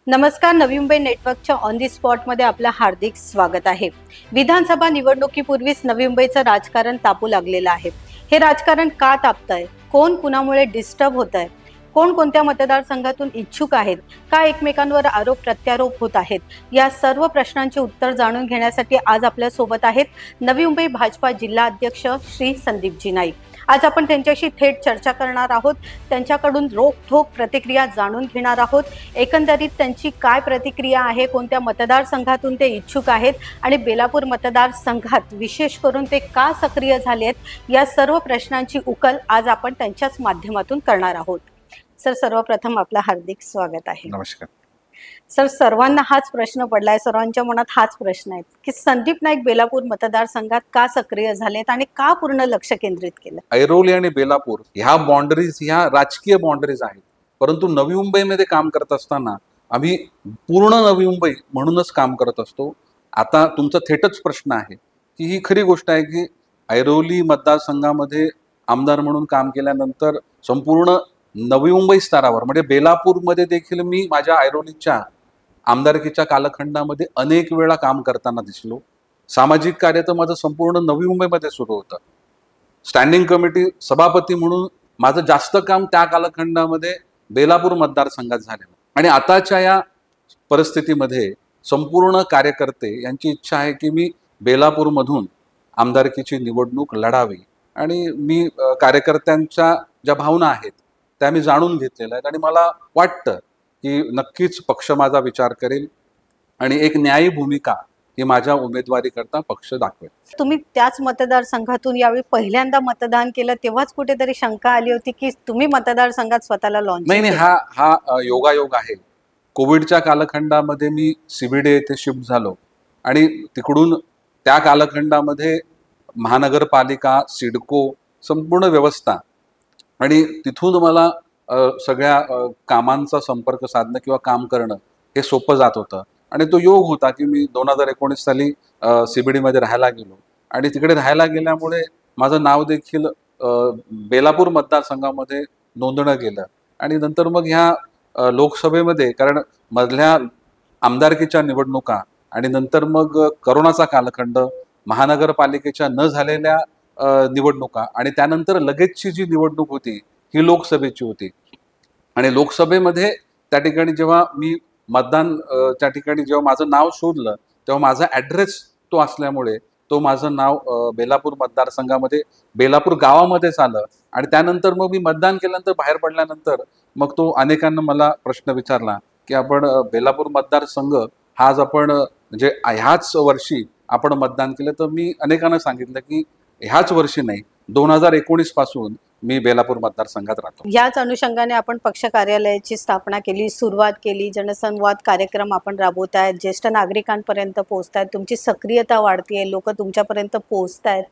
नमस्कार. नवी मुंबई नेटवर्कच्या on the स्पॉटमध्ये आपलं हार्दिक स्वागत आहे. विधानसभा निवडणुकीपूर्वीच नवी मुंबईचं राजकारण तापू लागलेलं आहे. हे राजकारण का तापतंय? कोण कुणामुळे डिस्टर्ब होतंय? कोण कोणत्या मतदारसंघातून इच्छुक आहेत? का एकमेकांवर आरोप प्रत्यारोप होत आहेत? या सर्व प्रश्नांचे उत्तर जाणून घेण्यासाठी आज आपल्या सोबत आहेत नवी मुंबई भाजपा जिल्हा अध्यक्ष श्री संदीपजी नाईक. आज आपण त्यांच्याशी थेट चर्चा करणार आहोत. त्यांच्याकडून रोखठोक प्रतिक्रिया जाणून घेणार आहोत. एकंदरीत त्यांची काय प्रतिक्रिया आहे, कोणत्या मतदारसंघातून ते इच्छुक आहेत आणि बेलापूर मतदारसंघात विशेष करून ते का सक्रिय झाले आहेत, या सर्व प्रश्नांची उकल आज आपण त्यांच्याच माध्यमातून करणार आहोत. सर, सर्वप्रथम आपलं हार्दिक स्वागत आहे. नमस्कार. सर, सर्वांना हाच प्रश्न पडलाय, सर्वांच्या मनात हाच प्रश्न आहे की संदीप नाईक बेलापूर मतदारसंघात का सक्रिय झालेत आणि का पूर्ण लक्ष केंद्रित केलं? ऐरोली आणि बेलापूर ह्या बाउंड्रीज ह्या राजकीय बाउंड्रीज आहेत, परंतु नवी मुंबईमध्ये काम करत असताना आम्ही पूर्ण नवी मुंबई म्हणूनच काम करत असतो. आता तुमचा थेटच प्रश्न आहे की ही खरी गोष्ट आहे की ऐरोली मतदारसंघामध्ये आमदार म्हणून काम केल्यानंतर संपूर्ण नवी मुंबई स्तरावर म्हणजे बेलापूरमध्ये देखील मी माझ्या ऐरोलीच्या आमदारकीच्या कालखंडामध्ये अनेक वेळा काम करताना दिसलो. सामाजिक कार्य तर माझं संपूर्ण नवी मुंबईमध्ये सुरू होतं. स्टँडिंग कमिटी सभापती म्हणून माझं जास्त काम त्या कालखंडामध्ये बेलापूर मतदारसंघात झालेलं आणि आताच्या या परिस्थितीमध्ये संपूर्ण कार्यकर्ते यांची इच्छा आहे की मी बेलापूरमधून आमदारकीची निवडणूक लढावी आणि मी कार्यकर्त्यांच्या ज्या भावना आहेत त्या मी जाणून घेतलेल्या आहेत आणि मला वाटतं की नक्कीच पक्ष माझा विचार करेल आणि एक न्यायी भूमिका ही माझ्या उमेदवारीकरता पक्ष दाखवेल. तुम्ही त्याच मतदारसंघातून यावेळी पहिल्यांदा मतदान केलं तेव्हाच कुठेतरी शंका आली होती की तुम्ही मतदारसंघात स्वतःला लॉन्च? नाही, हा योगायोग आहे. कोविडच्या कालखंडामध्ये मी CBD येथे शिफ्ट झालो आणि तिकडून त्या कालखंडामध्ये महानगरपालिका, सिडको, संपूर्ण व्यवस्था आणि तिथून मला सगळ्या कामांचा संपर्क साधणं किंवा काम करणं हे सोपं जात होतं आणि तो योग होता की मी 2019 साली CBD मध्ये राहायला गेलो आणि तिकडे राहायला गेल्यामुळे माझं नाव देखील बेलापूर मतदारसंघामध्ये नोंदणं गेलं आणि नंतर मग ह्या लोकसभेमध्ये, कारण मधल्या आमदारकीच्या निवडणुका आणि नंतर मग करोनाचा कालखंड, महानगरपालिकेच्या न झालेल्या निवडणुका आणि त्यानंतर लगेचची जी निवडणूक होती ही लोकसभेची होती आणि लोकसभेमध्ये त्या ठिकाणी जेव्हा मी मतदान त्या ठिकाणी जेव्हा माझं नाव शोधलं तेव्हा माझा ॲड्रेस तो असल्यामुळे तो माझं नाव बेलापूर मतदारसंघामध्ये बेलापूर गावामध्येच आलं आणि त्यानंतर मग मी मतदान केल्यानंतर बाहेर पडल्यानंतर मग तो अनेकांना मला प्रश्न विचारला की आपण बेलापूर मतदारसंघ हा आज आपण म्हणजे ह्याच वर्षी आपण मतदान केलं. तर मी अनेकांना सांगितलं की ह्याच वर्षी नाही, 2019 पासून मी बेलापूर मतदारसंघात राहतो. याच अनुषंगाने आपण पक्ष कार्यालयाची स्थापना केली, सुरुवात केली, जनसंवाद कार्यक्रम आपण राबवत आहेत, ज्येष्ठ नागरिकांपर्यंत पोहोचतायत, तुमची सक्रियता वाढतीये, लोक तुमच्यापर्यंत पोहोचतायत.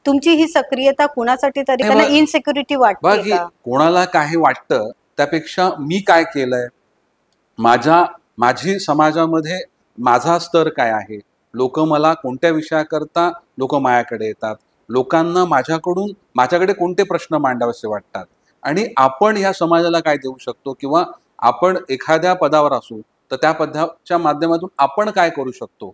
तुमची ही सक्रियता कुणासाठी तरी त्यांना इनसिक्युरिटी वाटते का? कोणाला काही वाटतं त्यापेक्षा मी काय केलंय, माझी समाजामध्ये माझा स्तर काय आहे, लोक मला कोणत्या विषयाकरता लोक माझ्याकडे येतात, लोकांना माझ्याकडे कोणते प्रश्न मांडावेसे वाटतात आणि आपण ह्या समाजाला काय देऊ शकतो किंवा आपण एखाद्या पदावर असू तर त्या पदाच्या माध्यमातून आपण काय करू शकतो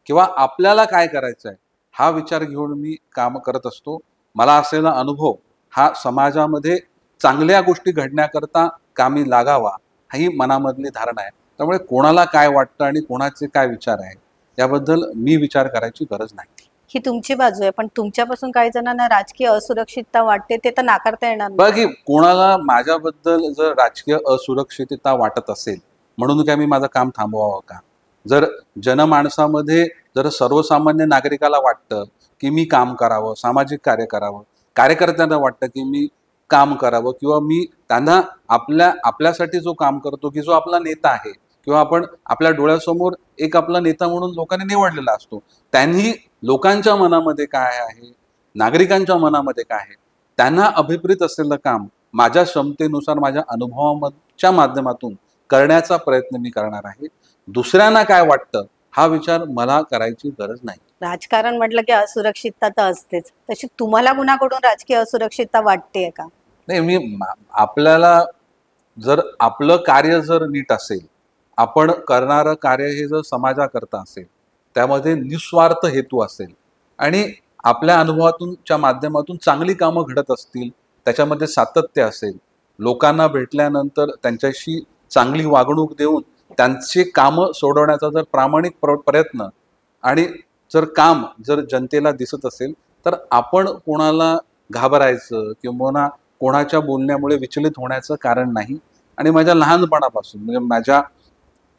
किंवा आपल्याला काय करायचं आहे हा विचार घेऊन मी काम करत असतो. मला असलेला अनुभव हा समाजामध्ये चांगल्या गोष्टी घडण्याकरता कामी लागावा ही मनामधली धारणा आहे. त्यामुळे कोणाला काय वाटतं आणि कोणाचे काय विचार आहे याबद्दल मी विचार करायची गरज नाही. ही तुमची बाजू आहे, पण तुमच्यापासून काही जणांना राजकीय असुरक्षितता वाटते, ते तर नाकारता येणार नाही. बघ, कोणाला माझ्याबद्दल जर राजकीय असुरक्षितता वाटत असेल म्हणून काय मी माझं काम थांबवावं का? जर जनमानसामध्ये जर सर्वसामान्य नागरिकाला वाटतं की मी काम करावं, सामाजिक कार्य करावं, कार्यकर्त्यांना वाटतं की मी काम करावं किंवा मी त्यांना आपल्यासाठी जो काम करतो की जो आपला नेता आहे किंवा आपण आपल्या डोळ्यासमोर एक आपला नेता म्हणून लोकांनी निवडलेला असतो, त्यांनी लोकांच्या मनामध्ये काय आहे, नागरिकांच्या मनामध्ये काय आहे, त्यांना अभिप्रेत असलेलं काम माझ्या क्षमतेनुसार माझ्या अनुभवाच्या माध्यमातून करण्याचा प्रयत्न मी करणार आहे. दुसऱ्यांना काय वाटतं हा विचार मला करायची गरज नाही. राजकारण म्हटलं की असुरक्षितता तर असतेच, तशी तुम्हाला कुणाकडून राजकीय असुरक्षितता वाटते का? नाही, आपल्याला जर आपलं कार्य जर नीट असेल आपण करणारं कार्य हे जर समाजाकरता असेल, त्यामध्ये निस्वार्थ हेतू असेल आणि आपल्या अनुभवातूनच्या माध्यमातून चांगली कामं घडत असतील, त्याच्यामध्ये सातत्य असेल, लोकांना भेटल्यानंतर त्यांच्याशी चांगली वागणूक देऊन त्यांची कामं सोडवण्याचा जर प्रामाणिक प्रयत्न आणि जर काम जर जनतेला दिसत असेल, तर आपण कोणाला घाबरायचं किंवा कोणाच्या बोलण्यामुळे विचलित होण्याचं कारण नाही. आणि माझ्या लहानपणापासून म्हणजे माझ्या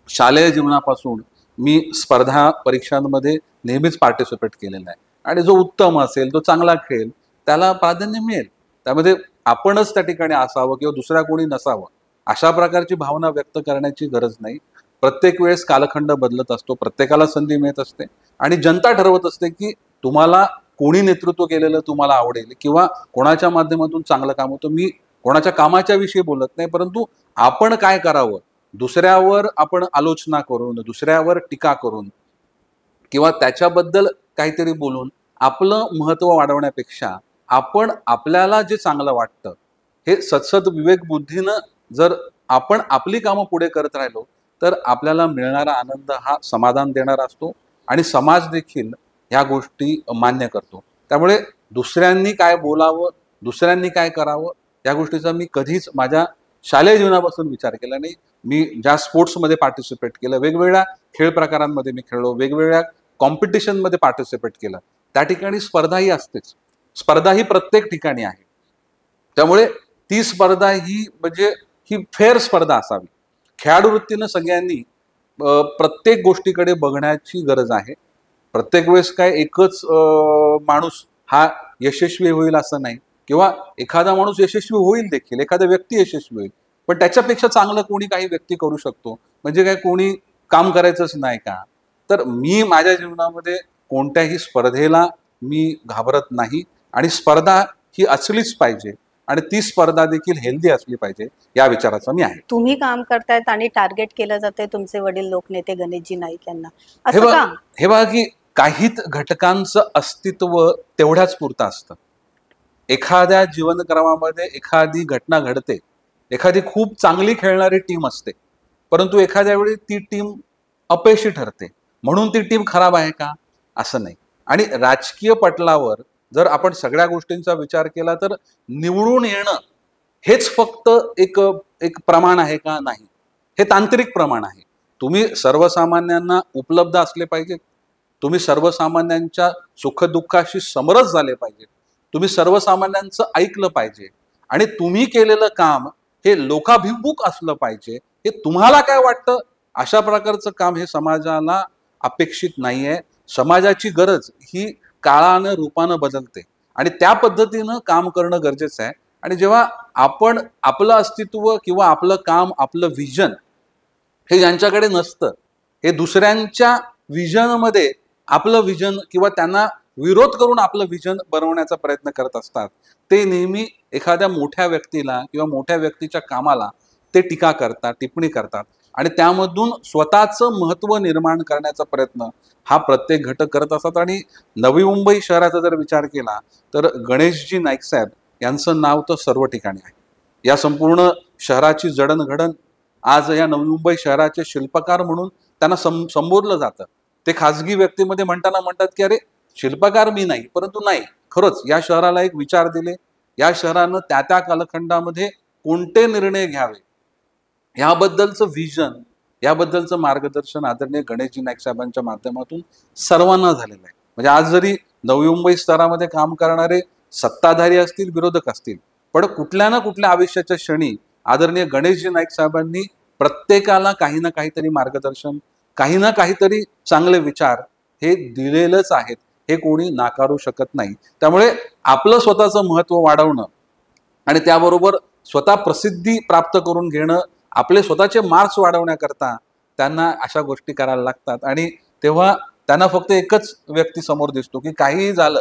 शालेय जीवनापासून मी स्पर्धा परीक्षांमध्ये नेहमीच पार्टिसिपेट केलेला आहे आणि जो उत्तम असेल, जो चांगला खेळेल त्याला प्राधान्य मिळेल. त्यामध्ये आपणच त्या ठिकाणी असावं किंवा दुसऱ्या कोणी नसावं अशा प्रकारची भावना व्यक्त करण्याची गरज नाही. प्रत्येक वेळेस कालखंड बदलत असतो, प्रत्येकाला संधी मिळत असते आणि जनता ठरवत असते की तुम्हाला कोणी नेतृत्व केलेलं तुम्हाला आवडेल किंवा कोणाच्या माध्यमातून चांगलं काम होतं. मी कोणाच्या कामाच्या विषयी बोलत नाही, परंतु आपण काय करावं, दुसऱ्यावर आपण आलोचना करून, दुसऱ्यावर टीका करून किंवा त्याच्याबद्दल काहीतरी बोलून आपलं महत्व वाढवण्यापेक्षा आपण आपल्याला जे चांगलं वाटतं हे सदसद विवेक बुद्धीनं जर आपण आपली कामं पुढे करत राहिलो तर आपल्याला मिळणारा आनंद हा समाधान देणारा असतो आणि समाज देखील ह्या गोष्टी मान्य करतो. त्यामुळे दुसऱ्यांनी काय बोलावं, दुसऱ्यांनी काय करावं या गोष्टीचा मी कधीच माझ्या शालेय जीवनापासून विचार केला नाही. मी ज्या स्पोर्ट्समध्ये पार्टिसिपेट केलं, वेगवेगळ्या खेळ प्रकारांमध्ये मी खेळलो, वेगवेगळ्या कॉम्पिटिशनमध्ये पार्टिसिपेट केलं, त्या ठिकाणी स्पर्धा ही असतेच. स्पर्धा ही प्रत्येक ठिकाणी आहे. त्यामुळे ती स्पर्धा ही म्हणजे ही फेअर स्पर्धा असावी. खेळाडू वृत्तीनं सगळ्यांनी प्रत्येक गोष्टीकडे बघण्याची गरज आहे. प्रत्येक वेळेस काय एकच माणूस हा यशस्वी होईल असं नाही किंवा एखादा माणूस यशस्वी होईल देखील, एखादा व्यक्ती यशस्वी होईल, पण त्याच्यापेक्षा चांगलं कोणी काही व्यक्ती करू शकतो. म्हणजे काय कोणी काम करायचंच नाही का? तर मी माझ्या जीवनामध्ये कोणत्याही स्पर्धेला मी घाबरत नाही आणि स्पर्धा ही असलीच पाहिजे आणि ती स्पर्धा देखील हेल्दी असली पाहिजे या विचाराचा मी आहे. तुम्ही काम करतायत आणि टार्गेट केलं जातंय तुमचे वडील लोकनेते गणेशजी नाईक यांना, हे असं बघा का? हे बघा की काहीच घटकांचं अस्तित्व तेवढ्याच पुरतं असतं. एखाद्या जीवनक्रमामध्ये एखादी घटना घडते, एखादी खूप चांगली खेळणारी टीम असते, परंतु एखाद्या वेळी ती टीम अपयशी ठरते, म्हणून ती टीम खराब आहे का? असं नाही. आणि राजकीय पटलावर जर आपण सगळ्या गोष्टींचा विचार केला तर निवडून येणं हेच फक्त एक एक प्रमाण आहे का? नाही, हे तांत्रिक प्रमाण आहे. तुम्ही सर्वसामान्यांना उपलब्ध असले पाहिजे, तुम्ही सर्वसामान्यांच्या सुखदुःखाशी समरस झाले पाहिजे, तुम्ही सर्वसामान्यांचं ऐकलं पाहिजे आणि तुम्ही केलेलं काम हे लोकाभिमुख असलं पाहिजे. हे तुम्हाला काय वाटतं अशा प्रकारचं काम हे समाजाला अपेक्षित नाहीये. समाजाची गरज ही काळानं रूपानं बदलते आणि त्या पद्धतीनं काम करणं गरजेचं आहे. आणि जेव्हा आपण आपलं अस्तित्व किंवा आपलं काम, आपलं विजन हे ज्यांच्याकडे नसतं, हे दुसऱ्यांच्या विजनमध्ये आपलं विजन किंवा त्यांना विरोध करून आपलं विजन बनवण्याचा प्रयत्न करत असतात, ते नेहमी एखाद्या मोठ्या व्यक्तीला किंवा मोठ्या व्यक्तीच्या कामाला ते टीका करतात, टिप्पणी करतात आणि त्यामधून स्वतःचं महत्व निर्माण करण्याचा प्रयत्न हा प्रत्येक घटक करत असतात. आणि नवी मुंबई शहराचा जर विचार केला तर गणेशजी नाईक साहेब यांचं नाव तर सर्व ठिकाणी आहे. या संपूर्ण शहराची जडणघडण आज या नवी मुंबई शहराचे शिल्पकार म्हणून त्यांना संबोधलं जातं. ते खाजगी व्यक्तीमध्ये म्हणतात की अरे शिल्पकार मी नाही, परंतु नाही, खरंच या शहराला एक विचार दिले, या शहरानं त्या त्या कालखंडामध्ये कोणते निर्णय घ्यावे याबद्दलचं विजन, याबद्दलचं मार्गदर्शन आदरणीय गणेशजी नाईक साहेबांच्या माध्यमातून सर्वांना झालेलं आहे. म्हणजे आज जरी नवी मुंबई स्तरामध्ये काम करणारे सत्ताधारी असतील, विरोधक असतील, पण कुठल्या ना कुठल्या आयुष्याच्या क्षणी आदरणीय गणेशजी नाईक साहेबांनी प्रत्येकाला काही ना काहीतरी मार्गदर्शन, काही ना काहीतरी चांगले विचार हे दिलेलंच आहेत, हे कोणी नाकारू शकत नाही. त्यामुळे आपलं स्वतःचं महत्व वाढवणं आणि त्याबरोबर स्वतः प्रसिद्धी प्राप्त करून घेणं, आपले स्वतःचे मार्क्स वाढवण्याकरता त्यांना अशा गोष्टी करायला लागतात. आणि तेव्हा त्यांना फक्त एकच व्यक्ती समोर दिसतो की काहीही झालं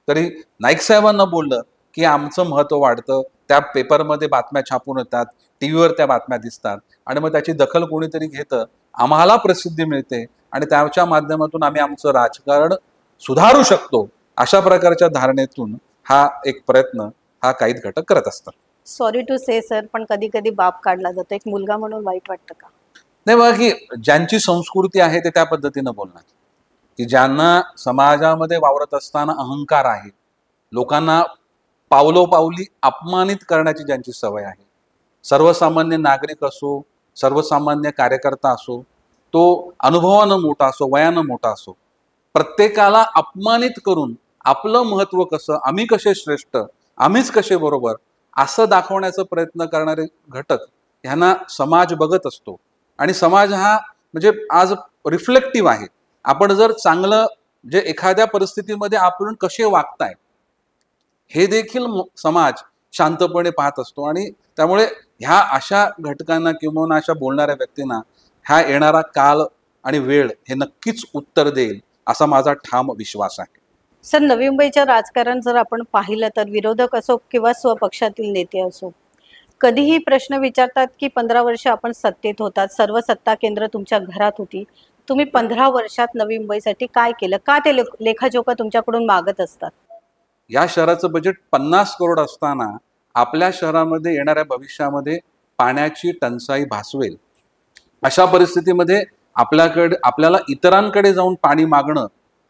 तरी नाईक साहेबांना बोललं की आमचं महत्व वाढतं, त्या पेपरमध्ये बातम्या छापून येतात, टीव्हीवर त्या बातम्या दिसतात आणि मग त्याची दखल कोणीतरी घेतं, आम्हाला प्रसिद्धी मिळते आणि त्याच्या माध्यमातून आम्ही आमचं राजकारण सुधारू शकतो. अशा प्रकारच्या धारणेतून हा एक प्रयत्न हा काही घटक करत असतात. सॉरी टू से सर, पण कधी कधी बाप काढला जातो, एक मुलगा म्हणून वाईट वाटतं का? नाही बघा की ज्यांची संस्कृती आहे ते त्या पद्धतीनं बोलणार, की ज्यांना समाजामध्ये वावरत असताना अहंकार आहे, लोकांना पावलोपावली अपमानित करण्याची ज्यांची सवय आहे, सर्वसामान्य नागरिक असो, सर्वसामान्य कार्यकर्ता असो, तो अनुभवानं मोठा असो, वयानं मोठा असो, प्रत्येकाला अपमानित करून आपलं महत्व कसं, आम्ही कसे श्रेष्ठ, आम्हीच कसे बरोबर, असं दाखवण्याचा प्रयत्न करणारे घटक ह्यांना समाज बघत असतो. आणि समाज हा म्हणजे आज रिफ्लेक्टिव्ह आहे. आपण जर चांगलं जे एखाद्या परिस्थितीमध्ये आपण कसे वागताय हे देखील समाज शांतपणे पाहत असतो. आणि त्यामुळे ह्या अशा घटकांना किंवा अशा बोलणाऱ्या व्यक्तींना ह्या येणारा काल आणि वेळ हे नक्कीच उत्तर देईल असा माझा ठाम विश्वास आहे. सर, नवी मुंबईचं राजकारण जर आपण पाहिलं तर विरोधक असो किंवा स्वपक्षातील नेते असो, कधीही प्रश्न विचारतात की 15 वर्ष आपण सत्तेत होतात, सर्व सत्ता केंद्र तुमच्या घरात होती, तुम्ही 15 वर्षात नवी मुंबईसाठी काय केलं, का ते लेखाजोखा तुमच्याकडून मागत असतात? या शहराचं बजेट 50 करोड असताना आपल्या शहरामध्ये येणाऱ्या भविष्यामध्ये पाण्याची टंचाई भासवेल अशा परिस्थितीमध्ये आपल्याला इतरांकडे जाऊन पाणी मागणं,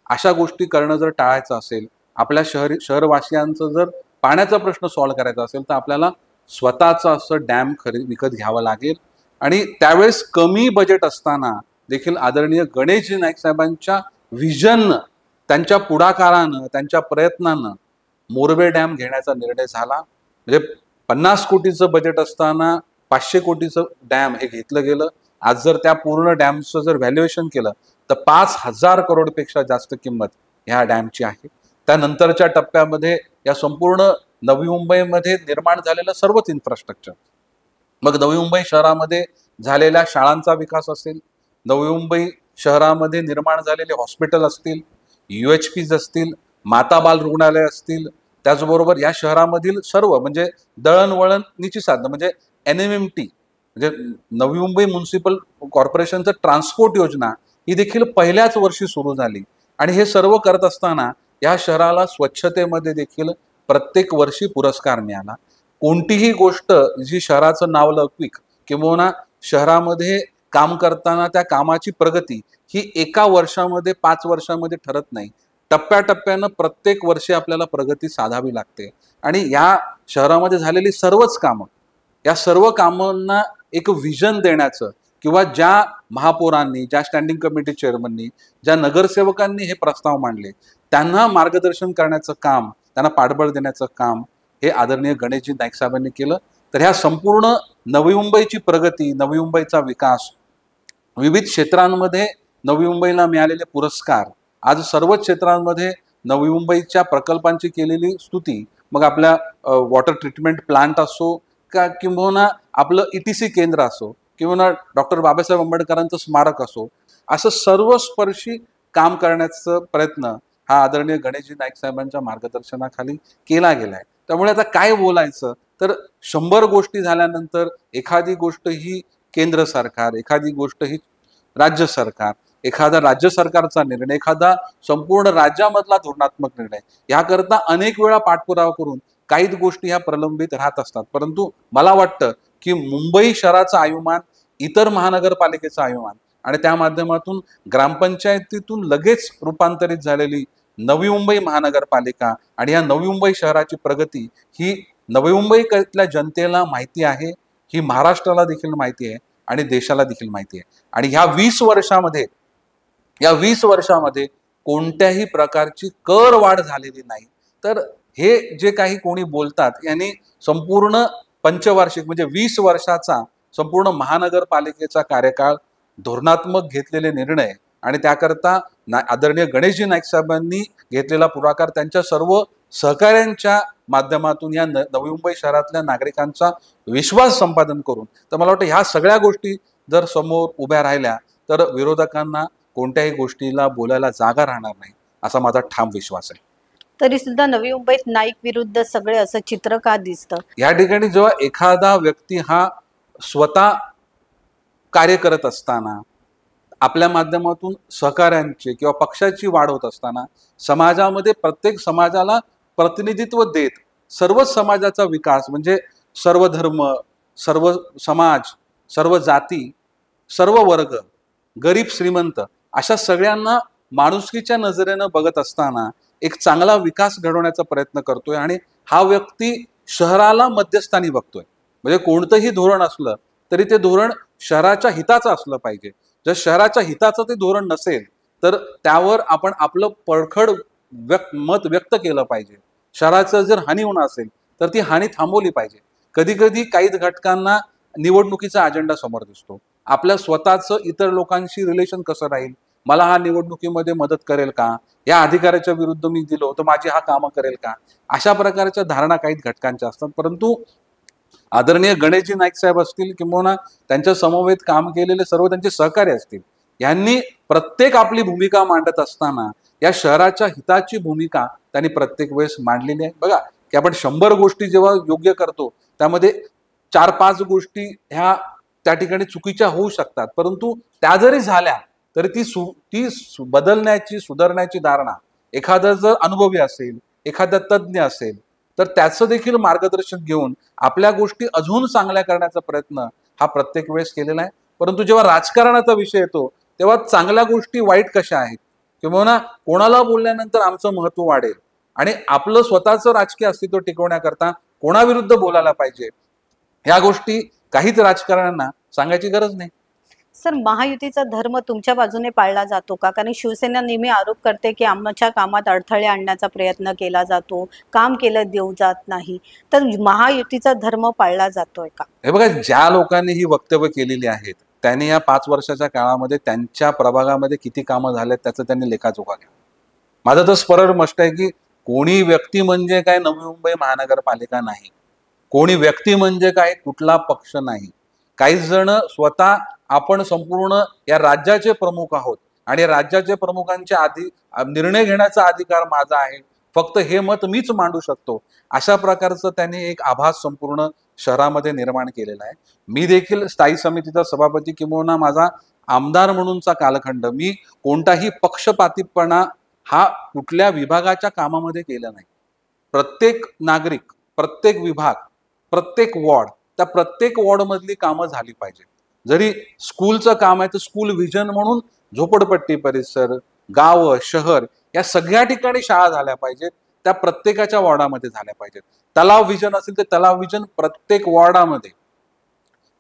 अशा गोष्टी करणं जर टाळायचं असेल, आपल्या शहरवासियांचं जर पाण्याचा प्रश्न सॉल्व्ह करायचा असेल, तर आपल्याला स्वतःचं असं डॅम विकत घ्यावं लागेल. आणि त्यावेळेस कमी बजेट असताना देखील आदरणीय गणेशजी नाईक साहेबांच्या व्हिजननं, त्यांच्या पुढाकारानं, त्यांच्या प्रयत्नानं मोरबे डॅम घेण्याचा निर्णय झाला. म्हणजे 50 कोटीचं बजेट असताना 500 कोटीचं डॅम हे घेतलं गेलं. आज जर त्या पूर्ण डॅमचं जर व्हॅल्युएशन केलं तर 5,000 करोडपेक्षा जास्त किंमत ह्या डॅमची आहे. त्यानंतरच्या टप्प्यामध्ये या संपूर्ण नवी मुंबईमध्ये निर्माण झालेलं सर्वच इन्फ्रास्ट्रक्चर, मग नवी मुंबई शहरामध्ये झालेल्या शाळांचा विकास असेल, नवी मुंबई शहरामध्ये निर्माण झालेले हॉस्पिटल असतील, UHPs असतील, माता बाल रुग्णालय असतील, त्याचबरोबर या शहरामधील सर्व म्हणजे दळणवळणीची साधनं म्हणजे NMMT म्हणजे नवी मुंबई म्युनिसिपल कॉर्पोरेशनचं ट्रान्सपोर्ट योजना ही देखील पहिल्याच वर्षी सुरू झाली. आणि हे सर्व करत असताना या शहराला स्वच्छतेमध्ये देखील प्रत्येक वर्षी पुरस्कार मिळाला. कोणतीही गोष्ट जी शहराचं नाव लौकिक किंवा शहरामध्ये काम करताना त्या कामाची प्रगती ही एका वर्षामध्ये 5 वर्षामध्ये ठरत नाही, टप्प्याटप्प्यानं प्रत्येक वर्षी आपल्याला प्रगती साधावी लागते. आणि या शहरामध्ये झालेली सर्वच कामं, या सर्व कामांना एक व्हिजन देण्याचं किंवा ज्या महापौरांनी, ज्या स्टँडिंग कमिटी चेअरमननी, ज्या नगरसेवकांनी हे प्रस्ताव मांडले त्यांना मार्गदर्शन करण्याचं काम, त्यांना पाठबळ देण्याचं काम हे आदरणीय गणेशजी नाईक साहेबांनी केलं. तर ह्या संपूर्ण नवी मुंबईची प्रगती, नवी मुंबईचा विकास, विविध क्षेत्रांमध्ये नवी मुंबईला मिळालेले पुरस्कार, आज सर्वच क्षेत्रांमध्ये नवी मुंबईच्या प्रकल्पांची केलेली स्तुती, मग आपल्या वॉटर ट्रीटमेंट प्लांट असो का किंवा आपलं ETC केंद्र असो किंवा डॉक्टर बाबासाहेब आंबेडकरांचं स्मारक असो, असं सर्वस्पर्शी काम करण्याचा प्रयत्न हा आदरणीय गणेशजी नाईक साहेबांच्या मार्गदर्शनाखाली केला गेलाय. त्यामुळे आता काय बोलायचं, तर 100 गोष्टी झाल्यानंतर एखादी गोष्ट ही केंद्र सरकार, एखादी गोष्ट ही राज्य सरकार, एखादा राज्य सरकारचा निर्णय, एखादा संपूर्ण राज्यामधला धोरणात्मक निर्णय, याकरता अनेक वेळा पाठपुरावा करून काही गोष्टी ह्या प्रलंबित राहत असतात. परंतु मला वाटतं की मुंबई शहराचं आयुमान, इतर महानगरपालिकेचं आयुमान आणि त्या माध्यमातून ग्रामपंचायतीतून लगेच रूपांतरित झालेली नवी मुंबई महानगरपालिका आणि या नवी मुंबई शहराची प्रगती ही नवी मुंबईतल्या जनतेला माहिती आहे, ही महाराष्ट्राला देखील माहिती आहे आणि देशाला देखील माहिती आहे. आणि ह्या 20 वर्षामध्ये कोणत्याही प्रकारची कर वाढ झालेली नाही. तर हे जे काही कोणी बोलतात यांनी संपूर्ण पंचवार्षिक म्हणजे 20 वर्षाचा संपूर्ण महानगरपालिकेचा कार्यकाळ, धोरणात्मक घेतलेले निर्णय आणि त्याकरता आदरणीय गणेशजी नाईक साहेबांनी घेतलेला पुढाकार, त्यांच्या सर्व सहकाऱ्यांच्या माध्यमातून या नवी मुंबई शहरातल्या नागरिकांचा विश्वास संपादन करून, तर मला वाटतं ह्या सगळ्या गोष्टी जर समोर उभ्या राहिल्या तर विरोधकांना कोणत्याही गोष्टीला बोलायला जागा राहणार नाही असा माझा ठाम विश्वास आहे. तरी सुद्धा नवी मुंबईत नाईक विरुद्ध सगळे असं चित्र का दिसतं? या ठिकाणी जेव्हा एखादा व्यक्ती हा स्वतः कार्य करत असताना, आपल्या माध्यमातून सहकार्यांची किंवा पक्षाची वाढ होत असताना, समाजामध्ये प्रत्येक समाजाला प्रतिनिधित्व देत सर्वच समाजाचा विकास म्हणजे सर्व धर्म, सर्व समाज, सर्व जाती, सर्व वर्ग, गरीब श्रीमंत अशा सगळ्यांना माणुसकीच्या नजरेनं बघत असताना एक चांगला विकास घडवण्याचा प्रयत्न करतोय. आणि हा व्यक्ती शहराला मध्यस्थानी बघतोय. म्हणजे कोणतंही धोरण असलं तरी ते धोरण शहराच्या हिताचं असलं पाहिजे. जर शहराच्या हिताचं ते धोरण नसेल तर त्यावर आपण आपलं परखड मत व्यक्त केलं पाहिजे. शहराचं जर हानी होणार असेल तर ती हानी थांबवली पाहिजे. कधी कधी काही घटकांना निवडणुकीचा अजेंडा समोर दिसतो. आपल्या स्वतःचं इतर लोकांशी रिलेशन कसं राहील, मला हा निवडणुकीमध्ये मदत करेल का, या अधिकाऱ्याच्या विरुद्ध मी दिलो तर माझी हा कामं करेल का, अशा प्रकारच्या धारणा काही घटकांच्या असतात. परंतु आदरणीय गणेशजी नाईक साहेब असतील किंवा त्यांच्या समवेत काम केलेले सर्व त्यांचे सहकारी असतील, यांनी प्रत्येक आपली भूमिका मांडत असताना या शहराच्या हिताची भूमिका त्यांनी प्रत्येक वेळेस मांडलेली आहे. बघा की आपण 100 गोष्टी जेव्हा योग्य करतो त्यामध्ये 4-5 गोष्टी ह्या त्या ठिकाणी चुकीच्या होऊ शकतात. परंतु त्या जरी झाल्या तरी ती बदलण्याची, सुधारण्याची धारणा एखादा जर अनुभवी असेल, एखादा तज्ज्ञ असेल तर त्याचं देखील मार्गदर्शन घेऊन आपल्या गोष्टी अजून चांगल्या करण्याचा प्रयत्न हा प्रत्येक वेळेस केलेला आहे. परंतु जेव्हा राजकारणाचा विषय येतो तेव्हा चांगल्या गोष्टी वाईट कशा आहेत किंवा कोणाला बोलल्यानंतर आमचं महत्व वाढेल आणि आपलं स्वतःचं राजकीय अस्तित्व टिकवण्याकरता कोणाविरुद्ध बोलायला पाहिजे, ह्या गोष्टी काहीच राजकारण्यांना सांगायची गरज नाही. सर, महायुतीचा धर्म तुमच्या बाजूने पाळला जातो का? कारण शिवसेना नेहमी आरोप करते की आमच्या कामात अडथळे आणण्याचा प्रयत्न केला जातो, काम केलं देऊ जात नाही. तर महायुतीचा धर्म पाळला जातोय का? हे बघा, ज्या लोकांनी ही वक्तव्य केलेली आहेत त्यांनी या 5 वर्षाच्या काळामध्ये त्यांच्या प्रभागामध्ये किती कामं झालेत त्याचं त्यांनी लेखाजोखा घ्या. माझं तर स्पष्ट मत आहे की कोणी व्यक्ती म्हणजे काय नवी मुंबई महानगरपालिका नाही, कोणी व्यक्ती म्हणजे काय कुठला पक्ष नाही. काही जण स्वतः आपण संपूर्ण या राज्याचे प्रमुख आहोत आणि राज्याचे प्रमुखांच्या निर्णय घेण्याचा अधिकार माझा आहे, फक्त हे मत मीच मांडू शकतो, अशा प्रकारचं त्यांनी एक आभास संपूर्ण शहरामध्ये निर्माण केलेला आहे. मी देखील स्थायी समितीचा सभापती किंवा माझा आमदार म्हणूनचा कालखंड मी कोणताही पक्षपातीपणा हा कुठल्या विभागाच्या कामामध्ये केला नाही. प्रत्येक नागरिक, प्रत्येक विभाग, प्रत्येक वॉर्ड, त्या प्रत्येक वॉर्डमधली कामं झाली पाहिजे. जरी स्कूलचं काम आहे तर स्कूल व्हिजन म्हणून झोपडपट्टी परिसर, गाव, शहर या सगळ्या ठिकाणी शाळा झाल्या पाहिजेत, त्या प्रत्येकाच्या वॉर्डामध्ये झाल्या पाहिजेत. तलाव व्हिजन असेल तर तलाव व्हिजन प्रत्येक वॉर्डामध्ये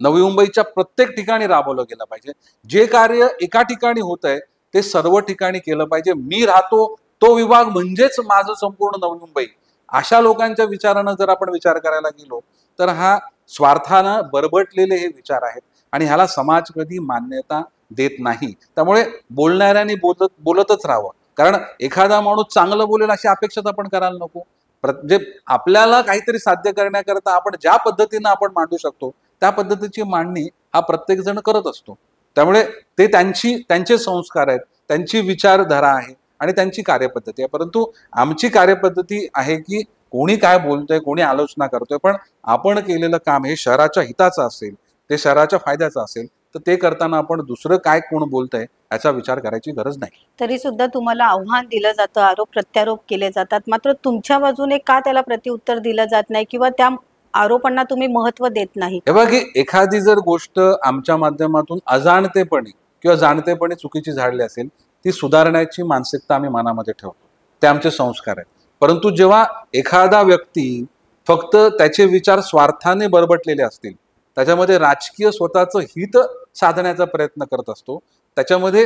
नवी मुंबईच्या प्रत्येक ठिकाणी राबवलं गेलं पाहिजे. जे कार्य एका ठिकाणी होत आहे ते सर्व ठिकाणी केलं पाहिजे. मी राहतो तो विभाग म्हणजेच माझं संपूर्ण नवी मुंबई, अशा लोकांच्या विचारानं जर आपण विचार करायला गेलो तर हा स्वार्थानं बरबटलेले हे विचार आहेत आणि ह्याला समाज कधी मान्यता देत नाही. त्यामुळे बोलणाऱ्यांनी बोलतच राहावं, कारण एखादा माणूस चांगलं बोलेल अशी अपेक्षा आपण करायला नको. म्हणजे आपल्याला काहीतरी साध्य करण्याकरता आपण ज्या पद्धतीनं आपण मांडू शकतो त्या पद्धतीची मांडणी हा प्रत्येक जण करत असतो. त्यामुळे ते त्यांचे संस्कार आहेत, त्यांची विचारधारा आहे आणि त्यांची कार्यपद्धती आहे. परंतु आमची कार्यपद्धती आहे की कोणी काय बोलतोय, कोणी आलोचना करतोय, पण आपण केलेलं काम हे शहराच्या हिताचं असेल, ते शहराच्या फायद्याचं असेल तर ते करताना आपण दुसरं काय कोण बोलतंय याचा विचार करायची गरज नाही. तरी सुद्धा तुम्हाला आव्हान दिलं जातं, आरोप प्रत्यारोप केले जातात, मात्र तुमच्या बाजूने का त्याला प्रत्युत्तर दिलं जात नाही किंवा त्या आरोपांना तुम्ही महत्व देत नाही? हे बघा की एखादी जर गोष्ट आमच्या माध्यमातून अजाणतेपणे किंवा जाणतेपणे चुकीची झाडली असेल ती सुधारण्याची मानसिकता आम्ही मनामध्ये ठेवतो, ते आमचे संस्कार आहेत. परंतु जेव्हा एखादा व्यक्ती फक्त त्याचे विचार स्वार्थाने बरबटलेले असतील, त्याच्यामध्ये राजकीय स्वतःचं हित साधण्याचा प्रयत्न करत असतो, त्याच्यामध्ये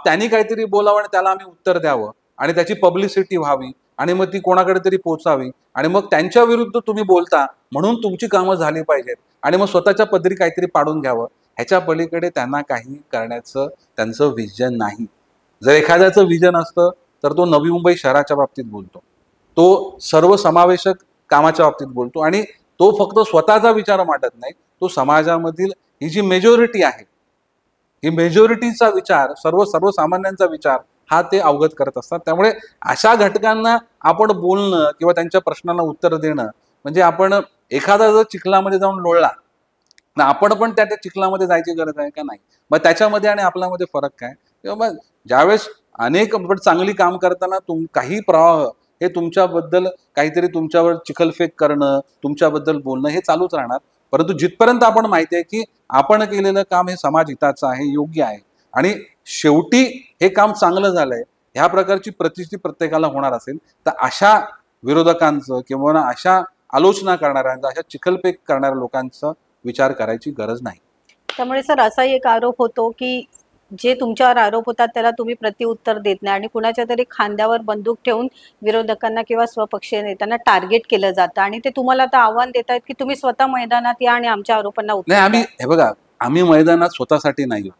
त्यांनी काहीतरी बोलावं आणि त्याला आम्ही उत्तर द्यावं आणि त्याची पब्लिसिटी व्हावी आणि मग ती कोणाकडे तरी पोचावी आणि मग त्यांच्या विरुद्ध तुम्ही बोलता म्हणून तुमची कामं झाली पाहिजेत आणि मग स्वतःच्या पदरी काहीतरी पाडून घ्यावं, ह्याच्या पलीकडे त्यांना काही करण्याचं त्यांचं विजन नाही. जर एखाद्याचं विजन असतं तर तो नवी मुंबई शहराच्या बाबतीत बोलतो, तो सर्वसमावेशक कामाच्या बाबतीत बोलतो आणि तो फक्त स्वतःचा विचार मांडत नाही, तो समाजामधील ही जी मेजॉरिटी आहे ही मेजॉरिटीचा विचार, सर्वसामान्यांचा विचार हा ते अवगत करत असतात. त्यामुळे अशा घटकांना आपण बोलणं किंवा त्यांच्या प्रश्नांना उत्तर देणं म्हणजे आपण एखादा जर चिखलामध्ये जाऊन लोळला ना आपण पण त्या चिखलामध्ये जायची गरज आहे का नाही, मग त्याच्यामध्ये आणि आपल्यामध्ये फरक काय? किंवा मग ज्यावेळेस अनेक चांगली काम करताना काही प्रवाह हे तुमच्याबद्दल काहीतरी तुमच्यावर चिखलफेक करणं, तुमच्याबद्दल बोलणं हे चालूच राहणार. परंतु जिथपर्यंत आपण माहिती आहे की आपण केलेलं काम हे समाज हिताचं आहे, योग्य आहे आणि शेवटी हे काम चांगलं झालंय ह्या प्रकारची प्रतिष्ठी प्रत्येकाला होणार असेल तर अशा विरोधकांचं किंवा अशा आलोचना करणाऱ्यांचा, अशा चिखलपेक करणाऱ्या लोकांचा विचार करायची गरज नाही. त्यामुळे सर असाही एक आरोप होतो की जे तुमच्यावर आरोप होतात त्याला तुम्ही प्रतिउत्तर देत नाही आणि कुणाच्या तरी खांद्यावर बंदूक ठेवून विरोधकांना किंवा स्वपक्षीय नेत्यांना टार्गेट केलं जातं आणि ते तुम्हाला आता आव्हान देत आहेत की तुम्ही स्वतः मैदानात या आणि आमच्या आरोपांना उत्तर नाही, आम्ही द्या. हे बघा, आम्ही मैदानात स्वतःसाठी नाही.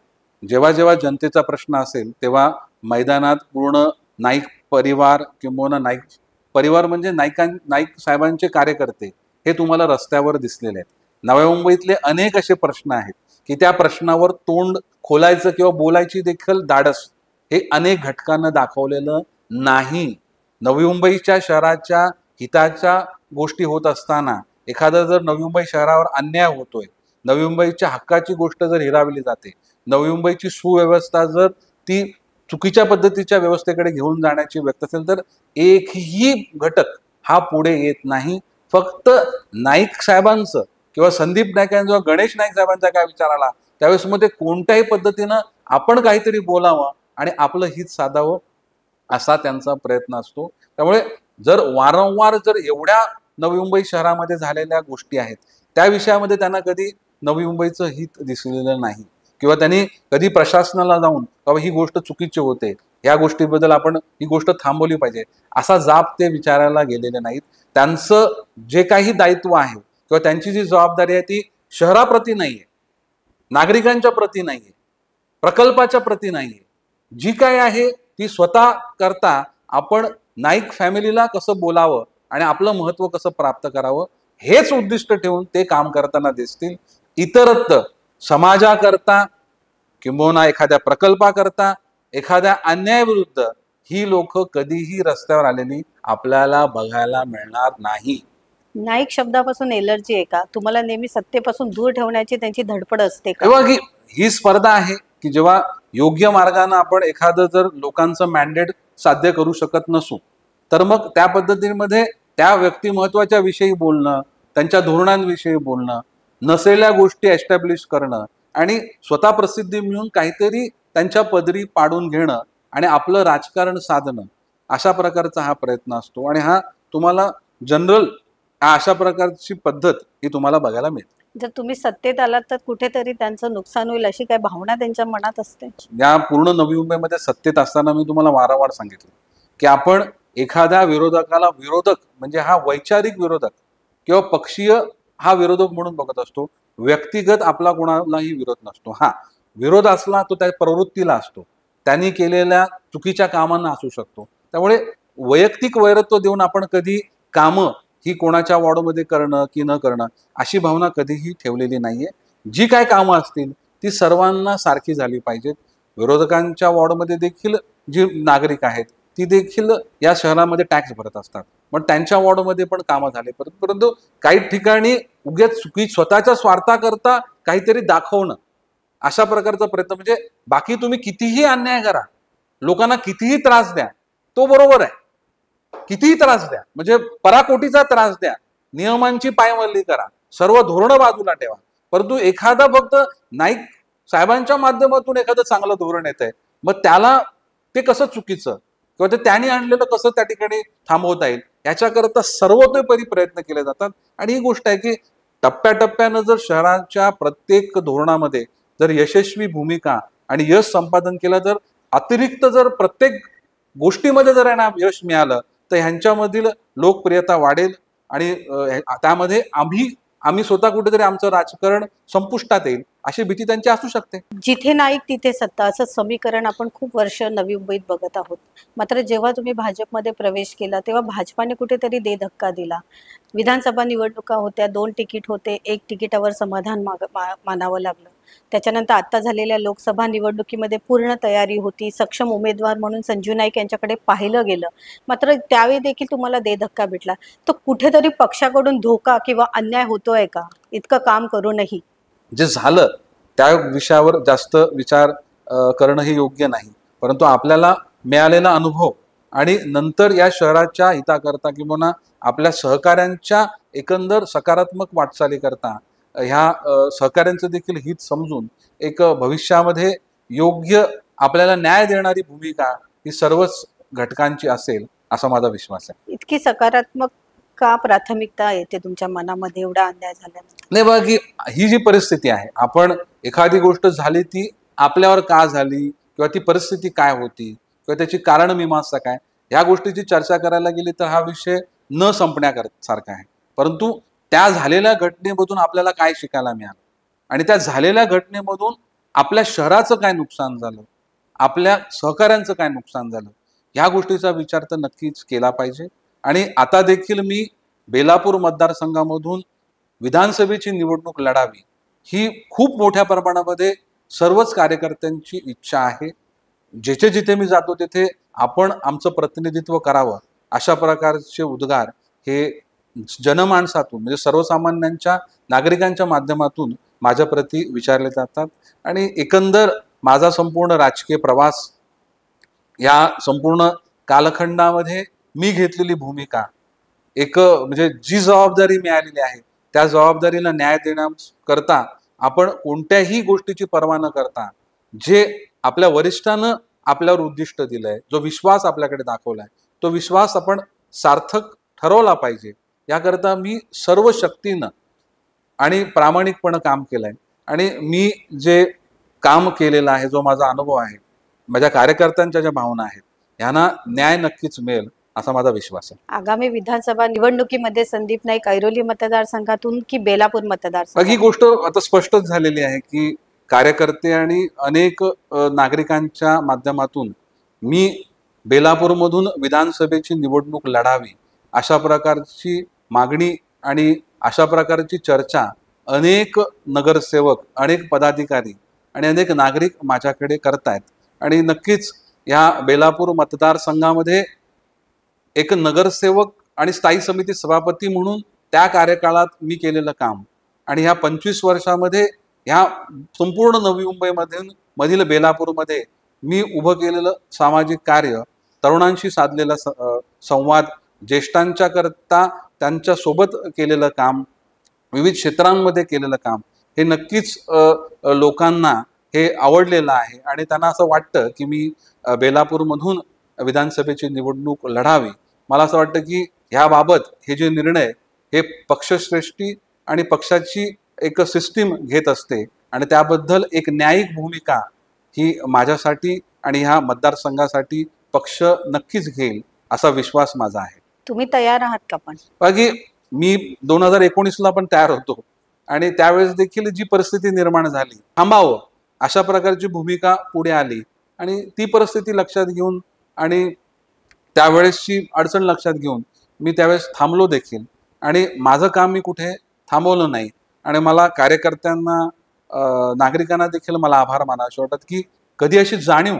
जेव्हा जेव्हा जनतेचा प्रश्न असेल तेव्हा मैदानात पूर्ण नाईक परिवार किंवा नाईक परिवार म्हणजे नाईक साहेबांचे कार्यकर्ते हे तुम्हाला रस्त्यावर दिसलेले आहेत. नव्या मुंबईतले अनेक असे प्रश्न आहेत की त्या प्रश्नावर तोंड खोलायचं किंवा बोलायची देखील धाडस हे अनेक घटकांना दाखवलेलं नाही. नवी मुंबईच्या शहराच्या हिताच्या गोष्टी होत असताना एखादा जर नवी मुंबई शहरावर अन्याय होतोय, नवी मुंबईच्या हक्काची गोष्ट जर हिरावली जाते, नवी मुंबईची सुव्यवस्था जर ती चुकीच्या पद्धतीच्या व्यवस्थेकडे घेऊन जाण्याची व्यक्त असेल तर एकही घटक हा पुढे येत नाही. फक्त नाईक साहेबांचं किंवा संदीप नाईक किंवा गणेश नाईक साहेबांचा काय विचार आला त्यावेळेस मध्ये कोणत्याही पद्धतीनं आपण काहीतरी बोलावं आणि आपलं हित साधावं असा त्यांचा प्रयत्न असतो. त्यामुळे जर वारंवार जर एवढ्या नवी मुंबई शहरामध्ये झालेल्या गोष्टी आहेत त्या विषयामध्ये त्यांना कधी नवी मुंबईचं हित दिसलेलं नाही किंवा त्यांनी कधी प्रशासनाला जाऊन बाबा ही गोष्ट चुकीची होते, या गोष्टीबद्दल आपण ही गोष्ट थांबवली पाहिजे असा जाब ते विचारायला गेलेले नाहीत. त्यांचं जे काही दायित्व आहे किंवा त्यांची जी जबाबदारी आहे ती शहराप्रती नाहीये, नागरिकांच्या प्रती नाहीये, प्रकल्पाच्या प्रती नाहीये. जी काय आहे ती स्वतः करता आपण नाईक फॅमिलीला कसं बोलावं आणि आपलं महत्व कसं प्राप्त करावं हेच उद्दिष्ट ठेवून ते काम करताना दिसतील. इतरत्र समाजाकरता किंबहुना एखाद्या प्रकल्पाकरता, एखाद्या अन्यायाविरुद्ध ही लोक कधीही रस्त्यावर आलेली आपल्याला बघायला मिळणार नाही. नाईक शब्दापासून एलर्जी आहे का? तुम्हाला नेहमी सत्तेपासून दूर ठेवण्याची त्यांची धडपड असते का? तेव्हा ही स्पर्धा आहे की जेव्हा योग्य मार्गाने आपण एखादं जर लोकांचं मॅन्डेट साध्य करू शकत नसू तर मग त्या पद्धतीमध्ये त्या व्यक्तिमत्वाच्या विषयी बोलणं, त्यांच्या धोरणांविषयी बोलणं, नसलेल्या गोष्टी एस्टॅब्लिश करणं आणि स्वतः प्रसिद्धी मिळून काहीतरी त्यांच्या पदरी पाडून घेणं आणि आपलं राजकारण साधणं अशा प्रकारचा हा प्रयत्न असतो. आणि हा तुम्हाला जनरल अशा प्रकारची पद्धत ही तुम्हाला बघायला मिळते. जर तुम्ही सत्तेत आलात तर कुठेतरी त्यांचं नुकसान होईल अशी काय भावना त्यांच्या मनात असते? या पूर्ण नवी मुंबईमध्ये सत्तेत असताना मी तुम्हाला वारंवार सांगितलं की आपण एखाद्या विरोधकाला विरोधक म्हणजे हा वैचारिक विरोधक किंवा पक्षीय हा विरोधक म्हणून बघत असतो. व्यक्तिगत आपला कोणालाही विरोध नसतो. हा विरोध असला तो त्या प्रवृत्तीला असतो, त्यांनी केलेल्या चुकीच्या कामांना असू शकतो. त्यामुळे वैयक्तिक वैरत्व देऊन आपण कधी कामं ही कोणाच्या वॉर्डमध्ये करणं की न करणं अशी भावना कधीही ठेवलेली नाहीये. जी काय कामं असतील ती सर्वांना सारखी झाली पाहिजेत. विरोधकांच्या वॉर्डमध्ये देखील जी नागरिक आहेत ती देखील या शहरामध्ये टॅक्स भरत असतात, पण त्यांच्या वॉर्डमध्ये पण कामं झाले. परंतु काही ठिकाणी उगेच चुकी स्वतःच्या स्वार्थाकरता काहीतरी दाखवणं अशा प्रकारचा प्रयत्न, म्हणजे बाकी तुम्ही कितीही अन्याय करा, लोकांना कितीही त्रास द्या, तो बरोबर आहे. कितीही त्रास द्या, म्हणजे पराकोटीचा त्रास द्या, नियमांची पायमल्ली करा, सर्व धोरणं बाजूला ठेवा, परंतु एखादा फक्त नाईक साहेबांच्या माध्यमातून एखादं चांगलं धोरण येत आहे मग त्याला ते कसं चुकीचं किंवा ते त्यांनी आणलेलं कसं त्या ठिकाणी थांबवता येईल याच्याकरता सर्वतोपरी प्रयत्न केले जातात. आणि ही गोष्ट आहे की टप्प्याटप्प्यानं जर शहराच्या प्रत्येक धोरणामध्ये जर यशस्वी भूमिका आणि यश संपादन केलं, जर अतिरिक्त जर प्रत्येक गोष्टीमध्ये जर यांना यश मिळालं तर ह्यांच्यामधील लोकप्रियता वाढेल आणि त्यामध्ये आम्ही स्वतः कुठेतरी आमचं राजकारण संपुष्टात येईल अशी भीती त्यांची असू शकते. जिथे नाईक तिथे सत्ता असं समीकरण आपण खूप वर्ष नवी मुंबईत बघत आहोत. मात्र जेव्हा तुम्ही भाजपमध्ये प्रवेश केला तेव्हा भाजपाने कुठेतरी दे धक्का दिला. विधानसभा निवडणुका होत्या, 2 तिकीट होते, 1 तिकिटावर समाधान मानावं लागलं. त्याच्यानंतर आता झालेल्या लोकसभा निवडणुकीमध्ये पूर्ण तयारी होती, सक्षम उमेदवार म्हणून संजू नाईक यांच्याकडे पाहिलं गेलं, मात्र त्यावेळी देखील तुम्हाला दे धक्का भेटला. तर कुठेतरी पक्षाकडून धोका किंवा अन्याय होतोय का इतकं काम करूनही? जे झालं त्या विषयावर जास्त विचार करणं हे योग्य नाही, परंतु आपल्याला मिळालेला अनुभव आणि नंतर या शहराच्या हिताकरता किंवा आपल्या सहकाऱ्यांच्या एकंदर सकारात्मक वाटचाली करता ह्या सहकाऱ्यांचं देखील हित समजून एक भविष्यामध्ये योग्य आपल्याला न्याय देणारी भूमिका ही सर्वच घटकांची असेल असा माझा विश्वास आहे. इतकी सकारात्मक का प्राथमिकता येते तुमच्या मनामध्ये एवढा अन्याय झाल्यानंतर? नाही बघा की ही जी परिस्थिती आहे, आपण एखादी गोष्ट झाली ती आपल्यावर का झाली किंवा ती परिस्थिती काय होती किंवा त्याची कारण मीमांसा काय, ह्या गोष्टीची चर्चा करायला गेली तर हा विषय न संपण्यासारखा आहे. परंतु त्या झालेल्या घटनेमधून आपल्याला काय शिकायला मिळालं आणि त्या झालेल्या घटनेमधून आपल्या शहराचं काय नुकसान झालं, आपल्या सहकाऱ्यांचं काय नुकसान झालं, ह्या गोष्टीचा विचार तर नक्कीच केला पाहिजे. आणि आता देखील मी बेलापूर मतदारसंघामधून विधानसभेची निवडणूक लढावी ही खूप मोठ्या प्रमाणामध्ये सर्वच कार्यकर्त्यांची इच्छा आहे. जिथे जिथे मी जातो तिथे आपण आमचं प्रतिनिधित्व करावं अशा प्रकारचे उद्गार हे जनमानसातून म्हणजे सर्वसामान्यांच्या नागरिकांच्या माध्यमातून माझ्याप्रती विचारले जातात. आणि एकंदर माझा संपूर्ण राजकीय प्रवास या संपूर्ण कालखंडामध्ये मी घेतलेली भूमिका एक म्हणजे जी जबाबदारी मिळालेली आहे त्या जबाबदारीला न्याय देण्याकरता आपण कोणत्याही गोष्टीची पर्वा न करता जे आपल्या वरिष्ठानं आपल्यावर उद्दिष्ट दिलंय, जो विश्वास आपल्याकडे दाखवलाय, तो विश्वास आपण सार्थक ठरवला पाहिजे याकरता मी सर्व शक्तीनं आणि प्रामाणिकपणे काम केलंय. आणि मी जे काम केलेलं आहे, जो माझा अनुभव आहे, माझ्या कार्यकर्त्यांच्या ज्या भावना आहेत, यांना न्याय नक्कीच मिळेल असा माझा विश्वास आहे. आगामी विधानसभा निवडणुकीमध्ये संदीप नाईक ऐरोली मतदारसंघातून की बेलापूर मतदारसंघ? ही गोष्ट आता स्पष्टच झालेली आहे की कार्यकर्ते आणि अनेक नागरिकांच्या माध्यमातून मी बेलापूरमधून विधानसभेची निवडणूक लढावी अशा प्रकारची मागणी आणि अशा प्रकारची चर्चा अनेक नगरसेवक, अनेक पदाधिकारी आणि अनेक नागरिक माझ्याकडे करतायत. आणि नक्कीच या बेलापूर मतदारसंघामध्ये एक नगरसेवक आणि स्थायी समिती सभापती म्हणून त्या कार्यकाळात मी केलेलं काम आणि ह्या 25 वर्षामध्ये ह्या संपूर्ण नवी मुंबईमधील बेलापूरमध्ये मी उभं केलेलं सामाजिक कार्य, तरुणांशी साधलेला संवाद, ज्येष्ठांच्या करता त्यांच्या सोबत केलेलं काम, विविध क्षेत्रांमध्ये केलेलं काम हे नक्कीच लोकांना हे आवडलेलं आहे. आणि त्यांना असं वाटतं की मी बेलापूरमधून विधानसभेची निवडणूक लढावी. मला असं वाटतं की ह्याबाबत हे जे निर्णय हे पक्षश्रेष्ठी आणि पक्षाची एक सिस्टीम घेत असते आणि त्याबद्दल एक न्यायिक भूमिका ही माझ्यासाठी आणि ह्या मतदारसंघासाठी पक्ष नक्कीच घेईल असा विश्वास माझा आहे. तुम्ही तयार आहात का? पण बाकी मी 2019ला पण तयार होतो आणि त्यावेळेस देखील जी परिस्थिती निर्माण झाली, थांबावं अशा प्रकारची भूमिका पुढे आली आणि ती परिस्थिती लक्षात घेऊन आणि त्यावेळेसची अडचण लक्षात घेऊन मी त्यावेळेस थांबलो देखील. आणि माझं काम मी कुठे थांबवलं नाही. आणि मला कार्यकर्त्यांना, नागरिकांना देखील मला आभार मानावेसे वाटतात की कधी अशी जाणीव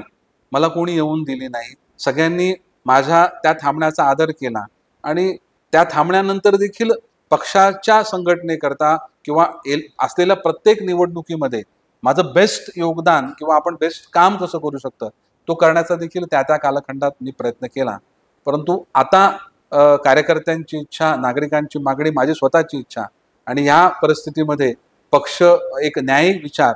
मला कोणी येऊन दिली नाही. सगळ्यांनी माझ्या त्या थांबण्याचा आदर केला आणि त्या थांबण्यानंतर देखील पक्षाच्या संघटनेकरता किंवा असलेल्या प्रत्येक निवडणुकीमध्ये माझं बेस्ट योगदान किंवा आपण बेस्ट काम कसं करू शकतं तो करण्याचा देखील त्या त्या कालखंडात मी प्रयत्न केला. परंतु आता कार्यकर्त्यांची इच्छा, नागरिकांची मागणी, माझी स्वतःची इच्छा आणि ह्या परिस्थितीमध्ये पक्ष एक न्यायिक विचार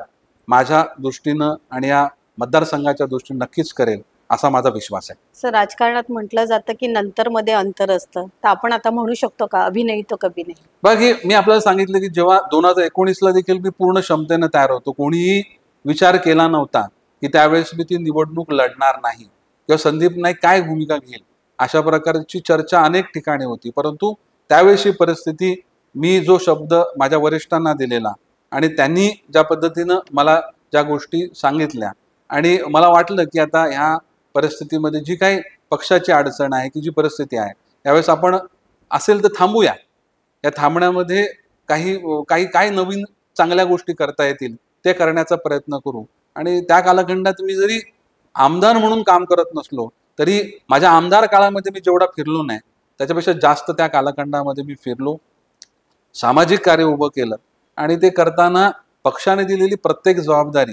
माझ्या दृष्टीनं आणि या मतदारसंघाच्या दृष्टीने नक्कीच करेल असा माझा विश्वास आहे. सर, राजकारणात म्हटलं जातं की नंतर मध्ये अंतर असतं, तर आपण आता म्हणू शकतो का अभिनय तो कभी नाही? बाकी मी आपल्याला सांगितलं की जेव्हा 2019ला देखील मी पूर्ण क्षमतेनं तयार होतो, कोणीही विचार केला नव्हता की त्यावेळेस मी ती निवडणूक लढणार नाही किंवा संदीप नाईक काय भूमिका घेईल अशा प्रकारची चर्चा अनेक ठिकाणी होती. परंतु त्यावेळेसची परिस्थिती, मी जो शब्द माझ्या वरिष्ठांना दिलेला आणि त्यांनी ज्या पद्धतीनं मला ज्या गोष्टी सांगितल्या आणि मला वाटलं की आता ह्या परिस्थितीमध्ये जी काही पक्षाची अडचण आहे, की जी परिस्थिती आहे त्यावेळेस आपण असेल तर थांबूया. या थांबण्यामध्ये काही नवीन चांगल्या गोष्टी करता येतील ते करण्याचा प्रयत्न करू. आणि त्या कालखंडात मी जरी आमदार म्हणून काम करत नसलो तरी माझ्या आमदार काळामध्ये मी जेवढा फिरलो नाही त्याच्यापेक्षा जास्त त्या कालखंडामध्ये मी फिरलो, सामाजिक कार्य उभं केलं आणि ते करताना पक्षाने दिलेली प्रत्येक जबाबदारी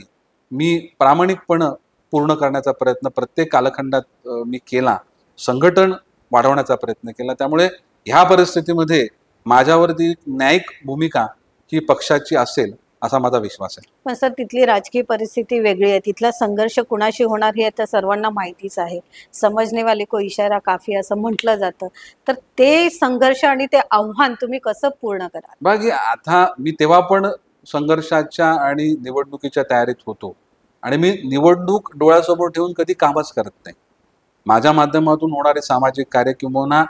मी प्रामाणिकपणे पूर्ण करण्याचा प्रयत्न प्रत्येक कालखंडात मी केला, संघटन वाढवण्याचा प्रयत्न केला. त्यामुळे ह्या परिस्थितीमध्ये माझ्यावरती न्यायिक भूमिका ही पक्षाची असेल असा माझा विश्वास आहे. पण सर, तिथली राजकीय परिस्थिती वेगळी आहे. तिथला संघर्ष कुणाशी होणार हे आता सर्वांना माहितीच आहे. समझने वाले को इशारा काफी असं म्हटलं जातं. तर ते संघर्ष आणि ते आव्हान तुम्ही कसं पूर्ण कराल? बाकी आता मी तेव्हा पण संघर्षाच्या आणि निवडणुकीच्या तयारीत होतो आणि मी निवडणूक डोळ्यासमोर ठेवून कधी कामच करत नाही. माझ्या माध्यमातून होणारे सामाजिक कार्य किंवा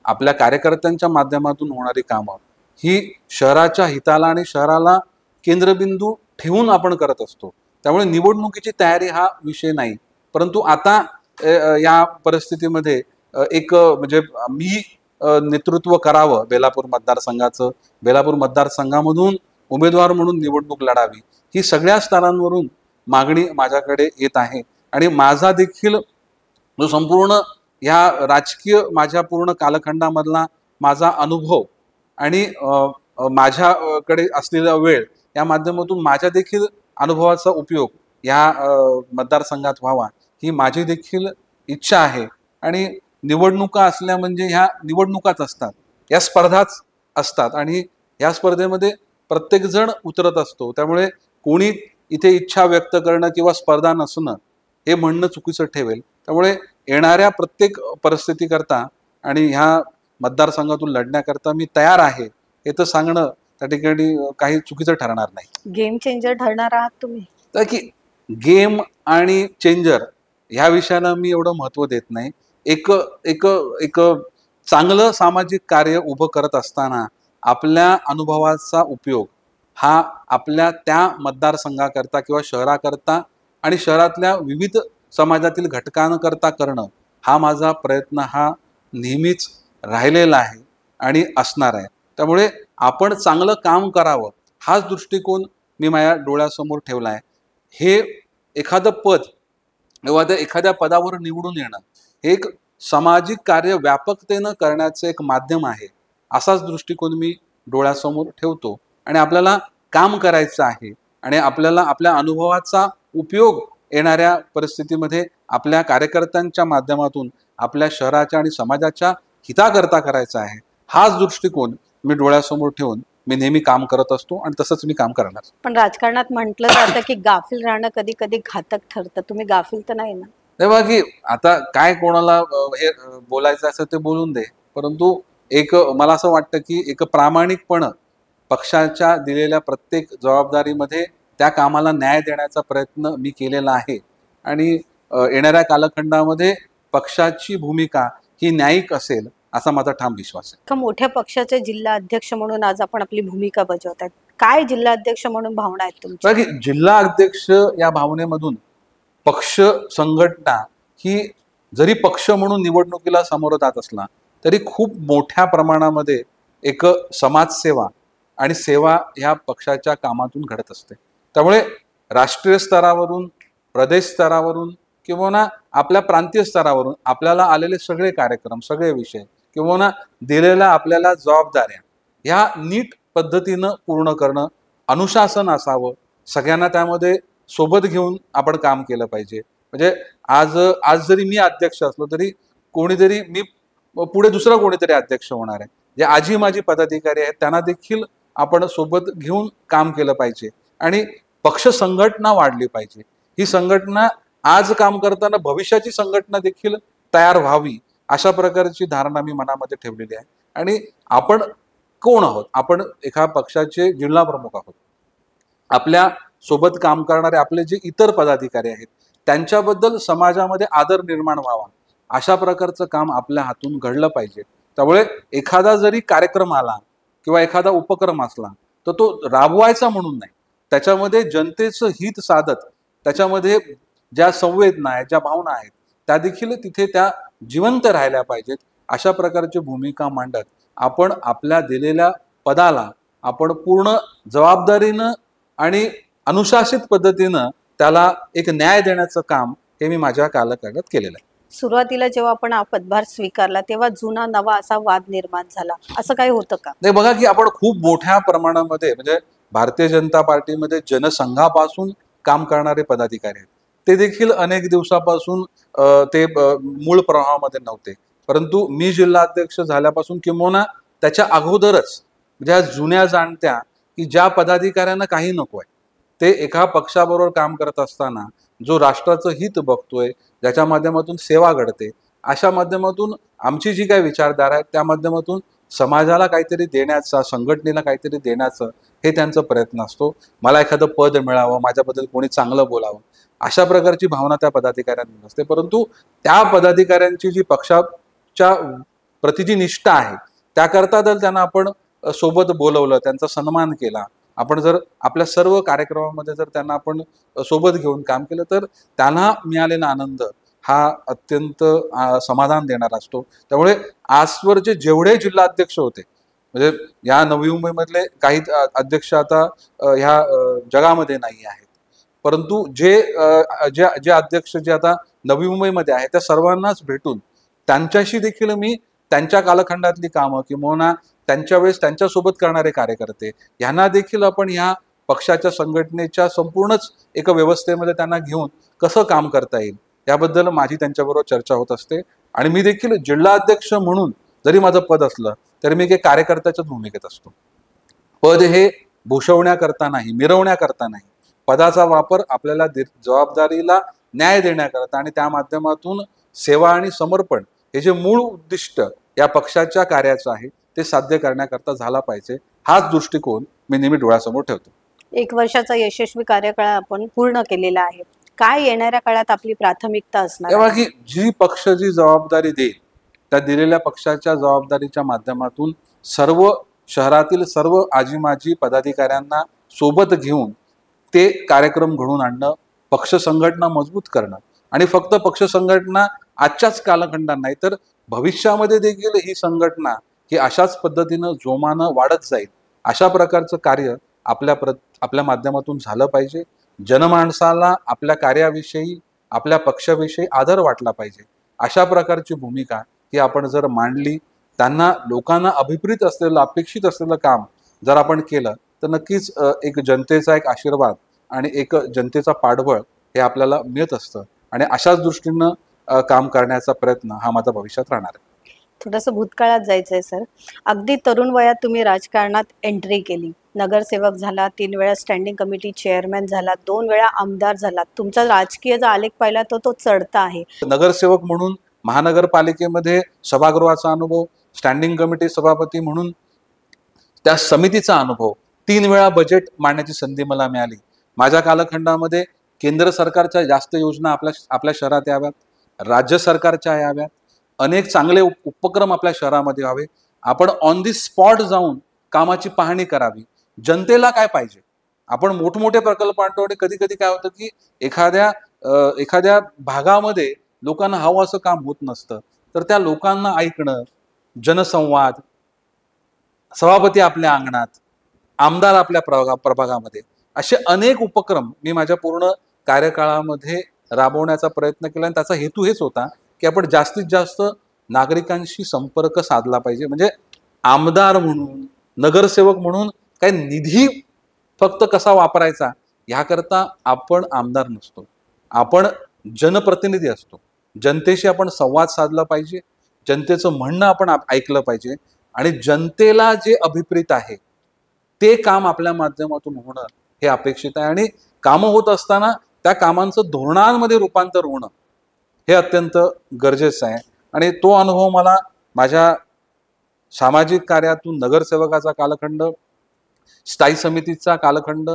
आपल्या कार्यकर्त्यांच्या माध्यमातून होणारी कामं ही शहराच्या हिताला आणि शहराला केंद्रबिंदू ठेवून आपण करत असतो. त्यामुळे निवडणुकीची तयारी हा विषय नाही. परंतु आता या परिस्थितीमध्ये एक म्हणजे मी नेतृत्व करावं बेलापूर मतदारसंघाचं, बेलापूर मतदारसंघामधून उमेदवार म्हणून निवडणूक लढावी, ही सगळ्या स्तरांवरून मागणी माझ्याकडे येत आहे. आणि माझा देखील जो संपूर्ण ह्या राजकीय माझ्या पूर्ण कालखंडामधला माझा अनुभव आणि माझ्याकडे असलेला वेळ या माध्यमातून माझ्या देखील अनुभवाचा उपयोग या मतदारसंघात व्हावा ही माझी देखील इच्छा आहे. आणि निवडणुका असल्या म्हणजे ह्या निवडणुकाच असतात, या स्पर्धाच असतात आणि या स्पर्धेमध्ये प्रत्येक जण उतरत असतो. त्यामुळे कोणी इथे इच्छा व्यक्त करणं किंवा स्पर्धा नसणं हे म्हणणं चुकीचं ठेवेल. त्यामुळे येणाऱ्या प्रत्येक परिस्थितीकरता आणि ह्या मतदारसंघातून लढण्याकरता मी तयार आहे हे तर सांगणं त्या ठिकाणी काही चुकीचं ठरणार नाही. गेम चेंजर ठरणार आहात तुम्ही? तर की गेम आणि चेंजर ह्या विषयाला मी एवढं महत्त्व देत नाही. एक एक एक चांगलं सामाजिक कार्य उभं करत असताना आपल्या अनुभवाचा उपयोग हा आपल्या त्या मतदारसंघाकरता किंवा शहराकरता आणि शहरातल्या विविध समाजातील घटकांकरता करणं हा माझा प्रयत्न हा नेहमीच राहिलेला आहे आणि असणार आहे. त्यामुळे आपण चांगलं काम करावं हाच दृष्टिकोन मी माझ्या डोळ्यासमोर ठेवला आहे. हे एखादं पद किंवा त्या एखाद्या पदावर निवडून येणं हे एक सामाजिक कार्य व्यापकतेनं करण्याचं एक माध्यम आहे असाच दृष्टिकोन मी डोळ्यासमोर ठेवतो. आणि आपल्याला काम करायचं आहे आणि आपल्याला आपल्या अनुभवाचा उपयोग येणाऱ्या परिस्थितीमध्ये आपल्या कार्यकर्त्यांच्या माध्यमातून आपल्या शहराच्या आणि समाजाच्या हिताकरता करायचा आहे. हाच दृष्टिकोन मी डोळ्यासमोर ठेवून मी नेहमी काम करत असतो आणि तसंच मी काम करणार. पण राजकारणात म्हटलं जातं की गाफील राहणं कधी कधी घातक ठरतं. तुम्ही गाफील तर नाही ना? तेव्हा की आता काय कोणाला हे बोलायचं असं ते बोलून दे, परंतु एक मला असं वाटतं की एक प्रामाणिकपणं पक्षाच्या दिलेल्या प्रत्येक जबाबदारीमध्ये त्या कामाला न्याय देण्याचा प्रयत्न मी केलेला आहे. आणि येणाऱ्या कालखंडामध्ये पक्षाची भूमिका ही न्यायिक असेल असा माझा ठाम विश्वास आहे. का मोठ्या पक्षाचे जिल्हा अध्यक्ष म्हणून आज आपण आपली भूमिका बजावत आहेत. काय जिल्हा अध्यक्ष म्हणून भावना आहेत तुमच्या? की जिल्हा अध्यक्ष या भावनेमधून पक्ष संघटना ही जरी पक्ष म्हणून निवडणुकीला सामोरं जात असला तरी खूप मोठ्या प्रमाणामध्ये एक समाजसेवा आणि सेवा ह्या पक्षाच्या कामातून घडत असते. त्यामुळे राष्ट्रीय स्तरावरून, प्रदेश स्तरावरून किंवा आपल्या प्रांतीय स्तरावरून आपल्याला आलेले सगळे कार्यक्रम, सगळे विषय किंवा दिलेल्या आपल्याला जबाबदाऱ्या ह्या नीट पद्धतीनं पूर्ण करणं, अनुशासन असावं, सगळ्यांना त्यामध्ये सोबत घेऊन आपण काम केलं पाहिजे. म्हणजे आज जरी मी अध्यक्ष असलो तरी कोणीतरी मी पुढे दुसरा कोणीतरी अध्यक्ष होणार आहे. जे आजी माझी पदाधिकारी आहेत त्यांना देखील आपण सोबत घेऊन काम केलं पाहिजे आणि पक्ष संघटना वाढली पाहिजे. ही संघटना आज काम करताना भविष्याची संघटना देखील तयार व्हावी अशा प्रकारची धारणा मी मनामध्ये ठेवलेली आहे. आणि आपण कोण आहोत? आपण एका पक्षाचे जिल्हा प्रमुख आहोत. आपल्या सोबत काम करणारे आपले जे इतर पदाधिकारी आहेत त्यांच्याबद्दल समाजामध्ये आदर निर्माण व्हावा अशा प्रकारचं काम आपल्या हातून घडलं पाहिजे. त्यामुळे एखादा जरी कार्यक्रम आला किंवा एखादा उपक्रम असला तर तो राबवायचा म्हणून नाही, त्याच्यामध्ये जनतेचं हित साधत त्याच्यामध्ये ज्या संवेदना आहेत, ज्या भावना आहेत त्या देखील तिथे त्या जिवंत राहिल्या पाहिजेत. अशा प्रकारची भूमिका मांडत आपण आपल्या दिलेल्या पदाला आपण पूर्ण जबाबदारीनं आणि अनुशासित पद्धतीनं त्याला एक न्याय देण्याचं काम हे मी माझ्या कालखंडात केलेलं आहे. सुरुवातीला जेव्हा आपण हा पदभार स्वीकारला तेव्हा जुना नवा असा वाद निर्माण झाला, असं काही होतं का? नाही, बघा की आपण खूप मोठ्या प्रमाणामध्ये म्हणजे भारतीय जनता पार्टीमध्ये जनसंघापासून काम करणारे पदाधिकारी आहेत. ते देखील अनेक दिवसापासून ते मूळ प्रवाहामध्ये नव्हते. परंतु मी जिल्हा अध्यक्ष झाल्यापासून किंवा त्याच्या अगोदरच ज्या जुन्या जाणत्या की ज्या पदाधिकाऱ्यांना काही नको आहे, ते एका पक्षाबरोबर काम करत असताना जो राष्ट्राचं हित बघतोय, ज्याच्या माध्यमातून सेवा घडते, अशा माध्यमातून आमची जी काही विचारधारा आहे त्या माध्यमातून समाजाला काहीतरी देण्याचा, संघटनेला काहीतरी देण्याचं हे त्यांचा प्रयत्न असतो. मला एखादं पद मिळावं, माझ्याबद्दल कोणी चांगलं बोलावं, अशा प्रकारची भावना त्या पदाधिकाऱ्यांना नसते. परंतु त्या पदाधिकाऱ्यांची जी पक्षाच्या प्रति जी निष्ठा आहे, त्याकरता जर त्यांना आपण सोबत बोलवलं, त्यांचा सन्मान केला, आपण जर आपल्या सर्व कार्यक्रमामध्ये जर त्यांना आपण सोबत घेऊन काम केलं, तर त्यांना मिळालेला आनंद हा अत्यंत समाधान देणारा असतो. त्यामुळे आजवरचे जेवढे जिल्हाध्यक्ष होते, म्हणजे या नवी मुंबईमधले काही अध्यक्ष आता ह्या जगामध्ये नाही आहेत, परंतु जे जे जे अध्यक्ष जे आता नवी मुंबईमध्ये आहेत, त्या सर्वांनाच भेटून त्यांच्याशी देखील मी त्यांच्या कालखंडातली कामं किंवा त्यांच्या वेळेस त्यांच्यासोबत करणारे कार्यकर्ते यांना देखील आपण ह्या पक्षाच्या संघटनेच्या संपूर्णच एका व्यवस्थेमध्ये त्यांना घेऊन कसं काम करता येईल याबद्दल माझी त्यांच्याबरोबर चर्चा होत असते. आणि मी देखील जिल्हाध्यक्ष म्हणून जरी माझं पद असलं तरी मी एक कार्यकर्त्याच्याच भूमिकेत असतो. पद हे भूषवण्याकरता नाही, मिरवण्याकरता नाही. पदाचा वापर आपल्याला जबाबदारीला न्याय देण्याकरता आणि त्या माध्यमातून सेवा आणि समर्पण हे जे मूळ उद्दिष्ट या पक्षाच्या कार्याचं आहे ते साध्य करण्याकरता झाला पाहिजे, हाच दृष्टिकोन मी नेहमी डोळ्यासमोर ठेवतो. 1 वर्षाचा यशस्वी कार्यकाळ आपण पूर्ण केलेला आहे. काय येणाऱ्या काळात आपली प्राथमिकता असणार तेव्हा आहे? की जी पक्ष जी जबाबदारी देईल त्या दिलेल्या पक्षाच्या जबाबदारीच्या माध्यमातून सर्व शहरातील सर्व आजी माजी पदाधिकाऱ्यांना सोबत घेऊन ते कार्यक्रम घडवून आणणं, पक्ष संघटना मजबूत करणं आणि फक्त पक्ष संघटना आजच्याच कालखंडात नाही तर भविष्यामध्ये देखील ही संघटना ही अशाच पद्धतीनं जोमानं वाढत जाईल, अशा प्रकारचं कार्य आपल्या माध्यमातून झालं पाहिजे. जनमानसाला आपल्या कार्याविषयी, आपल्या पक्षाविषयी आदर वाटला पाहिजे, अशा प्रकारची भूमिका ही आपण जर मांडली, त्यांना लोकांना अभिप्रेत असलेलं, अपेक्षित असलेलं काम जर आपण केलं तर नक्कीच एक जनतेचा एक आशीर्वाद आणि एक जनतेचा पाठबळ हे आपल्याला मिळत असतं. आणि अशाच दृष्टीनं काम करण्याचा प्रयत्न हा माझा भविष्यात राहणार आहे. थोडंसं भूतकाळात जायचंय सर. अगदी तरुण वयात तुम्ही राजकारणात एंट्री केली, नगरसेवक झाला, 3 वेळा स्टँडिंग कमिटी चेअरमॅन झाला, 2 वेळा आमदार झाला. तुमचा राजकीय जो आलेख पाहिला तो चढता आहे. नगरसेवक म्हणून महानगरपालिकेमध्ये सभागृहाचा अनुभव, स्टँडिंग कमिटी सभापती म्हणून त्या समितीचा अनुभव, 3 वेळा बजेट मांडण्याची संधी मला मिळाली. माझ्या कालखंडामध्ये केंद्र सरकारच्या जास्त योजना आपल्या शहरात याव्यात, राज्य सरकारच्या याव्यात, अनेक चांगले उपक्रम आपल्या शहरामध्ये व्हावे. आपण ऑन दी स्पॉट जाऊन कामाची पाहणी करावी. जनतेला काय पाहिजे, आपण मोठमोठे प्रकल्प आणतो आणि कधी कधी काय होतं की एखाद्या भागामध्ये लोकांना हवं असं काम होत नसतं, तर त्या लोकांना ऐकणं, जनसंवाद, सभापती आपल्या अंगणात, आमदार आपल्या प्रभागामध्ये, असे अनेक उपक्रम मी माझ्या पूर्ण कार्यकाळामध्ये राबवण्याचा प्रयत्न केला. आणि त्याचा हेतू हेच होता की आपण जास्तीत जास्त नागरिकांशी संपर्क साधला पाहिजे. म्हणजे आमदार म्हणून, नगरसेवक म्हणून काय निधी फक्त कसा वापरायचा ह्याकरता आपण आमदार नसतो, आपण जनप्रतिनिधी असतो. जनतेशी आपण संवाद साधला पाहिजे, जनतेचं म्हणणं आपण ऐकलं पाहिजे आणि जनतेला जे अभिप्रेत आहे ते काम आपल्या माध्यमातून होणं हे अपेक्षित आहे. आणि कामं होत असताना त्या कामांचं धोरणांमध्ये रूपांतर होणं हे अत्यंत गरजेचं आहे. आणि तो अनुभव मला माझ्या सामाजिक कार्यातून, नगरसेवकाचा कालखंड, स्थायी समितीचा कालखंड,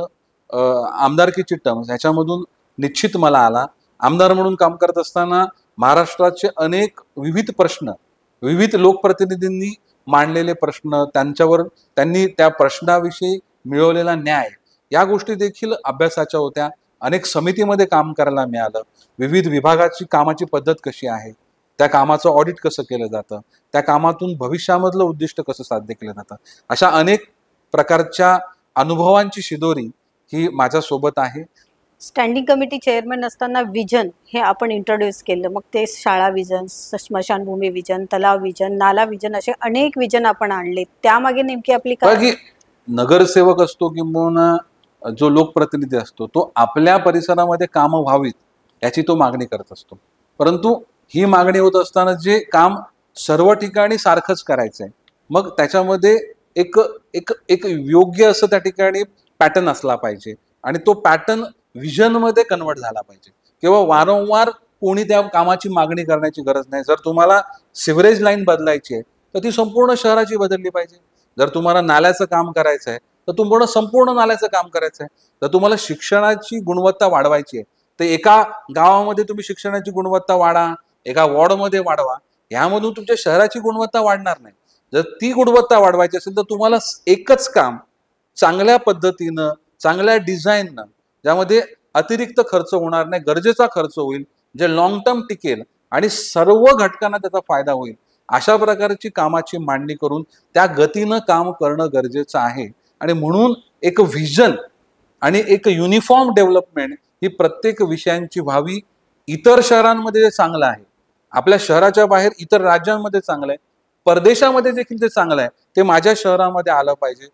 आमदारकीची टर्म ह्याच्यामधून निश्चित मला आला. आमदार म्हणून काम करत असताना महाराष्ट्राचे अनेक विविध प्रश्न, विविध लोकप्रतिनिधींनी मांडलेले प्रश्न, त्यांनी त्या प्रश्नाविषयी मिळवलेला न्याय, या गोष्टी देखील अभ्यासाच्या होत्या. अनेक समितीमध्ये काम करायला मिळालं. विविध विभागाची कामाची पद्धत कशी आहे, त्या कामाचं ऑडिट कसं केलं जातं, त्या कामातून भविष्यामधलं उद्दिष्ट कसं साध्य केलं जातं, अशा अनेक प्रकारच्या अनुभवांची शिदोरी ही माझ्यासोबत आहे. स्टँडिंग कमिटी चेअरमॅन असताना विजन हे आपण इंट्रोड्यूस केलं. मग ते शाळा विजन, स्मशानभूमी विजन, तलाव विजन, नाला विजन, असे अनेक विजन आपण आणले. त्यामागे नेमकी आपली काय? नगरसेवक असतो किंवा जो लोकप्रतिनिधी असतो तो आपल्या परिसरामध्ये कामं व्हावीत याची तो मागणी करत असतो. परंतु ही मागणी होत असताना जे काम सर्व ठिकाणी सारखंच करायचंय, मग त्याच्यामध्ये एक एक एक योग्य असं त्या ठिकाणी पॅटर्न असला पाहिजे आणि तो पॅटर्न व्हिजनमध्ये कन्वर्ट झाला पाहिजे किंवा वारंवार कोणी त्या कामाची मागणी करण्याची गरज नाही. जर तुम्हाला सिव्हरेज लाईन बदलायची आहे तर ती संपूर्ण शहराची बदलली पाहिजे. जर तुम्हाला नाल्याचं काम करायचं आहे तर तुम्हाला संपूर्ण नाल्याचं काम करायचं आहे. जर तुम्हाला शिक्षणाची गुणवत्ता वाढवायची आहे तर एका गावामध्ये तुम्ही शिक्षणाची गुणवत्ता वाढा, एका वॉर्डमध्ये वाढवा, यामधून तुमच्या शहराची गुणवत्ता वाढणार नाही. जर ती गुणवत्ता वाढवायची असेल तर तुम्हाला एकच काम चांगल्या पद्धतीनं, चांगल्या डिझाईननं, ज्यामध्ये अतिरिक्त खर्च होणार नाही, गरजेचा खर्च होईल, जे लॉंग टर्म टिकेल आणि सर्व घटकांना त्याचा फायदा होईल, अशा प्रकारची कामाची मांडणी करून त्या गतीनं काम करणं गरजेचं आहे. आणि म्हणून एक व्हिजन आणि एक युनिफॉर्म डेव्हलपमेंट ही प्रत्येक विषयांची व्हावी. इतर शहरांमध्ये जे चांगलं आहे, आपल्या शहराच्या बाहेर इतर राज्यांमध्ये चांगलं आहे, परदेशामध्ये देखील ते चांगलं आहे, ते माझ्या शहरामध्ये आलं पाहिजे.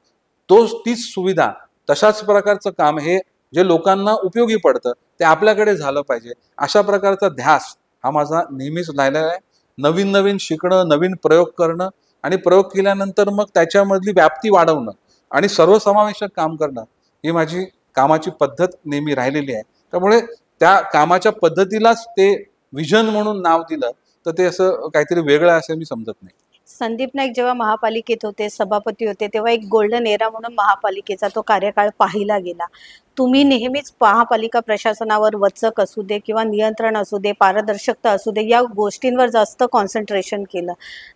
तीच सुविधा, तशाच प्रकारचं काम हे जे लोकांना उपयोगी पडतं ते आपल्याकडे झालं पाहिजे. अशा प्रकारचा ध्यास हा माझा नेहमीच राहिलेला आहे. नवीन नवीन शिकणं, नवीन प्रयोग करणं आणि प्रयोग केल्यानंतर मग त्याच्यामधली व्याप्ती वाढवणं आणि सर्वसमावेशक काम करणं ही माझी कामाची पद्धत नेहमी राहिलेली आहे. त्यामुळे त्या कामाच्या पद्धतीलाच ते विजन म्हणून नाव दिलं तर ते असं काहीतरी वेगळं आहे असं मी समजत नाही. संदीप नाईक जेव्हा महापालिकेत होते, सभापती होते, तेव्हा एक गोल्डन एरा म्हणून महापालिकेचा तो कार्यकाळ पाहिला गेला. तुम्ही नेहमीच महापालिका प्रशासनावर वचक असू दे किंवा नियंत्रण असू दे, पारदर्शकता असू दे, या गोष्टींवर जास्त कॉन्सन्ट्रेशन केलं.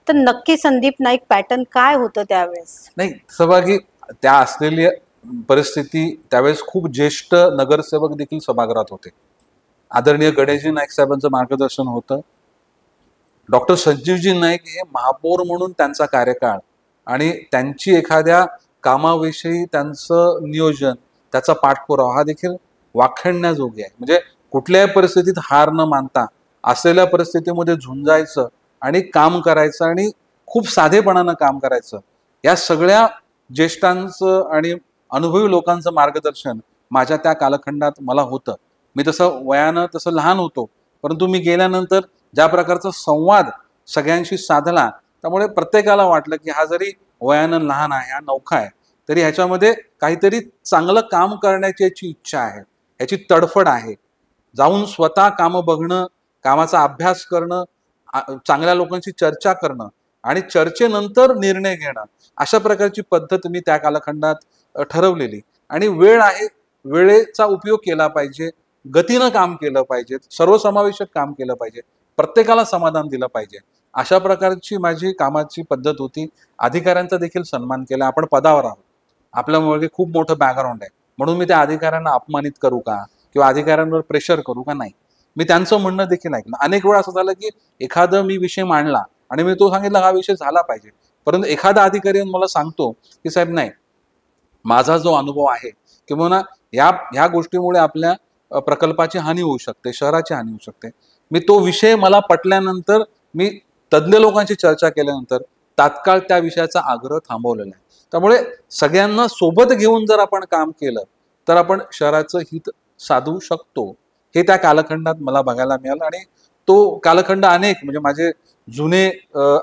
तर नक्की संदीप नाईक पॅटर्न काय होतं त्यावेळेस? नाही, सहभागी त्या असलेली परिस्थिती त्यावेळेस खूप ज्येष्ठ नगरसेवक देखील सभागृहात होते. आदरणीय गणेशजी नाईक साहेबांचं मार्गदर्शन होतं. डॉक्टर संजीवजी नाईक हे महापौर म्हणून त्यांचा कार्यकाळ आणि त्यांची एखाद्या कामाविषयी त्यांचं नियोजन, त्याचा पाठपुरावा हा देखील वाखाणण्याजोगे आहे. म्हणजे कुठल्याही परिस्थितीत हार न मानता असलेल्या परिस्थितीमध्ये झुंजायचं आणि काम करायचं आणि खूप साधेपणानं काम करायचं, या सगळ्या ज्येष्ठांचं आणि अनुभवी लोकांचं मार्गदर्शन माझ्या त्या कालखंडात मला होतं. मी तसं वयानं तसं लहान होतो, परंतु मी गेल्यानंतर ज्या प्रकारचा संवाद सगळ्यांशी साधला, त्यामुळे प्रत्येकाला वाटलं की हा जरी वयानं लहान आहे, हा नौखा आहे, तरी ह्याच्यामध्ये काहीतरी चांगलं काम करण्याची याची इच्छा आहे, ह्याची तडफड आहे. जाऊन स्वतः कामं बघणं, कामाचा अभ्यास करणं, चांगल्या लोकांशी चर्चा करणं आणि चर्चेनंतर निर्णय घेणं, अशा प्रकारची पद्धत मी त्या कालखंडात ठरवलेली. आणि वेळ आहे, वेळेचा उपयोग केला पाहिजे, गतीनं काम केलं पाहिजे, सर्वसमावेशक काम केलं पाहिजे, प्रत्येकाला समाधान दिलं पाहिजे, अशा प्रकारची माझी कामाची पद्धत होती. अधिकाऱ्यांचा देखील सन्मान केला. आपण पदावर आहोत, आपल्यामुळे खूप मोठं बॅकग्राऊंड आहे, म्हणून मी त्या अधिकाऱ्यांना अपमानित करू का किंवा अधिकाऱ्यांवर प्रेशर करू का? नाही, मी त्यांचं म्हणणं देखील ऐकलं. अनेक वेळा असं झालं की एखादा मी विषय मांडला आणि मी तो सांगितला हा विषय झाला पाहिजे, परंतु एखादा अधिकारी मला सांगतो की साहेब नाही, माझा जो अनुभव आहे किंवा ह्या गोष्टीमुळे आपल्या प्रकल्पाची हानी होऊ शकते, शहराची हानी होऊ शकते. मी तो विषय मला पटल्यानंतर, मी तज्ज्ञ लोकांची चर्चा केल्यानंतर तात्काळ त्या विषयाचा आग्रह थांबवलेला आहे. त्यामुळे सगळ्यांना सोबत घेऊन जर आपण काम केलं तर आपण शहराचं हित साधू शकतो, हे त्या कालखंडात मला बघायला मिळालं. आणि तो कालखंड अनेक, म्हणजे माझे जुने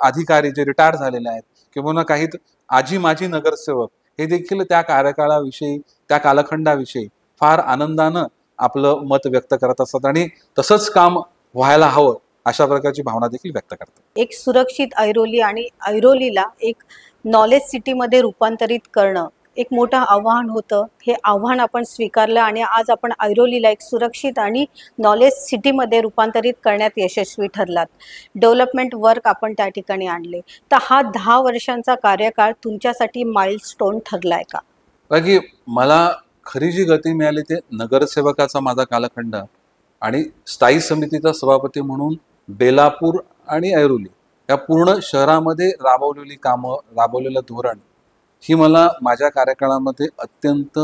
अधिकारी जे रिटायर झालेले आहेत किंवा काही आजी माजी नगरसेवक हे देखील त्या कार्यकाळाविषयी, त्या कालखंडाविषयी फार आनंदानं आपलं मत व्यक्त करत असतात आणि तसंच काम व्हायला हवं अशा प्रकारची भावना देखील व्यक्त करतात. एक सुरक्षित ऐरोली आणि ऐरोलीला एक नॉलेज सिटीमध्ये रूपांतरित करणं एक मोठं आव्हान होतं. हे आव्हान आपण स्वीकारलं आणि आज आपण ऐरोलीला एक सुरक्षित आणि नॉलेज सिटीमध्ये रूपांतरित करण्यात यशस्वी ठरलात. डेव्हलपमेंट वर्क आपण त्या ठिकाणी आणले. तर हा 10 वर्षांचा कार्यकाळ तुमच्यासाठी माइलस्टोन ठरलाय का? बाकी मला खरी जी गती मिळाली ते नगरसेवकाचा माझा कालखंड आणि स्थायी समितीचा सभापती म्हणून बेलापूर आणि ऐरोली या पूर्ण शहरामध्ये राबवलेली कामं, राबवलेलं धोरण ही मला माझ्या कार्यकाळामध्ये अत्यंत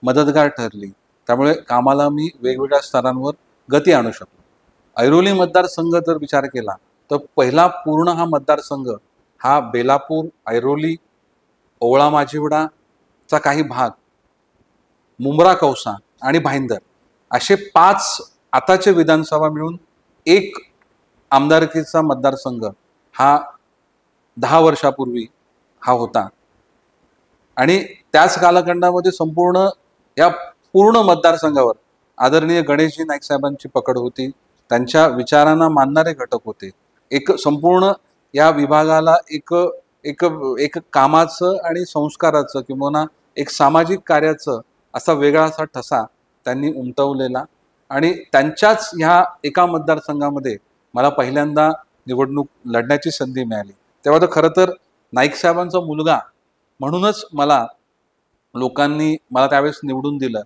मदतगार ठरली. त्यामुळे कामाला मी वेगवेगळ्या स्तरांवर गती आणू शकलो. ऐरोली मतदारसंघ जर विचार केला तर पहिला पूर्ण हा मतदारसंघ हा बेलापूर, ऐरोली, ओवळा माजिवडाचा काही भाग, मुंब्रा कौसा आणि भाईंदर असे 5 आताचे विधानसभा मिळून एक आमदारकीचा मतदारसंघ हा 10 वर्षापूर्वी हा होता. आणि त्याच कालखंडामध्ये संपूर्ण या पूर्ण मतदारसंघावर आदरणीय गणेशजी नाईक साहेबांची पकड होती. त्यांच्या विचारांना मानणारे घटक होते. एक संपूर्ण या विभागाला एक एक एक कामाचं आणि संस्काराचं किंवा एक सामाजिक कार्याचं असा वेगळा असा ठसा त्यांनी उमटवलेला. आणि त्यांच्याच ह्या एका मतदारसंघामध्ये मला पहिल्यांदा निवडणूक लढण्याची संधी मिळाली. तेव्हा तर खरं तर नाईक साहेबांचा मुलगा म्हणूनच मला लोकांनी मला त्यावेळेस निवडून दिलं.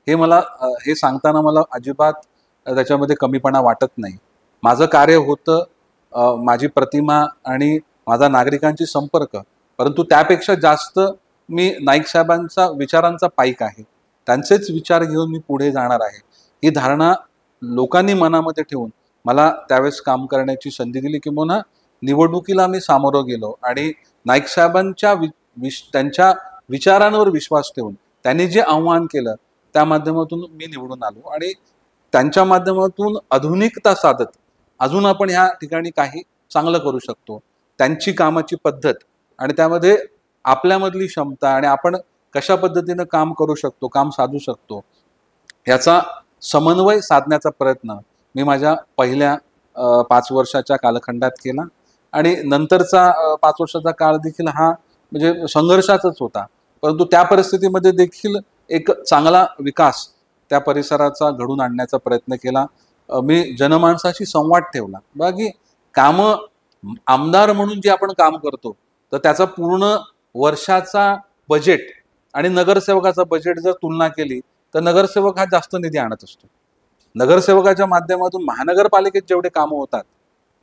हे सांगताना मला अजिबात त्याच्यामध्ये कमीपणा वाटत नाही. माझं कार्य होतं माझी प्रतिमा आणि माझा नागरिकांची संपर्क, परंतु त्यापेक्षा जास्त मी नाईक साहेबांचा विचारांचा पाईक आहे. त्यांचेच विचार घेऊन मी पुढे जाणार आहे, ही धारणा लोकांनी मनामध्ये ठेवून मला त्यावेळेस काम करण्याची संधी दिली. किंवा निवडणुकीला मी सामोरं गेलो आणि नाईक साहेबांच्या त्यांच्या विचारांवर विश्वास ठेवून त्यांनी जे आव्हान केलं त्या माध्यमातून मी निवडून आलो. आणि त्यांच्या माध्यमातून आधुनिकता साधत अजून आपण ह्या ठिकाणी काही चांगलं करू शकतो. त्यांची कामाची पद्धत आणि त्यामध्ये आपल्यामधली क्षमता आणि आपण कशा पद्धतीनं काम करू शकतो, काम साधू शकतो, याचा समन्वय साधण्याचा प्रयत्न मी माझ्या पहिल्या 5 वर्षाच्या कालखंडात केला. आणि नंतरचा 5 वर्षाचा काळ देखील हा म्हणजे संघर्षाचाच होता, परंतु त्या परिस्थितीमध्ये देखील एक चांगला विकास त्या परिसराचा घडून आणण्याचा प्रयत्न केला. मी जनमानसाशी संवाद ठेवला. बाकी कामं आमदार म्हणून जे आपण काम करतो तर त्याचा पूर्ण वर्षाचा बजेट आणि नगरसेवकाचा बजेट जर तुलना केली तर नगरसेवक हा जास्त निधी आणत असतो. नगरसेवकाच्या माध्यमातून महानगरपालिकेत जेवढे कामं होतात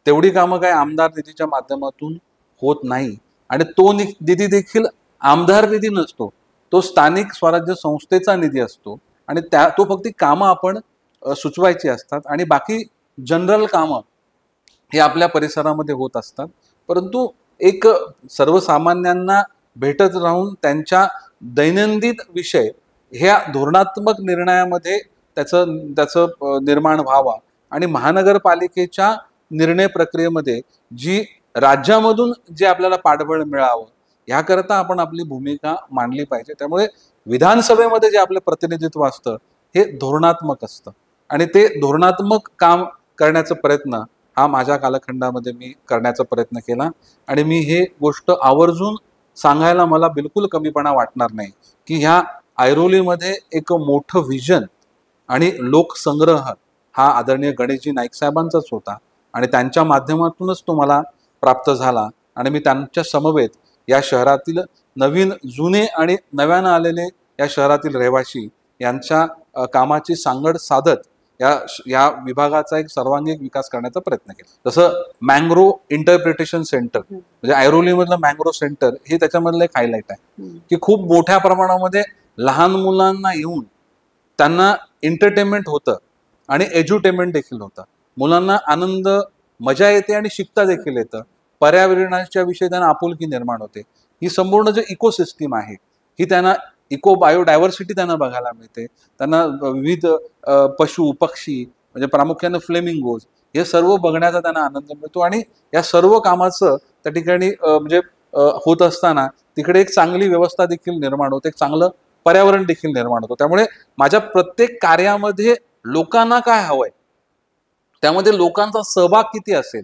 तेवढी कामं काय आमदार निधीच्या माध्यमातून होत नाही. आणि तो निधी देखील आमदार निधी नसतो, तो स्थानिक स्वराज्य संस्थेचा निधी असतो. आणि तो फक्त कामं आपण सुचवायची असतात आणि बाकी जनरल कामं हे आपल्या परिसरामध्ये होत असतात. परंतु एक सर्वसामान्यांना भेटत राहून त्यांच्या दैनंदिन विषय ह्या धोरणात्मक निर्णयामध्ये त्याचं निर्माण व्हावा आणि महानगरपालिकेच्या निर्णय प्रक्रियेमध्ये जी राज्यामधून जे आपल्याला पाठबळ मिळावं ह्याकरता आपण आपली भूमिका मांडली पाहिजे. त्यामुळे विधानसभेमध्ये जे आपलं प्रतिनिधित्व असतं हे धोरणात्मक असतं आणि ते धोरणात्मक काम करण्याचा प्रयत्न हा माझ्या कालखंडामध्ये मी करण्याचा प्रयत्न केला. आणि मी हे गोष्ट आवर्जून सांगायला मला बिलकुल कमीपणा वाटणार नाही की ह्या ऐरोलीमध्ये एक मोठं व्हिजन आणि लोकसंग्रह हा आदरणीय गणेशजी नाईक साहेबांचाच होता आणि त्यांच्या माध्यमातूनच तो मला प्राप्त झाला. आणि मी त्यांच्या समवेत या शहरातील नवीन जुने आणि नव्यानं आलेले या शहरातील रहिवासी यांच्या कामाची सांगड साधत या विभागाचा एक सर्वांगीण विकास करण्याचा प्रयत्न केला. जसं मँग्रो इंटरप्रिटेशन सेंटर म्हणजे ऐरोलीमधलं मँग्रो सेंटर हे त्याच्यामधलं एक हायलाईट आहे की खूप मोठ्या प्रमाणामध्ये लहान मुलांना येऊन त्यांना एंटरटेनमेंट होतं आणि एज्युटेनमेंट देखील होतं. मुलांना आनंद मजा येते आणि शिकता देखील येतं. पर्यावरणाच्या विषयी त्यांना आपुलकी निर्माण होते. ही संपूर्ण जे इकोसिस्टीम आहे ही त्यांना बायोडायव्हर्सिटी त्यांना बघायला मिळते. त्यांना विविध पशु पक्षी म्हणजे प्रामुख्याने फ्लेमिंगोज हे सर्व बघण्याचा त्यांना आनंद मिळतो. आणि या सर्व कामाचं त्या ठिकाणी म्हणजे होत असताना तिकडे एक चांगली व्यवस्था देखील निर्माण होते, एक चांगलं पर्यावरण देखील निर्माण होतं. त्यामुळे माझ्या प्रत्येक कार्यामध्ये लोकांना काय हवंय, त्यामध्ये लोकांचा सहभाग किती असेल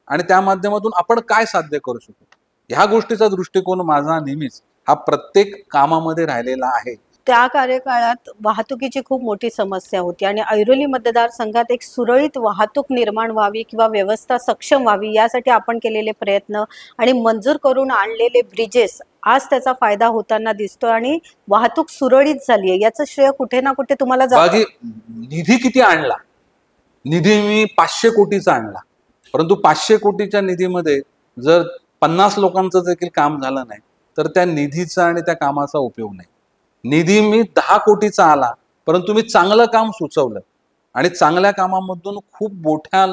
आणि त्या माध्यमातून आपण काय साध्य करू शकतो ह्या गोष्टीचा दृष्टिकोन माझा नेहमीच हा प्रत्येक कामामध्ये राहिलेला आहे. त्या कार्यकाळात वाहतुकीची खूप मोठी समस्या होती आणि ऐरोली मतदारसंघात एक सुरळीत वाहतूक निर्माण व्हावी किंवा व्यवस्था सक्षम व्हावी यासाठी आपण केलेले प्रयत्न आणि मंजूर करून आणलेले ब्रिजेस आज त्याचा फायदा होताना दिसतो आणि वाहतूक सुरळीत झाली आहे. याचं श्रेय कुठे ना कुठे तुम्हाला जातं. निधी किती आणला? निधी मी 500 कोटीचा आणला, परंतु 500 कोटीच्या निधीमध्ये जर 50 लोकांचं देखील काम झालं नाही तर त्या निधीचा आणि त्या कामाचा उपयोग नाही. निधी मी 10 कोटीचा आला, परंतु मी चांगलं काम सुचवलं आणि चांगल्या कामामधून खूप मोठ्या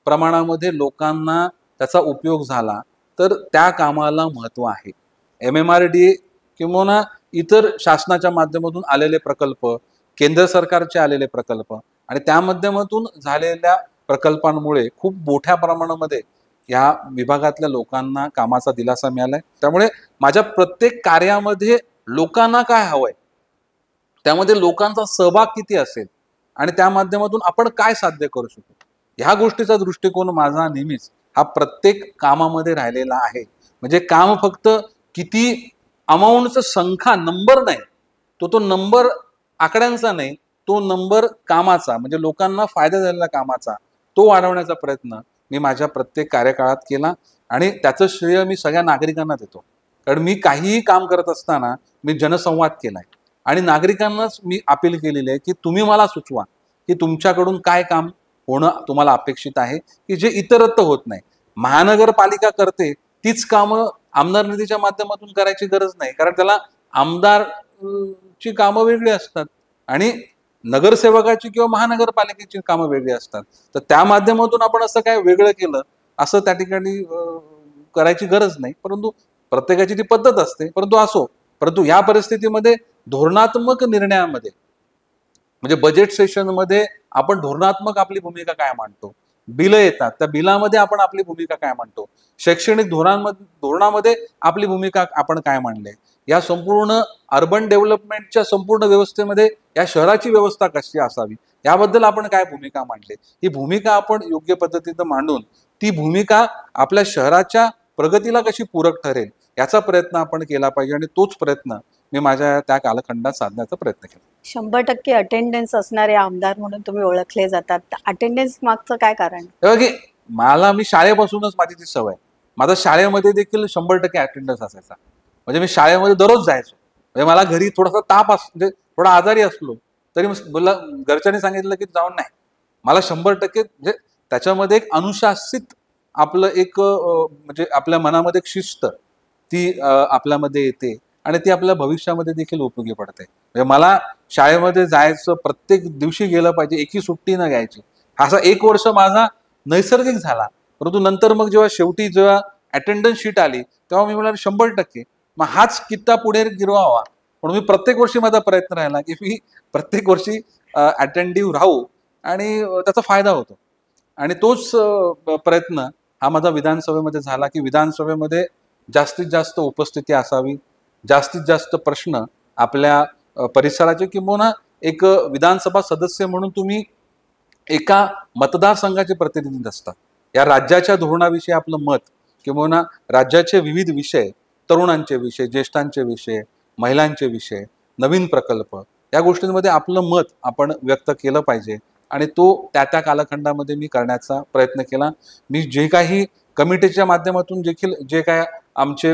प्रमाणामध्ये लोकांना त्याचा उपयोग झाला तर त्या कामाला महत्त्व आहे. MMRDA किंवा इतर शासनाच्या माध्यमातून आलेले प्रकल्प, केंद्र सरकारचे आलेले प्रकल्प आणि त्या माध्यमातून झालेल्या प्रकल्पांमुळे खूप मोठ्या प्रमाणामध्ये या विभागातल्या लोकांना कामाचा दिलासा मिळालाय. त्यामुळे माझ्या प्रत्येक कार्यामध्ये लोकांना काय हवंय, त्यामध्ये लोकांचा सहभाग किती असेल आणि त्या माध्यमातून आपण काय साध्य करू शकू, ह्या गोष्टीचा दृष्टिकोन माझा नेहमीच हा प्रत्येक कामामध्ये राहिलेला आहे. म्हणजे काम फक्त किती अमाऊंटचा संख्या नंबर नाही, तो नंबर आकड्यांचा नाही, तो नंबर कामाचा, म्हणजे लोकांना फायदा झालेला कामाचा, तो वाढवण्याचा प्रयत्न मी माझ्या प्रत्येक कार्यकाळात केला. आणि त्याचं श्रेय मी सगळ्या नागरिकांना देतो. कारण मी काहीही काम करत असताना मी जनसंवाद केलाय आणि नागरिकांनाच मी अपील केलेली आहे की तुम्ही मला सुचवा की तुमच्याकडून काय काम होणं तुम्हाला अपेक्षित आहे की जे इतरत्र होत नाही. महानगरपालिका करते तीच कामं आमदार निधीच्या माध्यमातून करायची गरज नाही, कारण त्याला आमदार ची कामं वेगळी असतात आणि नगरसेवकाची किंवा महानगरपालिकेची कामं वेगळी असतात. तर त्या माध्यमातून आपण असं काय वेगळं केलं असं त्या ठिकाणी करायची गरज नाही. परंतु प्रत्येकाची ती पद्धत असते. परंतु या परिस्थितीमध्ये धोरणात्मक निर्णयामध्ये, म्हणजे बजेट सेशन मध्ये आपण धोरणात्मक आपली भूमिका काय मांडतो, बिलं येतात त्या बिलामध्ये आपण आपली भूमिका काय मांडतो, शैक्षणिक धोरणामध्ये आपली भूमिका आपण काय मांडले, या संपूर्ण अर्बन डेव्हलपमेंटच्या संपूर्ण व्यवस्थेमध्ये या शहराची व्यवस्था कशी असावी याबद्दल आपण काय भूमिका मांडली, ही भूमिका आपण योग्य पद्धतीने मांडून ती भूमिका आपल्या शहराच्या प्रगतीला कशी पूरक ठरेल याचा प्रयत्न आपण केला पाहिजे. आणि तोच प्रयत्न मी माझ्या त्या कालखंडात साधण्याचा प्रयत्न केला. 100% अटेंडन्स असणारे आमदार म्हणून तुम्ही ओळखले जातात. अटेंडन्स मागचं काय कारण? मी शाळेपासूनच माझी ती सवय, माझा शाळेमध्ये देखील 100% अटेंडन्स असायचा. म्हणजे मी शाळेमध्ये दररोज जायचो. म्हणजे मला घरी थोडासा ताप म्हणजे थोडा आजारी असलो तरी मला घरच्यांनी सांगितलं की जाऊन नाही, मला 100% म्हणजे त्याच्यामध्ये एक अनुशासित आपलं एक म्हणजे आपल्या मनामध्ये एक शिस्त ती आपल्यामध्ये येते आणि ती आपल्या भविष्यामध्ये देखील उपयोगी पडते. म्हणजे मला शाळेमध्ये जायचं, प्रत्येक दिवशी गेलं पाहिजे, एकही सुट्टी न घ्यायची, असा 1 वर्ष माझा नैसर्गिक झाला. परंतु नंतर मग जेव्हा अटेंडन्स शीट आली तेव्हा मी म्हणालो 100%, मग हाच कित्ता पुढे गिरवावा म्हणून मी प्रत्येक वर्षी माझा प्रयत्न राहिला की मी प्रत्येक वर्षी अटेंटिव्ह राहू आणि त्याचा फायदा होतो. आणि तोच प्रयत्न हा माझा विधानसभेमध्ये झाला की विधानसभेमध्ये जास्तीत जास्त उपस्थिती असावी, जास्तीत जास्त प्रश्न आपल्या परिसराचे, किंवा एक विधानसभा सदस्य म्हणून तुम्ही एका मतदारसंघाचे प्रतिनिधी असतात. या राज्याच्या धोरणाविषयी आपलं मत, किंवा राज्याचे विविध विषय, तरुणांचे विषय, ज्येष्ठांचे विषय, महिलांचे विषय, नवीन प्रकल्प, या गोष्टींमध्ये आपलं मत आपण व्यक्त केलं पाहिजे. आणि तो त्या कालखंडामध्ये मी करण्याचा प्रयत्न केला. मी जे काही कमिटीच्या माध्यमातून देखील जे काय आमचे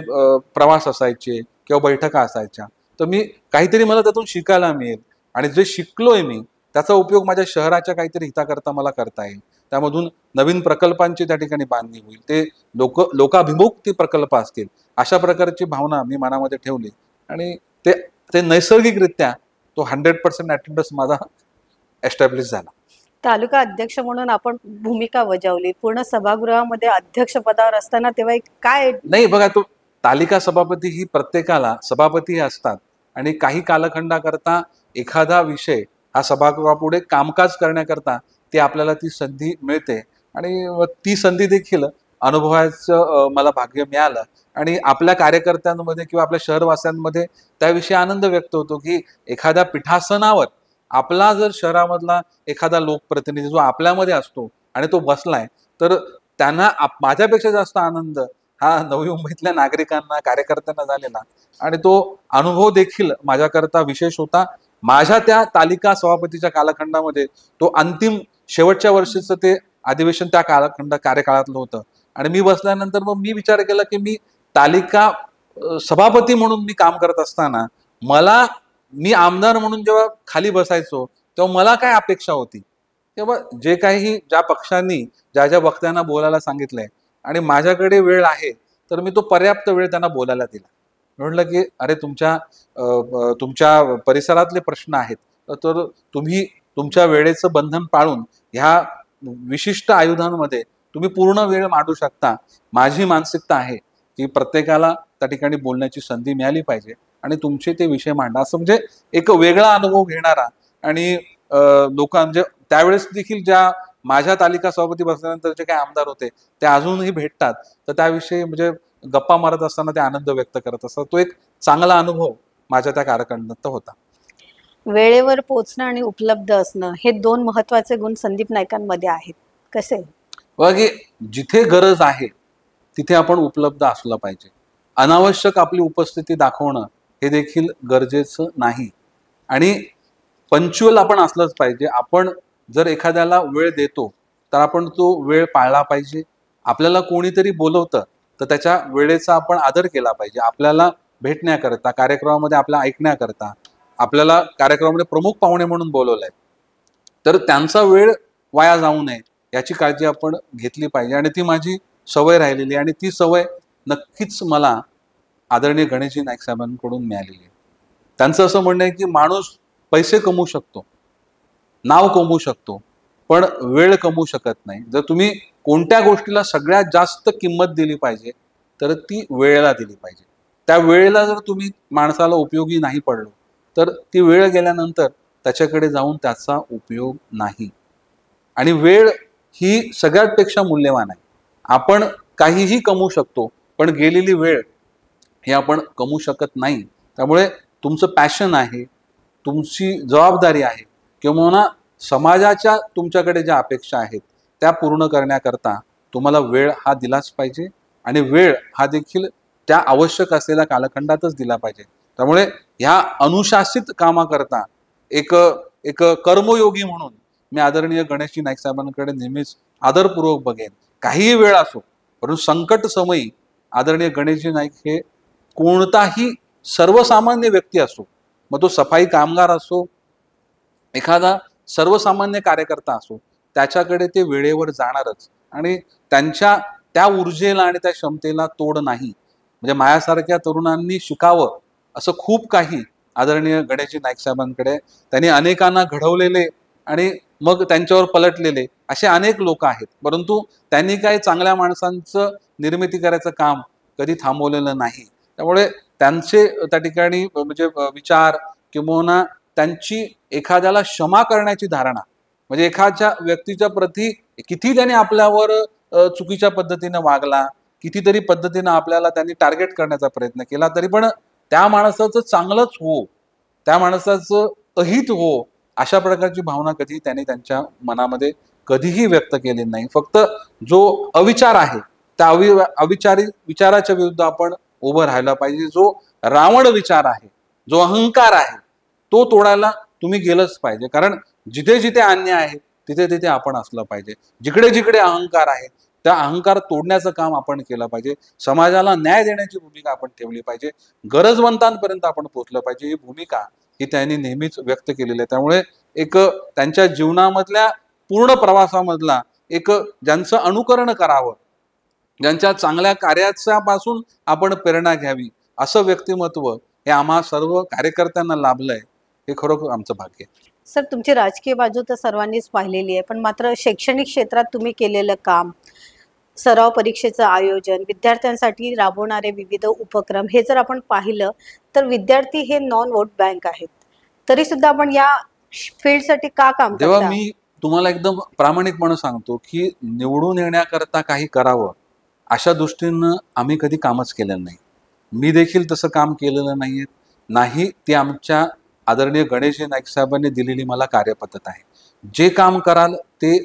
प्रवास असायचे किंवा बैठका असायच्या, तर मी काहीतरी मला त्यातून शिकायला मिळेल आणि जे शिकलोय मी त्याचा उपयोग माझ्या शहराच्या काहीतरी हिताकरता मला करता येईल. त्यामधून नवीन प्रकल्पांची त्या ठिकाणी बांधणी होईल, ते लोकाभिमुख ते प्रकल्प असतील, अशा प्रकारची भावना मी मनामध्ये ठेवली आणि ते नैसर्गिकरित्या तो 100% अटेंडन्स माझा एस्टॅब्लिश झाला. तालुका अध्यक्ष म्हणून आपण भूमिका बजावली, पूर्ण सभागृहामध्ये अध्यक्ष पदावर असताना तेव्हा काय नाही बघा, तो तालिका सभापती ही प्रत्येकाला सभापती असतात आणि काही कालखंडाकरता एखादा विषय हा सभागृहापुढे कामकाज करण्याकरता ते आपल्याला ती संधी मिळते आणि ती संधी देखील अनुभवायचं मला भाग्य मिळालं. आणि आपल्या कार्यकर्त्यांमध्ये किंवा आपल्या शहरवासियांमध्ये त्याविषयी आनंद व्यक्त होतो की एखाद्या पीठासनावर आपला जर शहरामधला एखादा लोकप्रतिनिधी जो आपल्यामध्ये असतो आणि तो बसलाय, तर त्यांना माझ्यापेक्षा जास्त आनंद हा नवी मुंबईतल्या नागरिकांना, कार्यकर्त्यांना झालेला. आणि तो अनुभव देखील माझ्याकरता विशेष होता. माझ्या त्या तालिका सभापतीच्या कालखंडामध्ये तो अंतिम शेवटच्या वर्षीचं ते अधिवेशन त्या कार्यकाळातलं होतं. आणि मी बसल्यानंतर मग मी विचार केला की मी तालिका सभापती म्हणून मी काम करत असताना मी आमदार म्हणून जेव्हा खाली बसायचो तेव्हा मला काय अपेक्षा होती, तेव्हा जे काही ज्या पक्षांनी ज्या वक्त्यांना बोलायला सांगितलंय आणि माझ्याकडे वेळ आहे तर मी तो पर्याप्त वेळ त्यांना बोलायला दिला. म्हटलं की अरे तुमच्या परिसरातले प्रश्न आहेत, तर तुम्ही तुमच्या वेळेचं बंधन पाळून ह्या विशिष्ट आयुधांमध्ये तुम्ही पूर्ण वेळ मांडू शकता. माझी मानसिकता आहे की प्रत्येकाला त्या ठिकाणी बोलण्याची संधी मिळाली पाहिजे आणि तुमचे ते विषय मांडा, असं म्हणजे एक वेगळा अनुभव घेणारा. आणि लोक म्हणजे त्यावेळेस देखील ज्या माझ्या तालिका सभापती बसल्यानंतर जे काही आमदार होते ते अजूनही भेटतात, तर त्याविषयी म्हणजे गप्पा मारत असताना ते आनंद व्यक्त करत असतात. तो एक चांगला अनुभव माझ्या त्या कालखंडात होता. वेळेवर पोहोचणं आणि उपलब्ध असणं हे 2 महत्वाचे गुण संदीप नाईकांमध्ये आहेत. कसे? बघा की जिथे गरज आहे तिथे आपण उपलब्ध असलं पाहिजे. अनावश्यक आपली उपस्थिती दाखवणं हे देखील गरजेचं नाही. आणि पंक्च्युअल आपण असलंच पाहिजे. आपण जर एखाद्याला वेळ देतो तर आपण तो वेळ पाळला पाहिजे. आपल्याला कोणीतरी बोलवतं तर त्याच्या वेळेचा आपण आदर केला पाहिजे. आपल्याला भेटण्याकरता, कार्यक्रमामध्ये आपल्या ऐकण्याकरता, आपल्याला कार्यक्रमामध्ये प्रमुख पाहुणे म्हणून बोलवलंय तर त्यांचा वेळ वाया जाऊ नये याची काळजी आपण घेतली पाहिजे. आणि ती माझी सवय राहिलेली आणि ती सवय नक्कीच मला आदरणीय गणेशजी नाईक साहेबांकडून मिळालेली आहे. त्यांचं असं म्हणणं आहे की माणूस पैसे कमवू शकतो, नाव कमवू शकतो, पण वेळ कमवू शकत नाही. जर तुम्ही कोणत्या गोष्टीला सगळ्यात जास्त किंमत दिली पाहिजे तर ती वेळेला दिली पाहिजे. त्या वेळेला जर तुम्ही माणसाला उपयोगी नाही पडलो तर ती वेळ गेल्यानंतर त्याच्याकडे जाऊन त्याचा उपयोग नाही. आणि वेळ ही सगळ्यात पेक्षा मूल्यवान आहे. आपण काहीही कमवू शकतो पण गेलेली वेळ हे आपण कमवू शकत नाही. त्यामुळे तुमचं पॅशन आहे, तुमची जबाबदारी आहे किंवा समाजाच्या तुमच्याकडे ज्या अपेक्षा आहेत त्या पूर्ण करण्याकरता तुम्हाला वेळ हा दिलाच पाहिजे. आणि वेळ हा देखील त्या आवश्यक असलेल्या कालखंडातच दिला पाहिजे. त्यामुळे ह्या अनुशासित कामाकरता एक एक कर्मयोगी म्हणून मी आदरणीय गणेशजी नाईक साहेबांकडे नेहमीच आदरपूर्वक बघेन. काहीही वेळ असो परंतु संकट समयी आदरणीय गणेशजी नाईक हे कोणताही सर्वसामान्य व्यक्ती असो, मग तो सफाई कामगार असो, एखादा सर्वसामान्य कार्यकर्ता असो, त्याच्याकडे ते वेळेवर जाणारच. आणि त्यांच्या त्या ऊर्जेला आणि त्या क्षमतेला तोड नाही. म्हणजे माझ्यासारख्या तरुणांनी शिकावं असं खूप काही आदरणीय गणेशजी नाईक साहेबांकडे. त्यांनी अनेकांना घडवलेले आणि मग त्यांच्यावर पलटलेले असे अनेक लोक आहेत. परंतु त्यांनी काही चांगल्या माणसांचं निर्मिती करायचं काम कधी थांबवलेलं नाही. त्यामुळे त्यांचे त्या ठिकाणी म्हणजे विचार किंवा त्यांची एखाद्याला क्षमा करण्याची धारणा, म्हणजे एखाद्या व्यक्तीच्या प्रती किती त्याने आपल्यावर चुकीच्या पद्धतीने वागला, कितीतरी पद्धतीनं आपल्याला त्यांनी टार्गेट करण्याचा प्रयत्न केला, तरी पण त्या माणसाचं चांगलंच हो, त्या माणसाचं अहित हो, अशा प्रकारची भावना कधी त्यांनी त्यांच्या मनामध्ये कधीही व्यक्त केली नाही. फक्त जो अविचार आहे त्या अविचारी विचाराच्या विरुद्ध आपण उभं राहायला पाहिजे. जो रावण विचार आहे, जो अहंकार आहे, तो तोडायला तुम्ही गेलंच पाहिजे. कारण जिथे जिथे अन्याय आहे तिथे तिथे आपण असलं पाहिजे. जिकडे जिकडे अहंकार आहे त्या अहंकार तोडण्याचं काम आपण केलं पाहिजे. समाजाला न्याय देण्याची भूमिका आपण ठेवली पाहिजे. गरजवंतांपर्यंत आपण पोहोचलं पाहिजे. ही भूमिका ही त्यांनी नेहमीच व्यक्त केलेली आहे. त्यामुळे एक त्यांच्या जीवनामधल्या पूर्ण प्रवासामधला एक ज्यांचं अनुकरण करावं, ज्यांच्या चांगल्या कार्याच्या पासून आपण प्रेरणा घ्यावी, असं व्यक्तिमत्व हे आम्हा सर्व कार्यकर्त्यांना लाभलंय. हे खरोखर आमचं भाग्य आहे. सर, तुमची राजकीय बाजू तर सर्वांनीच पाहिलेली आहे, पण मात्र शैक्षणिक क्षेत्रात तुम्ही केलेलं काम, सराव परीक्षेचं आयोजन, विद्यार्थ्यांसाठी राबवणारे विविध उपक्रम हे जर आपण पाहिलं तर विद्यार्थी हे नॉन वोट बँक आहेत. तरी सुद्धा आपण या फील्डसाठी का काम जेव्हा करता? मी तुम्हाला एकदम प्रामाणिकपणे सांगतो की निवडून येण्याकरता काही करावं अशा दृष्टीनं आम्ही कधी कामच केलेलं नाही. मी देखील तसं काम केलेलं नाहीये. नाही ती आमच्या आदरणीय गणेशजी नाईक साहेबांनी दिलेली मला कार्यपद्धत आहे. जे काम कराल ते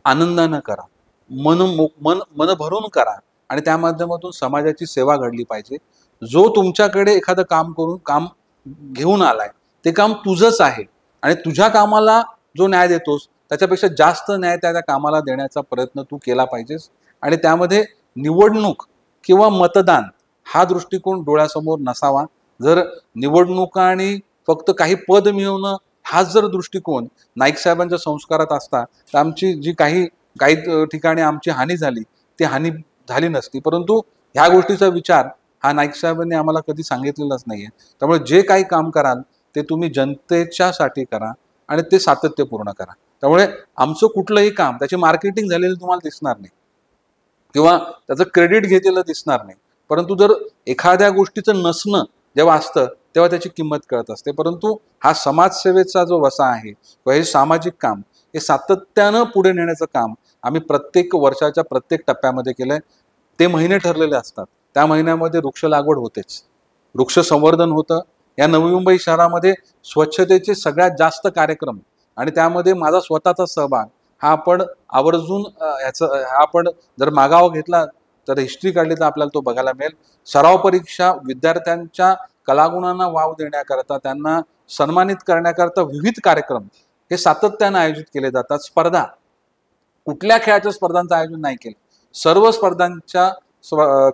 आनंदानं करा, मन भरून करा आणि त्या माध्यमातून समाजाची सेवा घडली पाहिजे. जो तुमच्याकडे एखादं काम घेऊन आलाय ते काम तुझंच आहे आणि तुझ्या कामाला जो न्याय देतोस त्याच्यापेक्षा जास्त न्याय त्या कामाला देण्याचा प्रयत्न तू केला पाहिजेस. आणि त्यामध्ये निवडणूक किंवा मतदान हा दृष्टिकोन डोळ्यासमोर नसावा. जर निवडणुका आणि फक्त काही पद मिळवणं हाच जर दृष्टिकोन नाईक साहेबांच्या संस्कारात असता तर आमची जी काही ठिकाणी आमची हानी झाली ती हानी झाली नसती. परंतु ह्या गोष्टीचा विचार हा नाईक साहेबांनी आम्हाला कधी सांगितलेलाच नाहीये. त्यामुळे जे काही काम कराल ते तुम्ही जनतेच्यासाठी करा आणि ते सातत्यपूर्ण करा. त्यामुळे आमचं कुठलंही काम त्याची मार्केटिंग झालेलं तुम्हाला दिसणार नाही किंवा त्याचं क्रेडिट घेतलेलं दिसणार नाही. परंतु जर एखाद्या गोष्टीचं नसणं जेव्हा असतं तेव्हा त्याची किंमत कळत असते. परंतु हा समाजसेवेचा जो वसा आहे किंवा हे सामाजिक काम हे सातत्यानं पुढे नेण्याचं काम आम्ही प्रत्येक वर्षाच्या प्रत्येक टप्प्यामध्ये केलंय. ते महिने ठरलेले असतात. त्या महिन्यामध्ये वृक्ष लागवड होतेच, वृक्ष संवर्धन होतं, या नवी मुंबई शहरामध्ये स्वच्छतेचे सगळ्यात जास्त कार्यक्रम आणि त्यामध्ये माझा स्वतःचा सहभाग हा आपण आवर्जून हा आपण जर मागावा घेतला तर हिस्ट्री काढली तर आपल्याला तो बघायला मिळेल. सराव परीक्षा विद्यार्थ्यांच्या कलागुणांना वाव देण्याकरता, त्यांना सन्मानित करण्याकरता विविध कार्यक्रम हे सातत्याने आयोजित केले जातात. स्पर्धा, कुठल्या खेळाच्या स्पर्धांचं आयोजन नाही केलं, सर्व स्पर्धांच्या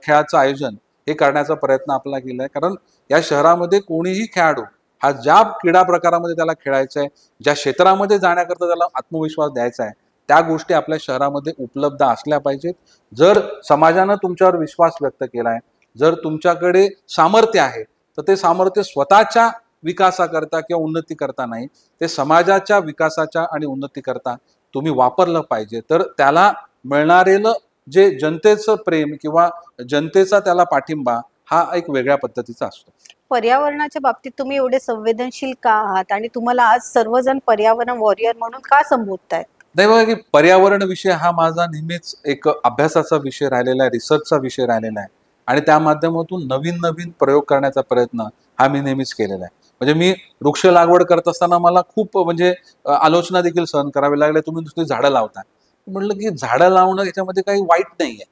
खेळाचं आयोजन हे करण्याचा प्रयत्न आपला केला आहे. कारण या शहरामध्ये कोणीही खेळाडू हा ज्या क्रीडा प्रकारामध्ये त्याला खेळायचं आहे, ज्या क्षेत्रामध्ये जाण्याकरता त्याला आत्मविश्वास द्यायचा आहे, त्या गोष्टी आपल्या शहरामध्ये उपलब्ध असल्या पाहिजेत. जर समाजानं तुमच्यावर विश्वास व्यक्त केला आहे, जर तुमच्याकडे सामर्थ्य आहे, तर ते सामर्थ्य स्वतःच्या विकासाकरता किंवा उन्नती करता नाही, ते समाजाच्या विकासाच्या आणि उन्नती करता तुम्ही वापरलं पाहिजे. तर त्याला मिळणारेलं जे जनतेचं प्रेम किंवा जनतेचा त्याला पाठिंबा हा एक वेगळ्या पद्धतीचा असतो. पर्यावरणाच्या बाबतीत तुम्ही एवढे संवेदनशील का आहात आणि तुम्हाला आज सर्वजण पर्यावरण वॉरियर म्हणून का संबोधतायत? नाही बघा की पर्यावरण विषय हा माझा नेहमीच एक अभ्यासाचा विषय राहिलेला आहे, रिसर्चचा विषय राहिलेला आहे आणि त्या माध्यमातून नवीन नवीन प्रयोग करण्याचा प्रयत्न हा मी नेहमीच केलेला आहे. म्हणजे मी वृक्ष लागवड करत असताना मला खूप म्हणजे आलोचना देखील सहन करावी लागल्या, तुम्ही नुसती झाडं लावता. म्हटलं की झाडं लावणं याच्यामध्ये काही वाईट नाही आहे.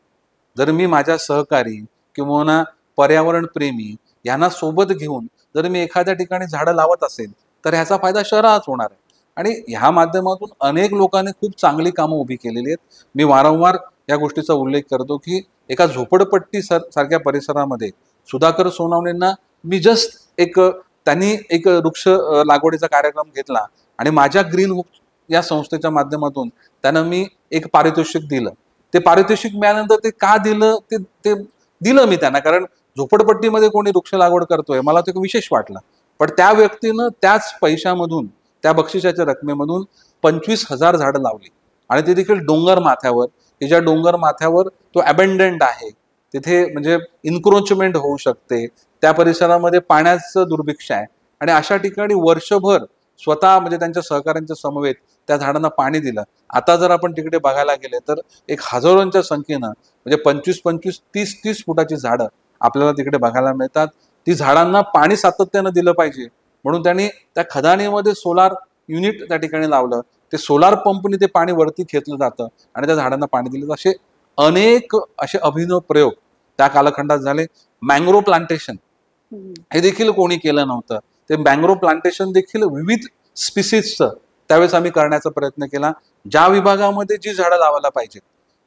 जर मी माझ्या सहकारी किंवा पर्यावरण प्रेमी यांना सोबत घेऊन जर मी एखाद्या ठिकाणी झाडं लावत असेल तर ह्याचा फायदा शहरालाच होणार आहे. आणि ह्या माध्यमातून अनेक लोकांनी खूप चांगली कामं उभी केलेली आहेत. मी वारंवार या गोष्टीचा उल्लेख करतो की एका झोपडपट्टी सारख्या परिसरामध्ये सुधाकर सोनवणेंना मी त्यांनी एक वृक्ष लागवडीचा कार्यक्रम घेतला आणि माझ्या ग्रीन हुक या संस्थेच्या माध्यमातून त्यांना मी एक पारितोषिक दिलं. ते पारितोषिक मिळाल्यानंतर ते का दिलं ते दिलं मी त्यांना, कारण झोपडपट्टीमध्ये कोणी वृक्ष लागवड करतोय मला ते विशेष वाटलं. पण त्या व्यक्तीनं त्याच पैशामधून, त्या बक्षिसाच्या रकमेमधून 25,000 झाडं लावली आणि ते देखील डोंगर माथ्यावर, की ज्या डोंगर माथ्यावर तो अबेंडंट आहे, तिथे म्हणजे इन्क्रोचमेंट होऊ शकते, त्या परिसरामध्ये पाण्याचं दुर्भिक्ष आहे आणि अशा ठिकाणी वर्षभर स्वतः म्हणजे त्यांच्या सहकाऱ्यांच्या समवेत त्या झाडांना पाणी दिलं. आता जर आपण तिकडे बघायला गेले तर एक हजारोंच्या संख्येनं म्हणजे 25-25, 30-30 फुटाची झाडं आपल्याला तिकडे बघायला मिळतात. ती झाडांना पाणी सातत्यानं दिलं पाहिजे म्हणून त्यांनी त्या खदानीमध्ये सोलार युनिट त्या ठिकाणी लावलं. ते सोलार पंपनी ते पाणी वरती खेचलं जातं आणि त्या झाडांना पाणी दिलं. असे अनेक असे अभिनव प्रयोग त्या कालखंडात झाले. मँग्रोव प्लांटेशन हे देखील कोणी केलं नव्हतं. ते मँग्रोव प्लांटेशन देखील विविध स्पिसीजचं त्यावेळेस आम्ही करण्याचा प्रयत्न केला. ज्या विभागामध्ये जी झाडं लावायला पाहिजेत,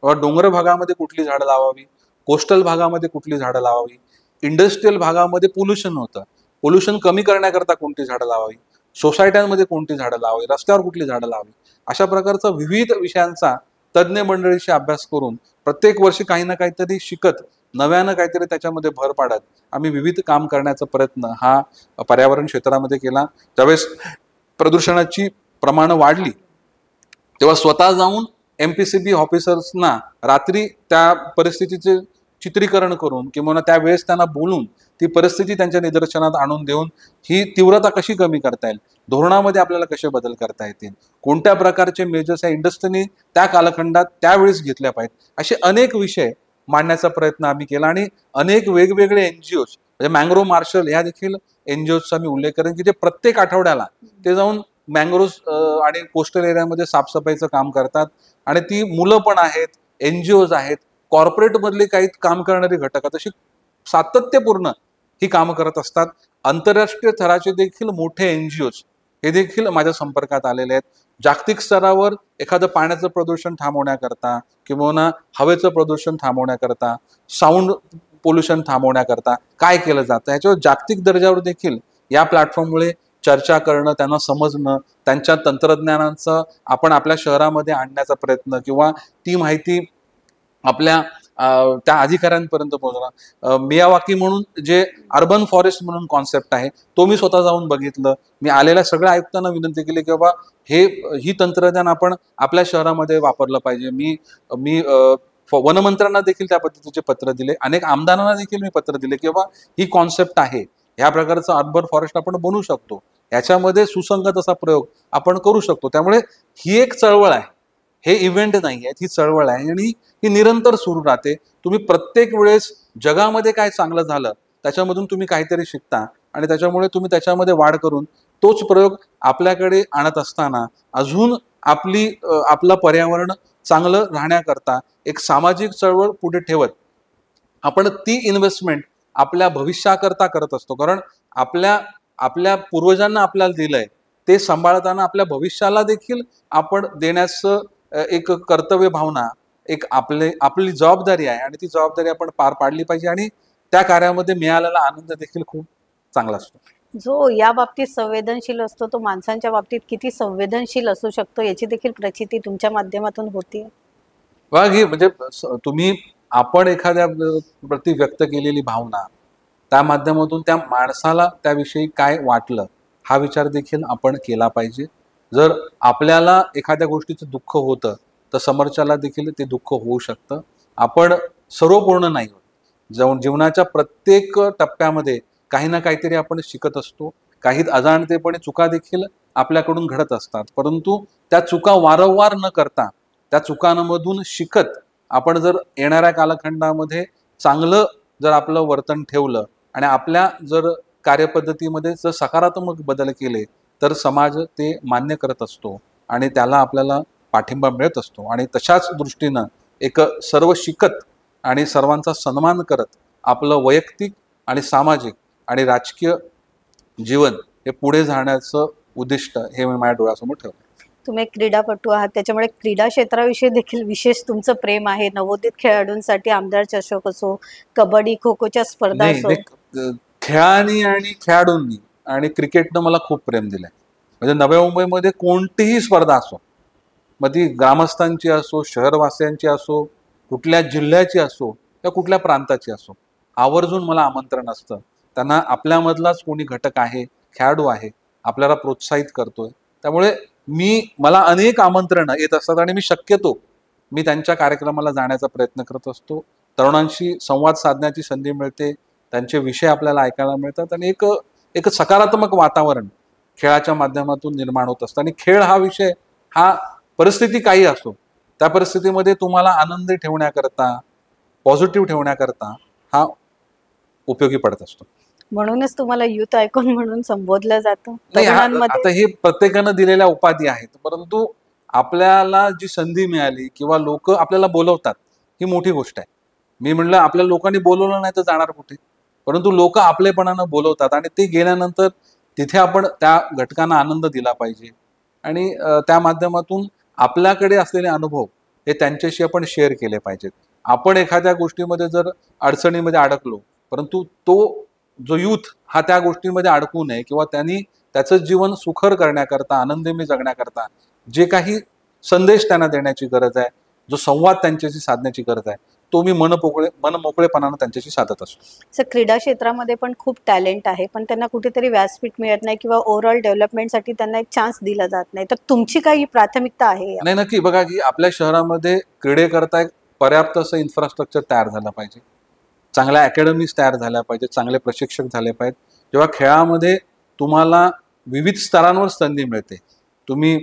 किंवा डोंगर भागामध्ये कुठली झाडं लावावी, कोस्टल भागामध्ये कुठली झाडं लावावी, इंडस्ट्रीयल भागामध्ये पोल्युशन होतं, पोल्युशन कमी करण्याकरता कोणती झाडं लावावी, सोसायट्यांमध्ये कोणती झाडं लावावी, रस्त्यावर कुठली झाडं लावावी, अशा प्रकारचा विविध विषयांचा तज्ज्ञ मंडळीशी अभ्यास करून प्रत्येक वर्षी काही ना काहीतरी शिकत, नव्यानं काहीतरी त्याच्यामध्ये भर पाडत आम्ही विविध काम करण्याचा प्रयत्न हा पर्यावरण क्षेत्रामध्ये केला. ज्यावेळेस प्रदूषणाची प्रमाणं वाढली तेव्हा स्वतः जाऊन MPCB ऑफिसर्सना रात्री त्या परिस्थितीचे चित्रीकरण करून किंवा त्यावेळेस त्यांना बोलून ती परिस्थिती त्यांच्या निदर्शनात आणून देऊन ही तीव्रता कशी कमी करता येईल, धोरणामध्ये आपल्याला कसे बदल करता येतील, कोणत्या प्रकारचे मेजर्स या इंडस्ट्रीने त्या कालखंडात त्यावेळेस घेतल्या पाहिजेत, असे अनेक विषय मांडण्याचा प्रयत्न आम्ही केला. आणि अनेक वेगवेगळे NGOs म्हणजे मँग्रोव मार्शल ह्या देखील NGOsचा मी उल्लेख करेन की जे प्रत्येक आठवड्याला ते जाऊन मँग्रोव्ह आणि कोस्टल एरियामध्ये साफसफाईचं काम करतात. आणि ती मुलं पण आहेत, NGOs आहेत, कॉर्पोरेट मधले काही काम करणारे घटक आहेत, अशी सातत्यपूर्ण ही कामं करत असतात. आंतरराष्ट्रीय स्तराचे देखील मोठे NGOs हे देखील माझ्या संपर्कात आलेले आहेत. जागतिक स्तरावर एखादं पाण्याचं प्रदूषण थांबवण्याकरता किंवा हवेचं प्रदूषण थांबवण्याकरता, साऊंड पोल्युशन थांबवण्याकरता काय केलं जातं याच्यावर जागतिक दर्जावर देखील या प्लॅटफॉर्ममुळे चर्चा करणं, त्यांना समजणं, त्यांच्या तंत्रज्ञानाचं आपण आपल्या शहरामध्ये आणण्याचा प्रयत्न किंवा ती माहिती आपल्या त्या अधिकाऱ्यांपर्यंत पोहोचणं. मियावाकी म्हणून जे अर्बन फॉरेस्ट म्हणून कॉन्सेप्ट आहे तो मी स्वतः जाऊन बघितलं. मी आलेल्या सगळ्या आयुक्तांना विनंती केली की बाबा ही तंत्रज्ञान आपण आपल्या शहरामध्ये वापरलं पाहिजे. मी वनमंत्र्यांना देखील त्या पद्धतीचे पत्र दिले, अनेक आमदारांना देखील मी पत्र दिले की बाबा ही कॉन्सेप्ट आहे, ह्या प्रकारचं अर्बन फॉरेस्ट आपण बनवू शकतो, याच्यामध्ये सुसंगत असा प्रयोग आपण करू शकतो. त्यामुळे ही एक चळवळ आहे, हे इव्हेंट नाही आहे, ही चळवळ आहे आणि ही निरंतर सुरू राहते. तुम्ही प्रत्येक वेळेस जगामध्ये काय चांगलं झालं त्याच्यामधून तुम्ही काहीतरी शिकता आणि त्याच्यामुळे तुम्ही त्याच्यामध्ये वाढ करून तोच प्रयोग आपल्याकडे आणत असताना अजून आपलं पर्यावरण चांगलं राहण्याकरता एक सामाजिक चळवळ पुढे ठेवत आपण ती इन्व्हेस्टमेंट आपल्या भविष्याकरता करत असतो. कारण आपल्या आपल्या पूर्वजांना आपल्याला दिलंय ते सांभाळताना आपल्या भविष्याला देखील आपण देण्याचं एक कर्तव्य भावना, एक आपली जबाबदारी आहे आणि ती जबाबदारी आपण पार पाडली पाहिजे आणि त्या कार्यामध्ये मिळालेला आनंद देखील खूप चांगला असतो. जो या बाबतीत संवेदनशील असतो तो माणसांच्या बाबतीत किती संवेदनशील असू शकतो याची देखील प्रचिती तुमच्या माध्यमातून होती. बघा ही म्हणजे आपण एखाद्या प्रति व्यक्त केलेली भावना त्या माध्यमातून त्या माणसाला त्याविषयी काय वाटलं हा विचार देखील आपण केला पाहिजे. जर आपल्याला एखाद्या गोष्टीचं दुःख होतं तर समोरच्याला देखील ते दुःख होऊ शकतं. आपण सर्वपूर्ण नाही होत. जीवनाच्या प्रत्येक टप्प्यामध्ये काही ना काहीतरी आपण शिकत असतो. काही अजाणतेपणे चुका देखील आपल्याकडून घडत असतात, परंतु त्या चुका वारंवार न करता त्या चुकांमधून शिकत आपण जर येणाऱ्या कालखंडामध्ये चांगलं जर आपलं वर्तन ठेवलं आणि आपल्या जर कार्यपद्धतीमध्ये जर सकारात्मक बदल केले तर समाज ते मान्य करत असतो आणि त्याला आपल्याला पाठिंबा मिळत असतो. आणि तशाच दृष्टीनं एक सर्व शिकत आणि सर्वांचा सन्मान करत आपलं वैयक्तिक आणि सामाजिक आणि राजकीय जीवन हे पुढे जाण्याचं उद्दिष्ट हे मी माझ्या डोळ्यासमोर ठेवलं. तुम्ही एक क्रीडापटू आहात, त्याच्यामुळे क्रीडा क्षेत्राविषयी देखील विशेष तुमचं प्रेम आहे. नवोदित खेळाडूंसाठी आमदार चषक असो, कबड्डी खो खोच्या स्पर्धा असो. खेळानी आणि खेळाडूंनी आणि क्रिकेटनं मला खूप प्रेम दिलंय. म्हणजे नव्या मुंबईमध्ये कोणतीही स्पर्धा असो, मग ती ग्रामस्थांची असो, शहरवासियांची असो, कुठल्या जिल्ह्याची असो किंवा कुठल्या प्रांताची असो, आवर्जून मला आमंत्रण असतं. त्यांना आपल्यामधलाच कोणी घटक आहे, खेळाडू आहे, आपल्याला प्रोत्साहित करतोय. त्यामुळे मला अनेक आमंत्रणं येत असतात आणि मी त्यांच्या कार्यक्रमाला जाण्याचा प्रयत्न करत असतो. तरुणांशी संवाद साधण्याची संधी मिळते, त्यांचे विषय आपल्याला ऐकायला मिळतात आणि एक सकारात्मक वातावरण खेळाच्या माध्यमातून निर्माण होत असतं. आणि खेळ हा विषय हा परिस्थिती काही असो त्या परिस्थितीमध्ये तुम्हाला आनंदी ठेवण्याकरता, पॉझिटिव्ह ठेवण्याकरता हा उपयोगी पडत असतो. म्हणूनच तुम्हाला युथ आयकॉन म्हणून संबोधलं जातं. आता हे प्रत्येकानं दिलेल्या उपाधी आहेत, परंतु आपल्याला जी संधी मिळाली किंवा लोक आपल्याला बोलवतात ही मोठी गोष्ट आहे. मी म्हणलं आपल्या लोकांनी बोलवलं नाही तर जाणार कुठे, परंतु लोक आपलेपणानं बोलवतात आणि ते गेल्यानंतर तिथे आपण त्या घटकांना आनंद दिला पाहिजे आणि त्या माध्यमातून आपल्याकडे असलेले अनुभव हे त्यांच्याशी आपण शेअर केले पाहिजेत. आपण एखाद्या गोष्टीमध्ये जर अडचणीमध्ये अडकलो, परंतु तो जो युथ हा त्या गोष्टीमध्ये अडकू नये किंवा त्यांनी त्याचं जीवन सुखर करण्याकरता, आनंदमय जगण्याकरता जे काही संदेश त्यांना देण्याची गरज आहे, जो संवाद त्यांच्याशी साधण्याची गरज आहे, तो मी मनमोकळेपणानं त्यांच्याशी साधत असतो. क्रीडा क्षेत्रामध्ये पण खूप टॅलेंट आहे, पण त्यांना कुठेतरी व्यासपीठ मिळत नाही किंवा ओव्हरऑल डेव्हलपमेंटसाठी त्यांना एक चान्स दिला जात नाही. तर तुमची काही प्राथमिकता आहे? नाही, नक्की. बघा की आपल्या शहरामध्ये क्रीडेकरता एक पर्याप्त असं इन्फ्रास्ट्रक्चर तयार झालं पाहिजे, चांगल्या अकॅडमीज तयार झाल्या पाहिजेत, चांगले प्रशिक्षक झाले पाहिजेत. जेव्हा खेळामध्ये तुम्हाला विविध स्तरांवर संधी मिळते, तुम्ही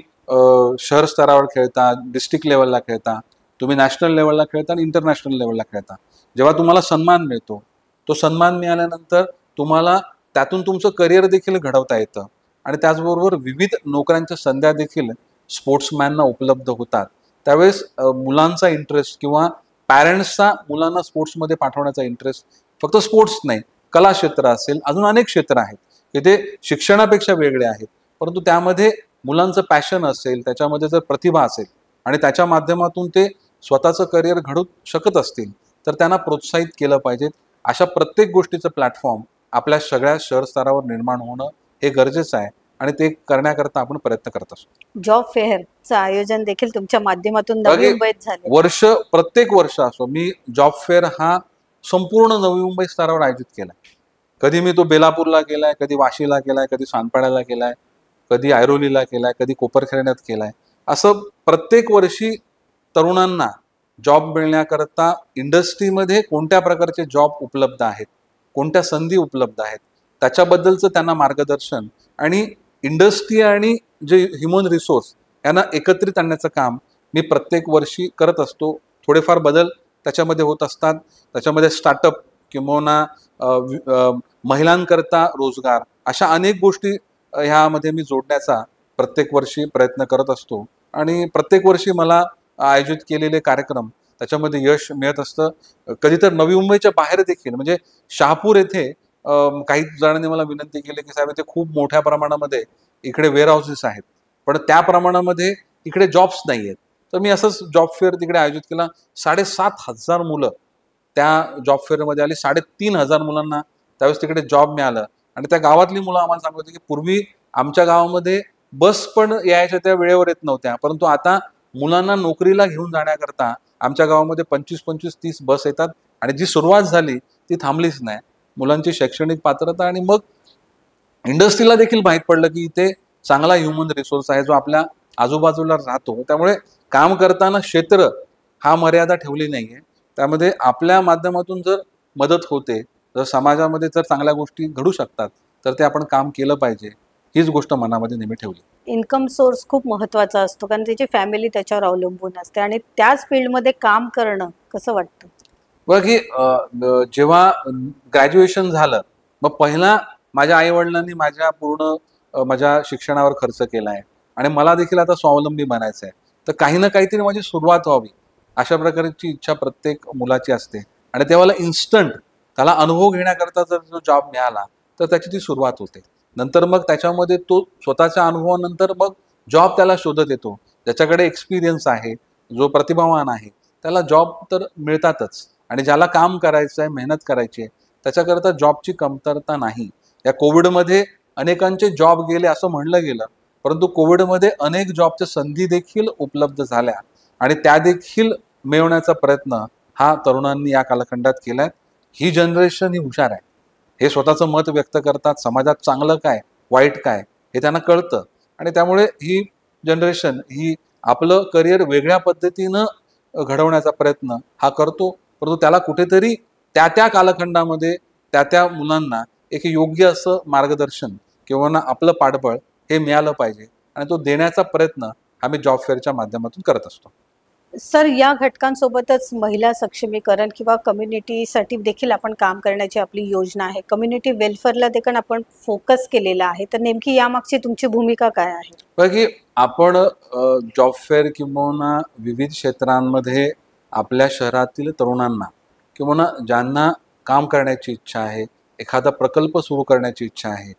शहर स्तरावर खेळता, डिस्ट्रिक्ट लेवलला खेळता, तुम्ही नॅशनल लेवलला खेळता आणि इंटरनॅशनल लेवलला खेळता, जेव्हा तुम्हाला सन्मान मिळतो, तो सन्मान मिळाल्यानंतर तुम्हाला त्यातून तुमचं करिअर देखील घडवता येतं आणि त्याचबरोबर विविध नोकऱ्यांच्या संध्या देखील स्पोर्ट्समॅनना उपलब्ध होतात. त्यावेळेस मुलांचा इंटरेस्ट किंवा पॅरेंट्सचा मुलांना स्पोर्ट्समध्ये पाठवण्याचा इंटरेस्ट फक्त स्पोर्ट्स नाही, कला क्षेत्र असेल, अजून अनेक क्षेत्र आहेत की ते शिक्षणापेक्षा वेगळे आहेत, परंतु त्यामध्ये मुलांचं पॅशन असेल, त्याच्यामध्ये जर प्रतिभा असेल आणि त्याच्या माध्यमातून ते स्वतःचं करिअर घडू शकत असतील तर त्यांना प्रोत्साहित केलं पाहिजे. अशा प्रत्येक गोष्टीचं प्लॅटफॉर्म आपल्या सगळ्या शहर स्तरावर निर्माण होणं हे गरजेचं आहे आणि ते करण्याकरता आपण प्रयत्न करत असतो. जॉब फेअरचं आयोजन देखील तुमच्या माध्यमातून नवी मुंबईत झाले. प्रत्येक वर्ष असो, मी जॉब फेअर हा संपूर्ण नवी मुंबई स्तरावर आयोजित केलाय. कधी मी तो बेलापूरला केलाय, कधी वाशीला केलाय, कधी सानपाड्याला केलाय, कधी ऐरोलीला केलाय, कधी कोपरखैरण्यात केलाय. असं प्रत्येक वर्षी तरुणांना जॉब मिळण्याकरता इंडस्ट्रीमध्ये कोणत्या प्रकारचे जॉब उपलब्ध आहेत, कोणत्या संधी उपलब्ध आहेत त्याच्याबद्दलचं त्यांना मार्गदर्शन आणि इंडस्ट्री आणि जे ह्युमन रिसोर्स यांना एकत्रित आणण्याचं काम मी प्रत्येक वर्षी करत असतो. थोडेफार बदल त्याच्यामध्ये होत असतात, त्याच्यामध्ये स्टार्टअप किंवा महिलांकरता रोजगार, अशा अनेक गोष्टी ह्यामध्ये मी जोडण्याचा प्रत्येक वर्षी प्रयत्न करत असतो. आणि प्रत्येक वर्षी मला आयोजित केलेले कार्यक्रम त्याच्यामध्ये यश मिळत असतं. कधी तर नवी मुंबईच्या बाहेर देखील, म्हणजे शहापूर येथे काही जणांनी मला विनंती केली की साहेब, इथे खूप मोठ्या प्रमाणामध्ये इकडे वेअर हाऊसेस आहेत, पण त्या प्रमाणामध्ये इकडे जॉब्स नाही आहेत. तर मी असंच जॉब फेअर तिकडे आयोजित केला. 7,500 मुलं त्या जॉब फेअरमध्ये आली. 3,500 मुलांना त्यावेळेस तिकडे जॉब मिळालं. आणि त्या गावातली मुलं आम्हाला सांगत होती की पूर्वी आमच्या गावामध्ये बस पण यायच्या त्या वेळेवर येत नव्हत्या, परंतु आता मुलांना नोकरीला घेऊन जाण्याकरता आमच्या गावामध्ये 25-25-30 बस येतात. आणि जी सुरुवात झाली ती थांबलीच नाही. मुलांची शैक्षणिक पात्रता, आणि मग इंडस्ट्रीला देखील माहीत पडलं की इथे चांगला ह्युमन रिसोर्स आहे जो आपल्या आजूबाजूला राहतो. त्यामुळे काम करताना क्षेत्र हा मर्यादा ठेवली नाहीये. त्यामध्ये आपल्या माध्यमातून जर मदत होते, जर समाजामध्ये जर चांगल्या गोष्टी घडू शकतात, तर ते आपण काम केलं पाहिजे, हीच गोष्ट मनामध्ये नेहमी ठेवली. इन्कम सोर्स खूप महत्त्वाचा असतो, कारण त्याची फॅमिली त्याच्यावर अवलंबून असते, आणि त्याच फील्डमध्ये काम करणं कसं वाटतं? बघ की जेव्हा ग्रॅज्युएशन झालं, मग पहिला माझ्या आई वडिलांनी माझ्या पूर्ण माझ्या शिक्षणावर खर्च केला आहे, आणि मला देखील आता स्वावलंबी बनायचं आहे. तर काही ना काहीतरी माझी सुरुवात व्हावी, अशा प्रकारची इच्छा प्रत्येक मुलाची असते. आणि तेव्हा इन्स्टंट त्याला अनुभव घेण्याकरता जर जो जॉब मिळाला तर त्याची ती सुरुवात होते. नंतर मग त्याच्यामध्ये तो स्वतःच्या अनुभवानंतर मग जॉब त्याला शोधत येतो. ज्याच्याकडे एक्सपिरियन्स आहे, जो प्रतिभावान आहे, त्याला जॉब तर मिळतातच. आणि ज्याला काम करायचं आहे, मेहनत करायची आहे, त्याच्याकरता जॉबची कमतरता नाही. या कोविडमध्ये अनेकांचे जॉब गेले असं म्हणलं गेलं, परंतु कोविडमध्ये अनेक जॉबच्या संधी देखील उपलब्ध झाल्या, आणि त्या देखील मिळवण्याचा प्रयत्न हा तरुणांनी या कालखंडात केलाय. ही जनरेशन ही हुशार आहे. हे स्वतःचं मत व्यक्त करतात. समाजात चांगलं काय, वाईट काय हे त्यांना कळतं. आणि त्यामुळे ही जनरेशन ही आपलं करिअर वेगळ्या पद्धतीनं घडवण्याचा प्रयत्न हा करतो. परंतु त्याला कुठेतरी त्या त्या कालखंडामध्ये त्या त्या मुलांना एक योग्य असं मार्गदर्शन किंवा आपलं पाठबळ हे मिळालं पाहिजे, आणि तो देण्याचा प्रयत्न आम्ही जॉब फेअरच्या माध्यमातून करत असतो. सर, या घटकांसोबतच महिला सक्षमीकरण किंवा कम्युनिटीसाठी देखील आपण काम करण्याची आपली योजना आहे. कम्युनिटी वेलफेअरला देखील आपण फोकस केलेला आहे. तर नेमकी यामागची तुमची भूमिका काय आहे? बघा की आपण जॉब फेअर किंवा विविध क्षेत्रांमध्ये आपल्या शहरातील तरुणांना किंवा ज्यांना काम करण्याची इच्छा आहे, एखादा प्रकल्प सुरू करण्याची इच्छा आहे,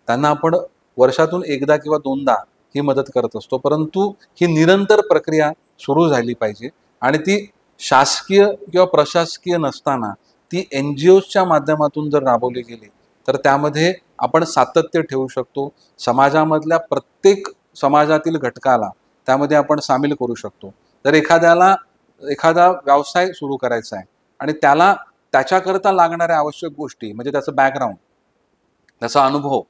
त्यांना आपण वर्षातून एकदा किंवा दोनदा ही मदत करत असतो. परंतु ही निरंतर प्रक्रिया सुरू झाली पाहिजे, आणि ती शासकीय किंवा प्रशासकीय नसताना ती NGOच्या माध्यमातून जर राबवली गेली तर त्यामध्ये आपण सातत्य ठेवू शकतो. समाजामधल्या प्रत्येक समाजातील घटकाला त्यामध्ये आपण सामील करू शकतो. जर एखादा व्यवसाय सुरू करायचा आहे आणि त्याला त्याच्याकरता लागणाऱ्या आवश्यक गोष्टी, म्हणजे त्याचं बॅकग्राऊंड, त्याचा अनुभव,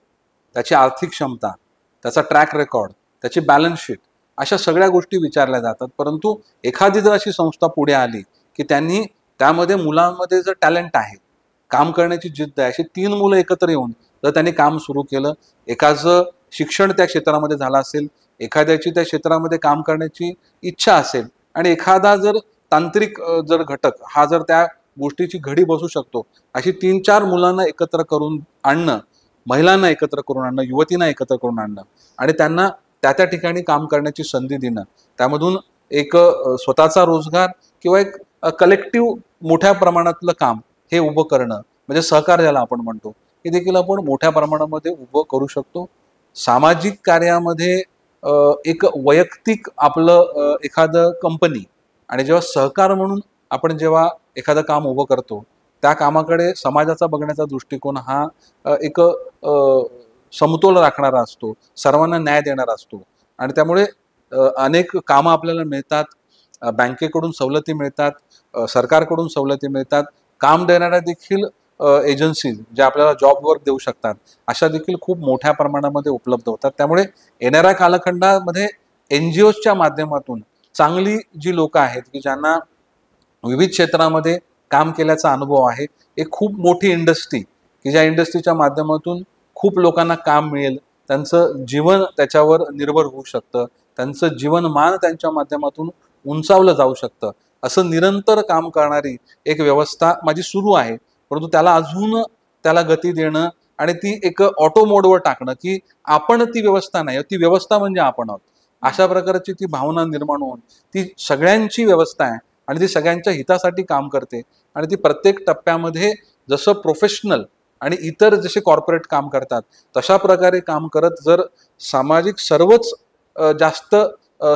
त्याची आर्थिक क्षमता, त्याचा ट्रॅक रेकॉर्ड, त्याची बॅलन्स शीट, अशा सगळ्या गोष्टी विचारल्या जातात. परंतु एखादी जर अशी संस्था पुढे आली की त्यांनी त्यामध्ये मुलांमध्ये जर टॅलेंट आहे, काम करण्याची जिद्द आहे, अशी 3 मुलं एकत्र येऊन जर त्यांनी काम सुरू केलं, एकाचं शिक्षण त्या क्षेत्रामध्ये झालं असेल, एखाद्याची त्या क्षेत्रामध्ये काम करण्याची इच्छा असेल, आणि एखादा जर तांत्रिक जर घटक हा जर त्या गोष्टीची घडी बसू शकतो, अशी 3-4 मुलांना एकत्र करून आणणं, महिलांना एकत्र करून आणणं, युवतींना एकत्र करून आणणं, आणि त्यांना त्या त्या ठिकाणी काम करण्याची संधी देणं, त्यामधून एक स्वतःचा रोजगार किंवा एक कलेक्टिव्ह मोठ्या प्रमाणातलं काम हे उभं करणं, म्हणजे सहकार ज्याला आपण म्हणतो, हे देखील आपण मोठ्या प्रमाणामध्ये उभं करू शकतो. सामाजिक कार्यामध्ये एक वैयक्तिक आपलं एखादं कंपनी, आणि जेव्हा सहकार म्हणून आपण जेव्हा एखादं काम उभं करतो, त्या कामाकडे समाजाचा बघण्याचा दृष्टिकोन हा एक समतोल राखणारा असतो, सर्वांना न्याय देणारा असतो. आणि त्यामुळे अनेक कामं आपल्याला मिळतात, बँकेकडून सवलती मिळतात, सरकारकडून सवलती मिळतात, काम देणाऱ्या देखील एजन्सीज ज्या आपल्याला जॉब वर्क देऊ शकतात, अशा देखील खूप मोठ्या प्रमाणामध्ये उपलब्ध होतात. त्यामुळे येणाऱ्या कालखंडामध्ये NGOच्या माध्यमातून चांगली जी लोकं आहेत की ज्यांना विविध क्षेत्रामध्ये काम केल्याचा अनुभव आहे, एक खूप मोठी इंडस्ट्री की ज्या इंडस्ट्रीच्या माध्यमातून खूप लोकांना काम मिळेल, त्यांचं जीवन त्याच्यावर निर्भर होऊ शकतं, त्यांचं जीवनमान त्यांच्या माध्यमातून उंचावलं जाऊ शकतं, असं निरंतर काम करणारी एक व्यवस्था माझी सुरू आहे. परंतु त्याला अजून त्याला गती देणं आणि ती एक ऑटो मोडवर टाकणं की आपण ती व्यवस्था नाही, ती व्यवस्था म्हणजे आपण आहोत, अशा प्रकारची ती भावना निर्माण होऊन ती सगळ्यांची व्यवस्था आहे आणि ती सगळ्यांच्या हितासाठी काम करते आणि ती प्रत्येक टप्प्यामध्ये जसं प्रोफेशनल आणि इतर जसे कॉर्पोरेट काम करतात तशा प्रकारे काम करत जर सामाजिक सर्वच जास्त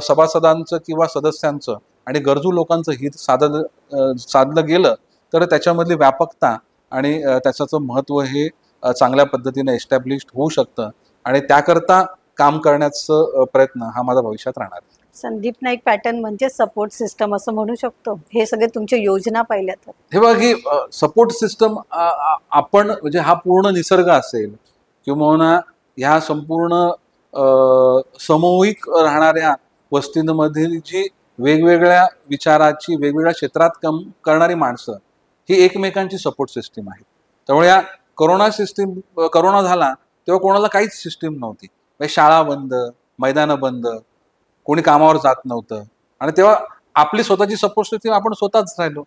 सभासदांचं किंवा सदस्यांचं आणि गरजू लोकांचं हित साधलं गेलं तर त्याच्यामधली व्यापकता आणि त्याचं महत्त्व हे चांगल्या पद्धतीने एस्टॅब्लिश्ड होऊ शकतं आणि त्याकरता काम करण्याचा प्रयत्न हा माझा भविष्यात राहणार. संदीप नाईक पॅटर्न म्हणजे सपोर्ट सिस्टम असं म्हणू शकतो. हे सगळे तुमच्या योजना पाहिल्या तर हे बघा की सपोर्ट सिस्टम आपण म्हणजे हा पूर्ण निसर्ग असेल किंवा ह्या संपूर्ण सामूहिक राहणाऱ्या वस्तींमधील जी वेगवेगळ्या विचाराची वेगवेगळ्या क्षेत्रात काम करणारी माणसं ही एकमेकांची सपोर्ट सिस्टीम आहे. त्यामुळे या करोना झाला तेव्हा कोणाला काहीच सिस्टीम नव्हती, म्हणजे शाळा बंद, मैदानं बंद, कोणी कामावर जात नव्हतं आणि तेव्हा आपली स्वतःची सपोर्ट सिस्टीम आपण स्वतःच राहिलो.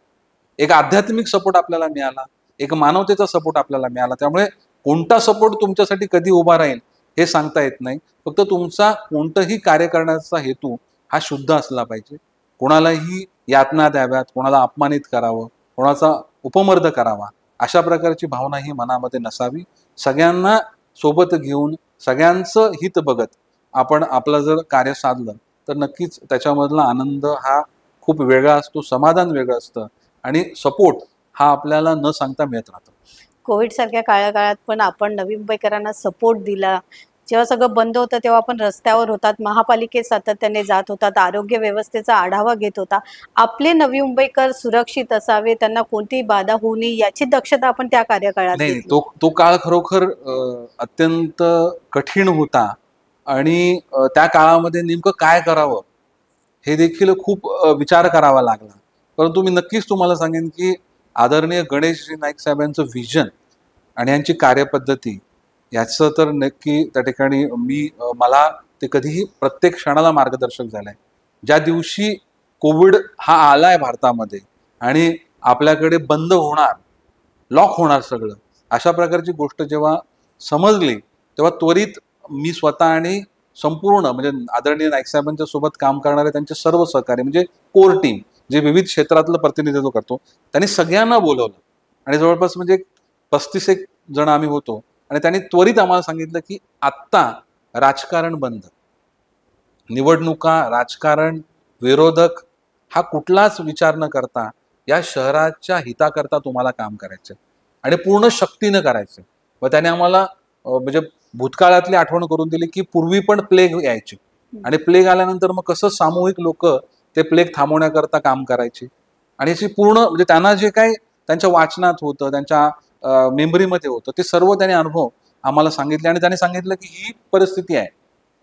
एक आध्यात्मिक सपोर्ट आपल्याला मिळाला, एक मानवतेचा सपोर्ट आपल्याला मिळाला. त्यामुळे कोणता सपोर्ट तुमच्यासाठी कधी उभा राहील हे सांगता येत नाही. फक्त तुमचा कोणतंही कार्य करण्याचा हेतू हा शुद्ध असला पाहिजे. कोणालाही यातना द्याव्यात, कोणाला अपमानित करावं, कोणाचा उपमर्द करावा अशा प्रकारची भावना ही मनामध्ये नसावी. सगळ्यांना सोबत घेऊन सगळ्यांचं हित बघत आपण आपलं जर कार्य साधलं तर नक्कीच त्याच्यामधला आनंद हा खूप वेगळा असतो, समाधान वेगळं असतं आणि सपोर्ट हा आपल्याला न सांगता मिळत राहतो. कोविड सारख्या काळात पण आपण नवी मुंबईकरांना सपोर्ट दिला. जेव्हा सगळं बंद होतं तेव्हा आपण रस्त्यावर होतात, महापालिकेत सातत्याने जात होतात, आरोग्य व्यवस्थेचा आढावा घेत होता. आपले नवी मुंबईकर सुरक्षित असावे, त्यांना कोणतीही बाधा होऊ नये याची दक्षता आपण त्या कार्यकाळात नाही, घेतली. तो काळ खरोखर अत्यंत कठीण होता आणि त्या काळामध्ये नेमकं काय करावं हे देखील खूप विचार करावा लागला. परंतु मी नक्कीच तुम्हाला सांगेन की आदरणीय गणेशजी नाईक साहेबांचं व्हिजन आणि यांची कार्यपद्धती याचं तर नक्की त्या ठिकाणी मला ते कधीही प्रत्येक क्षणाला मार्गदर्शक झालंय. ज्या दिवशी कोविड हा आलाय भारतामध्ये आणि आपल्याकडे बंद होणार, लॉक होणार सगळं, अशा प्रकारची गोष्ट जेव्हा समजली तेव्हा त्वरित मी स्वतः आणि संपूर्ण म्हणजे आदरणीय नाईक साहेबांच्या सोबत काम करणारे त्यांचे सर्व सहकारी म्हणजे कोर टीम जे विविध क्षेत्रातलं प्रतिनिधित्व करतो त्यांनी सगळ्यांना बोलवलं आणि जवळपास म्हणजे 35 जण आम्ही होतो आणि त्यांनी त्वरित आम्हाला सांगितलं की आत्ता राजकारण बंद, निवडणुका, राजकारण, विरोधक हा कुठलाच विचार न करता या शहराच्या हिताकरता तुम्हाला काम करायचं आणि पूर्ण शक्तीनं करायचं. व त्याने आम्हाला म्हणजे भूतकाळातली आठवण करून दिली की पूर्वी पण प्लेग यायची आणि प्लेग आल्यानंतर मग कसं सामूहिक लोक ते प्लेग थांबवण्याकरता काम करायचे आणि अशी पूर्ण म्हणजे त्यांना जे काही त्यांच्या वाचनात होतं, त्यांच्या मेमरीमध्ये होतं ते सर्व त्याने अनुभव आम्हाला सांगितले आणि त्याने सांगितलं की ही परिस्थिती आहे,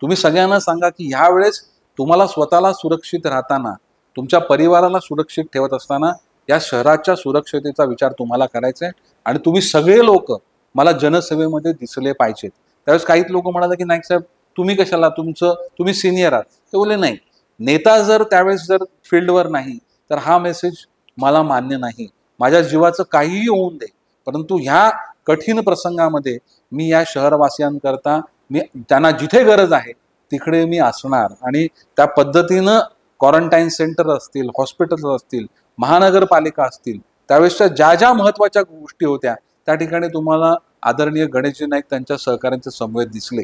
तुम्ही सगळ्यांना सांगा की ह्या वेळेस तुम्हाला स्वतःला सुरक्षित राहताना, तुमच्या परिवाराला सुरक्षित ठेवत असताना या शहराच्या सुरक्षतेचा विचार तुम्हाला करायचा आहे आणि तुम्ही सगळे लोक मला जनसेवेमध्ये दिसले पाहिजेत. त्यावेळेस काही लोक म्हणाले की नाईक साहेब तुम्ही कशाला, तुम्ही सिनियर आहात. ते बोलले नाही, नेता जर त्यावेळेस जर फील्डवर नाही तर हा मेसेज मला मान्य नाही. माझ्या जीवाचं काहीही होऊन दे, परंतु ह्या कठीण प्रसंगामध्ये मी या शहरवासियांकरता मी त्यांना जिथे गरज आहे तिकडे मी असणार आणि त्या पद्धतीनं क्वारंटाईन सेंटर असतील, हॉस्पिटल्स असतील, महानगरपालिका असतील, त्यावेळेसच्या ज्या ज्या महत्वाच्या गोष्टी होत्या त्या ठिकाणी तुम्हाला आदरणीय गणेशजी नाईक त्यांच्या सहकार्यांचे समवेत दिसले.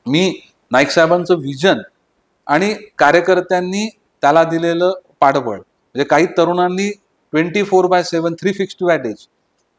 मी नाईक साहेबांचं व्हिजन आणि कार्यकर्त्यांनी त्याला दिलेलं पाठबळ म्हणजे काही तरुणांनी 24/7 365 डेज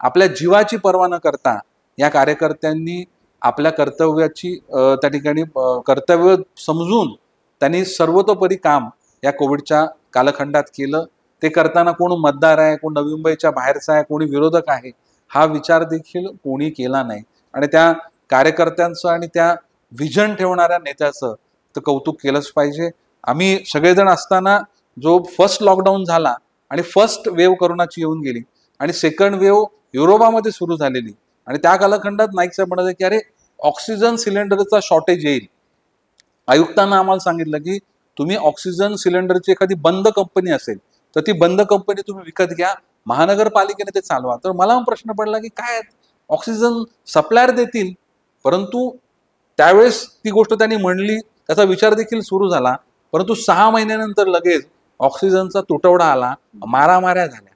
आपल्या जीवाची पर्वा न करता या कार्यकर्त्यांनी आपल्या कर्तव्याची त्या ठिकाणी कर्तव्य समजून त्यांनी सर्वतोपरी काम या कोविडच्या कालखंडात केलं. ते करताना कोण मतदार आहे, कोण नवी मुंबईच्या बाहेरचा आहे, कोणी विरोधक आहे हा विचार देखील कोणी केला नाही आणि त्या कार्यकर्त्यांचं आणि त्या व्हिजन ठेवणाऱ्या नेत्याचं तर कौतुक केलंच पाहिजे. आम्ही सगळेजण असताना जो फर्स्ट लॉकडाऊन झाला आणि फर्स्ट वेव्ह करोनाची येऊन गेली आणि सेकंड वेव्ह युरोपामध्ये सुरू झालेली आणि त्या कालखंडात नाईक साहेब म्हणाले की अरे ऑक्सिजन सिलेंडरचा शॉर्टेज येईल. आयुक्तांना आम्हाला सांगितलं की तुम्ही ऑक्सिजन सिलेंडरची एखादी बंद कंपनी असेल तर ती बंद कंपनी तुम्ही विकत घ्या, महानगरपालिकेने ते चालवा. तर मला प्रश्न पडला की काय ऑक्सिजन सप्लायर देतील, परंतु त्यावेळेस ती गोष्ट त्यांनी म्हणली, त्याचा विचार देखील सुरू झाला, परंतु 6 महिन्यानंतर लगेच ऑक्सिजनचा तुटवडा आला, मारामाऱ्या झाल्या.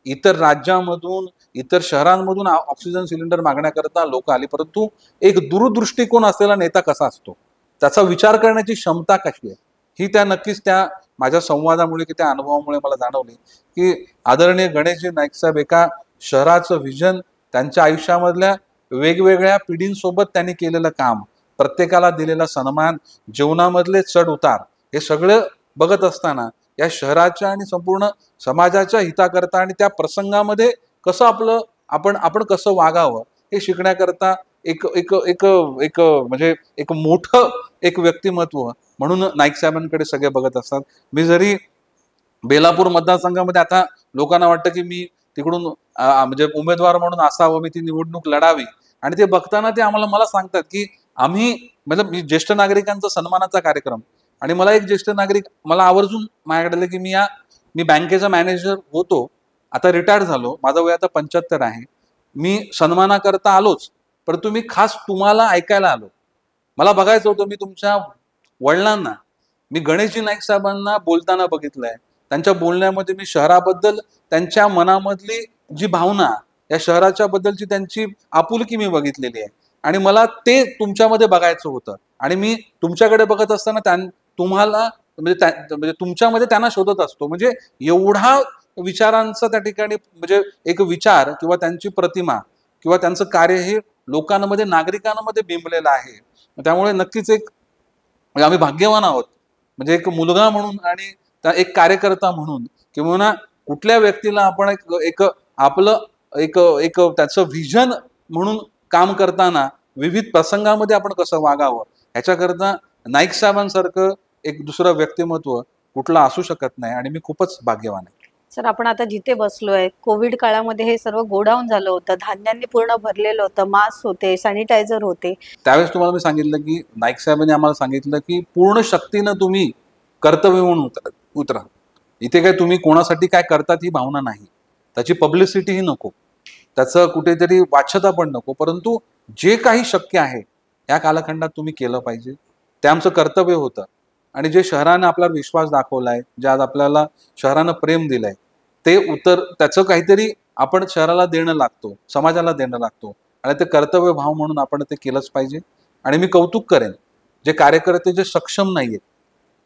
इतर राज्यामधून, इतर शहरांमधून ऑक्सिजन सिलेंडर मागण्याकरता लोक आली. परंतु एक दूरदृष्टिकोन असलेला नेता कसा असतो, त्याचा विचार करण्याची क्षमता कशी आहे, ही त्या नक्कीच त्या माझ्या संवादामुळे की त्या अनुभवामुळे मला जाणवली की आदरणीय गणेशजी नाईक साहेब एका शहराचं विजन, त्यांच्या आयुष्यामधल्या वेगवेगळ्या पिढींसोबत त्यांनी केलेलं काम, प्रत्येकाला दिलेला सन्मान, जीवनामधले चढ उतार, हे सगळं बघत असताना या शहराच्या आणि संपूर्ण समाजाच्या हिताकरता आणि त्या प्रसंगामध्ये कसं आपण कसं वागावं हे शिकण्याकरता एक एक एक एक म्हणजे एक मोठं एक व्यक्तिमत्व म्हणून नाईक साहेबांकडे सगळे बघत असतात. मी जरी बेलापूर मतदारसंघामध्ये आता लोकांना वाटतं की मी तिकडून म्हणजे उमेदवार म्हणून असावं, मी ती निवडणूक लढावी, आणि ते बघताना ते मला सांगतात की आम्ही म्हणजे मी ज्येष्ठ नागरिकांचा सन्मानाचा कार्यक्रम, आणि मला एक ज्येष्ठ नागरिक मला आवर्जून माझ्याकडे की मी बँकेचा मॅनेजर होतो, आता रिटायर झालो, माझं वय आता 75 आहे, मी सन्मानाकरता आलोच, परंतु मी खास तुम्हाला ऐकायला आलो. मला बघायचं होतं, मी तुमच्या वडिलांना, मी गणेशजी नाईक साहेबांना बोलताना बघितलंय, त्यांच्या बोलण्यामध्ये मी शहराबद्दल त्यांच्या मनामधली जी भावना, या शहराच्या बद्दलची त्यांची आपुलकी मी बघितलेली आहे, आणि मला ते तुमच्यामध्ये बघायचं होतं. आणि मी तुमच्याकडे बघत असताना तुम्हाला म्हणजे तुमच्यामध्ये त्यांना शोधत असतो. म्हणजे एवढा विचारांचा त्या ठिकाणी म्हणजे एक विचार किंवा त्यांची प्रतिमा किंवा त्यांचं कार्य हे लोकांमध्ये, नागरिकांमध्ये बिंबलेलं आहे. त्यामुळे नक्कीच म्हणजे आम्ही भाग्यवान आहोत, म्हणजे एक मुलगा म्हणून आणि एक कार्यकर्ता म्हणून, किंवा कुठल्या व्यक्तीला आपण एक आपलं एक एक त्याचं व्हिजन म्हणून काम करताना विविध प्रसंगामध्ये आपण कसं वागावं, ह्याच्याकरता नाईक साहेबांसारखं एक दुसरं व्यक्तिमत्व कुठलं असू शकत नाही, आणि मी खूपच भाग्यवान आहे. सर, आपण आता जिथे बसलोय, कोविड काळामध्ये हे सर्व गोडाऊन झालं होतं, धान्यांनी पूर्ण भरलेलं होतं, मास्क होते, सॅनिटायझर होते. त्यावेळेस तुम्हाला मी सांगितलं की नाईक साहेबांनी आम्हाला सांगितलं की पूर्ण शक्तीनं तुम्ही कर्तव्य म्हणून उतरा. इथे काय तुम्ही कोणासाठी काय करतात ही भावना नाही, त्याची पब्लिसिटीही नको, त्याचं कुठेतरी वाच्यता पण नको, परंतु जे काही शक्य आहे या कालखंडात तुम्ही केलं पाहिजे, ते आमचं कर्तव्य होतं. आणि जे शहरानं आपला विश्वास दाखवलाय, जे आज आपल्याला शहरानं प्रेम दिलंय, त्याचं काहीतरी आपण शहराला देणं लागतो, समाजाला देणं लागतो, आणि ते कर्तव्य भाव म्हणून आपण ते केलंच पाहिजे. आणि मी कौतुक करेन जे कार्यकर्ते जे सक्षम नाहीयेत,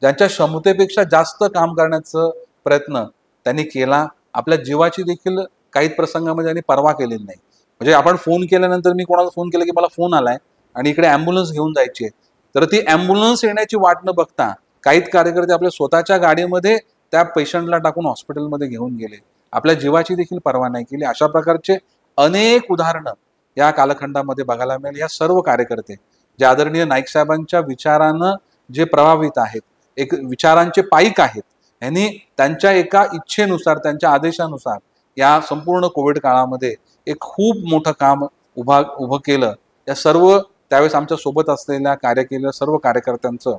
ज्यांच्या क्षमतेपेक्षा जास्त काम करण्याचा प्रयत्न त्यांनी केला, आपल्या जीवाची देखील काही प्रसंगामध्ये त्यांनी पर्वा केलेली नाही. म्हणजे आपण फोन केल्यानंतर, मी कोणाला फोन केला की मला फोन आलाय आणि इकडे ॲम्ब्युलन्स घेऊन जायची आहे, तर ती ॲम्ब्युलन्स येण्याची वाट न बघता काही कार्यकर्ते आपल्या स्वतःच्या गाडीमध्ये त्या पेशंटला टाकून हॉस्पिटलमध्ये घेऊन गेले, आपल्या जीवाची देखील पर्वा नाही केली. अशा प्रकारचे अनेक उदाहरणं या कालखंडामध्ये बघायला मिळेल. या सर्व कार्यकर्ते जे आदरणीय नाईक साहेबांच्या विचारानं जे प्रभावित आहेत, एक विचारांचे पाईक आहेत, यांनी त्यांच्या एका इच्छेनुसार, त्यांच्या आदेशानुसार या संपूर्ण कोविड काळामध्ये एक खूप मोठं काम उभं केलं. या सर्व त्यावेळेस आमच्या सोबत असलेल्या कार्य केलेल्या सर्व कार्यकर्त्यांचं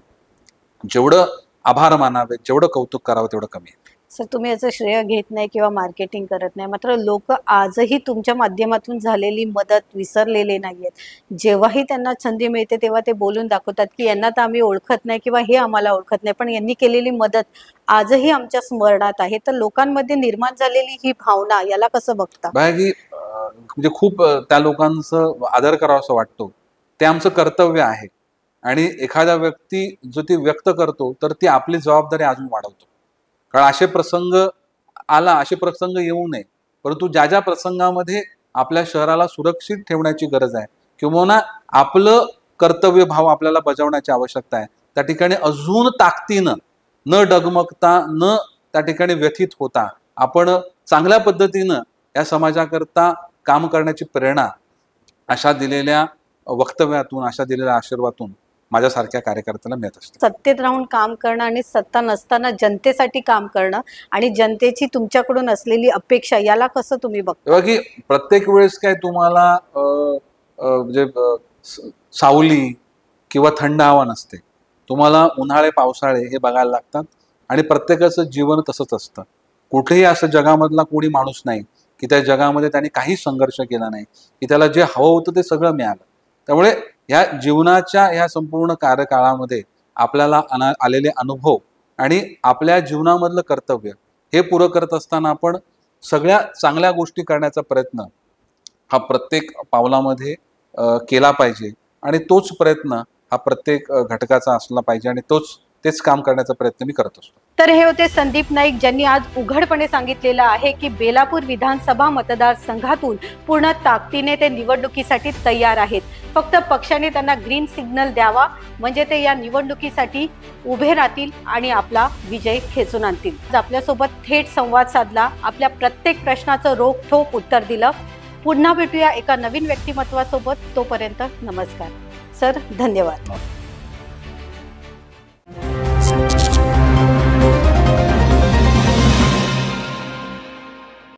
जेवढं आभार मानावे, जेवढं कौतुक करावं तेवढं कमी आहे. सर, तुम्ही याचं श्रेय घेत नाही किंवा मार्केटिंग करत नाही, मात्र लोक आजही तुमच्या माध्यमातून झालेली मदत विसरलेले नाहीयेत. जेव्हाही त्यांना संधी मिळते तेव्हा ते बोलून दाखवतात की यांना तर आम्ही ओळखत नाही किंवा हे आम्हाला ओळखत नाही, पण यांनी केलेली मदत आजही आमच्या स्मरणात आहे. तर लोकांमध्ये निर्माण झालेली ही भावना, याला कसं बघता? म्हणजे खूप त्या लोकांचं आदर करावा असं वाटतो. ते आमचं कर्तव्य आहे, आणि एखादा व्यक्ती जो ती व्यक्त करतो तर ती आपली जबाबदारी अजून वाढवतो. कारण असे प्रसंग येऊ नये, परंतु ज्या ज्या प्रसंगामध्ये आपल्या शहराला सुरक्षित ठेवण्याची गरज आहे किंवा आपलं कर्तव्य भाव आपल्याला बजावण्याची आवश्यकता आहे, त्या ठिकाणी अजून ताकदीनं, न डगमगता, न त्या ठिकाणी व्यथित होता आपण चांगल्या पद्धतीनं या समाजाकरता काम करण्याची प्रेरणा अशा दिलेल्या वक्तव्यातून, अशा दिलेल्या आशीर्वादातून माझ्यासारख्या कार्यकर्त्याला मिळत असते. सत्तेत राहून काम करणं आणि सत्ता नसताना जनतेसाठी काम करणं आणि जनतेची तुमच्याकडून असलेली अपेक्षा, याला कसं तुम्ही बघता? की प्रत्येक वेळेस काय तुम्हाला म्हणजे सावली किंवा थंड हवा नसते, तुम्हाला उन्हाळे पावसाळे हे बघायला लागतात, आणि प्रत्येकाचं जीवन तसंच असतं. कुठेही असं जगामधला कोणी माणूस नाही की त्या जगामध्ये त्याने काही संघर्ष केला नाही, की त्याला जे हवं होतं ते सगळं मिळालं. त्यामुळे ह्या जीवनाच्या ह्या संपूर्ण कार्यकाळामध्ये आपल्याला आलेले अनुभव आणि आपल्या जीवनामधलं कर्तव्य हे पुरं करत असताना आपण सगळ्या चांगल्या गोष्टी करण्याचा प्रयत्न हा प्रत्येक पावलामध्ये केला पाहिजे आणि तोच प्रयत्न हा प्रत्येक घटकाचा असला पाहिजे आणि तेच काम करण्याचा प्रयत्न मी करत असतो. तर हे होते संदीप नाईक, ज्यांनी आज उघडपणे सांगितलेलं आहे की बेलापूर विधानसभा मतदारसंघातून पूर्ण ताकदीने ते निवडणुकीसाठी तयार आहेत. फक्त पक्षाने त्यांना ग्रीन सिग्नल द्यावा म्हणजे ते या निवडणुकीसाठी उभे राहतील आणि आपला विजय खेचून आणतील. आपल्यासोबत थेट संवाद साधला, आपल्या प्रत्येक प्रश्नाचं रोखठोक उत्तर दिलं. पुन्हा भेटूया एका नवीन व्यक्तिमत्वासोबत. तोपर्यंत नमस्कार सर, धन्यवाद.